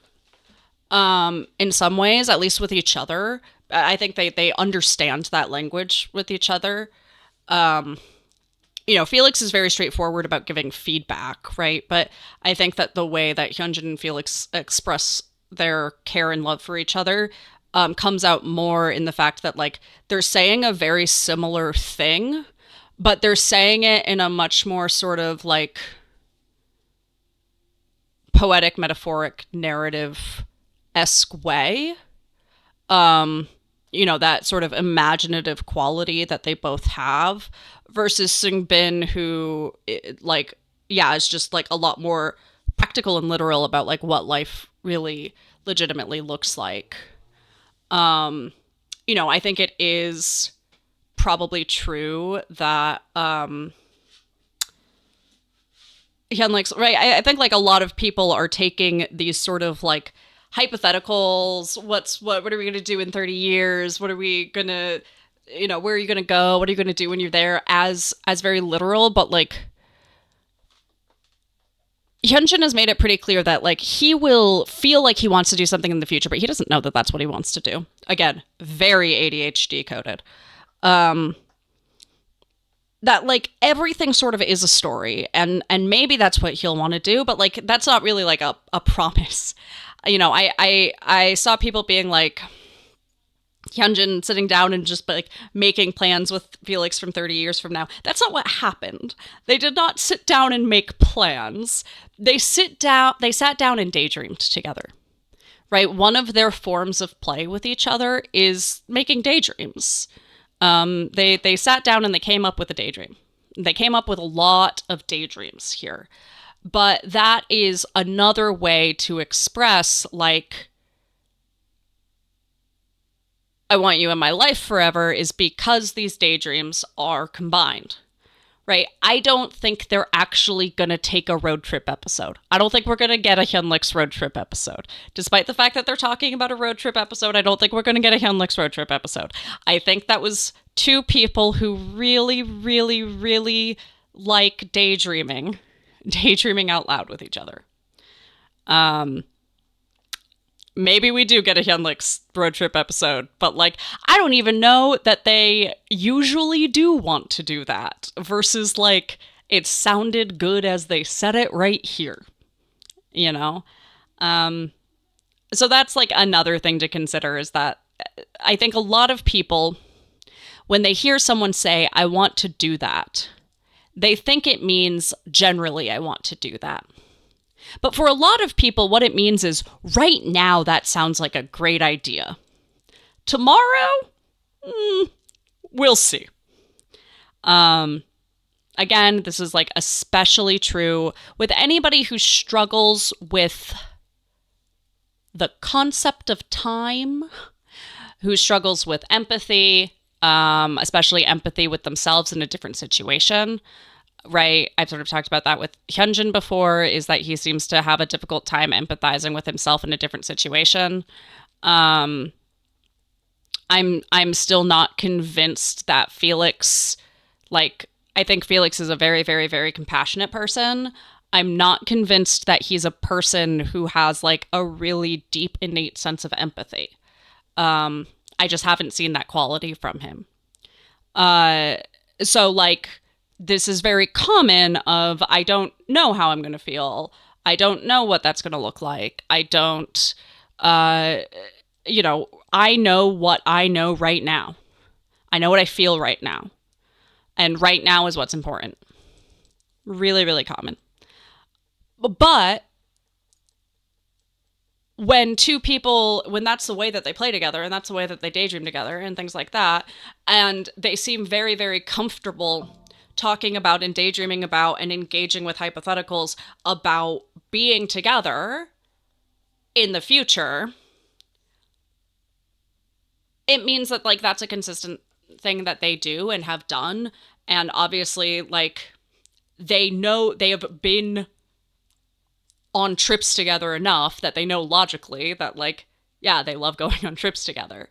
in some ways, at least with each other. I think they understand that language with each other. Felix is very straightforward about giving feedback, right? But I think that the way that Hyunjin and Felix express their care and love for each other comes out more in the fact that, like, they're saying a very similar thing, but they're saying it in a much more sort of, like, poetic, metaphoric, narrative-esque way. That sort of imaginative quality that they both have versus Sungbin, who, is just, like, a lot more practical and literal about, like, what life really legitimately looks like. I think it is probably true that HyunLix, right? I think like a lot of people are taking these sort of like hypotheticals. What are we gonna do in 30 years? What are we gonna, where are you gonna go? What are you gonna do when you're there? As very literal, but like Hyunjin has made it pretty clear that like he will feel like he wants to do something in the future, but he doesn't know that that's what he wants to do. Again, very ADHD coded. That like everything sort of is a story, and maybe that's what he'll want to do, but like that's not really like a promise. I saw people being like, Hyunjin sitting down and just like making plans with Felix from 30 years from now. That's not what happened. They did not sit down and make plans. They sat down and daydreamed together. Right? One of their forms of play with each other is making daydreams. They sat down and they came up with a daydream. They came up with a lot of daydreams here. But that is another way to express like, I want you in my life forever, is because these daydreams are combined, right? I don't think they're actually going to take a road trip episode. I don't think we're going to get a HyunLix road trip episode. Despite the fact that they're talking about a road trip episode, I don't think we're going to get a HyunLix road trip episode. I think that was two people who really, really, really like daydreaming out loud with each other. Maybe we do get a HyunLix road trip episode, but like, I don't even know that they usually do want to do that versus like, it sounded good as they said it right here, So that's like another thing to consider is that I think a lot of people, when they hear someone say, I want to do that, they think it means generally I want to do that. But for a lot of people, what it means is right now, that sounds like a great idea. Tomorrow, we'll see. Again, this is like especially true with anybody who struggles with the concept of time, who struggles with empathy, especially empathy with themselves in a different situation. Right, I've sort of talked about that with Hyunjin before, is that he seems to have a difficult time empathizing with himself in a different situation. I'm still not convinced that Felix, like, I think Felix is a very, very, very compassionate person. I'm not convinced that he's a person who has like a really deep innate sense of empathy. I just haven't seen that quality from him. So like, this is very common of, I don't know how I'm going to feel. I don't know what that's going to look like. I don't, I know what I know right now. I know what I feel right now. And right now is what's important. Really, really common. But when two people, when that's the way that they play together and that's the way that they daydream together and things like that, and they seem very, very comfortable talking about and daydreaming about and engaging with hypotheticals about being together in the future, it means that like that's a consistent thing that they do and have done. And obviously, like, they know they have been on trips together enough that they know logically that, like, yeah, they love going on trips together.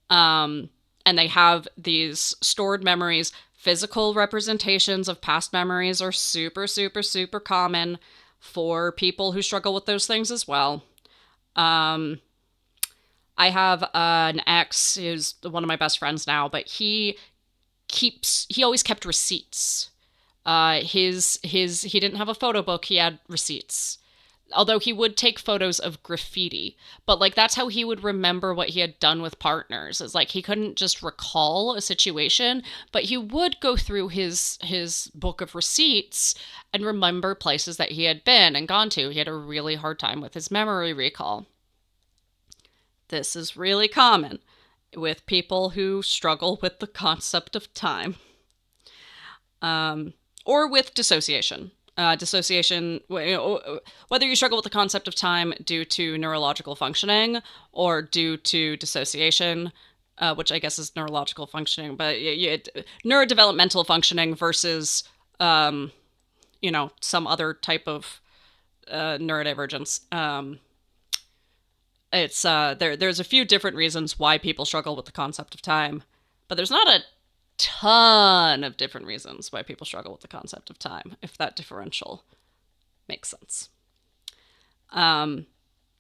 And they have these stored memories. Physical representations of past memories are super, super, super common for people who struggle with those things as well. I have an ex who's one of my best friends now, but he always kept receipts. He didn't have a photo book, he had receipts. Although he would take photos of graffiti, but like that's how he would remember what he had done with partners. It's like he couldn't just recall a situation, but he would go through his book of receipts and remember places that he had been and gone to. He had a really hard time with his memory recall. This is really common with people who struggle with the concept of time. Or with dissociation. Dissociation, whether you struggle with the concept of time due to neurological functioning or due to dissociation, which I guess is neurological functioning, but neurodevelopmental functioning versus, some other type of neurodivergence. There's a few different reasons why people struggle with the concept of time, but there's not a ton of different reasons why people struggle with the concept of time, if that differential makes sense. That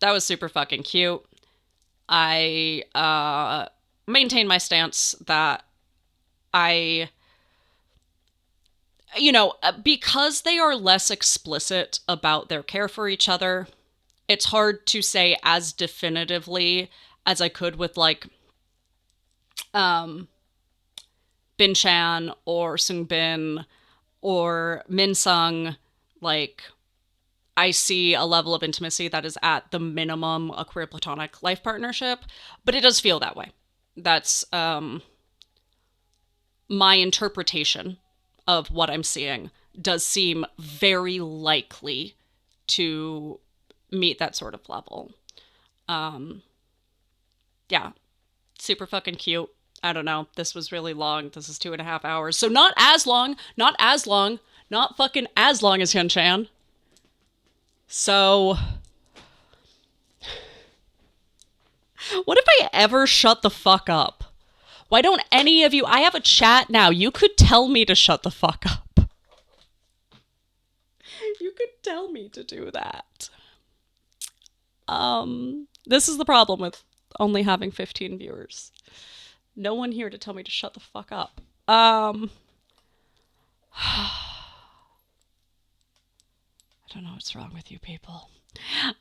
was super fucking cute. I maintain my stance that because they are less explicit about their care for each other, it's hard to say as definitively as I could with, like, Bin Chan or Sung Bin or Min Sung. Like, I see a level of intimacy that is at the minimum a queer platonic life partnership, but it does feel that way. That's my interpretation of what I'm seeing does seem very likely to meet that sort of level. Yeah, super fucking cute. I don't know. This was really long. This is 2.5 hours. So not fucking as long as Hyun Chan. So what if I ever shut the fuck up? Why don't any of you, I have a chat now. You could tell me to shut the fuck up. You could tell me to do that. This is the problem with only having 15 viewers. No one here to tell me to shut the fuck up. I don't know what's wrong with you people.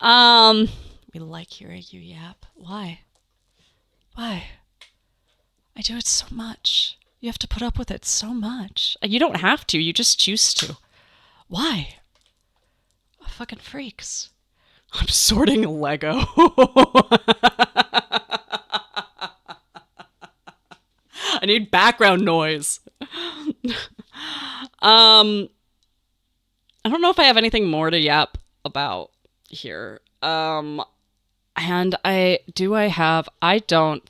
We like hearing you yap. Why? I do it so much. You have to put up with it so much. You don't have to, you just choose to. Why? Oh, fucking freaks. I'm sorting Lego. I need background noise. I don't know if I have anything more to yap about here. And I don't.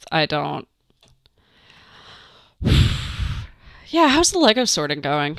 Yeah, how's the Lego sorting going?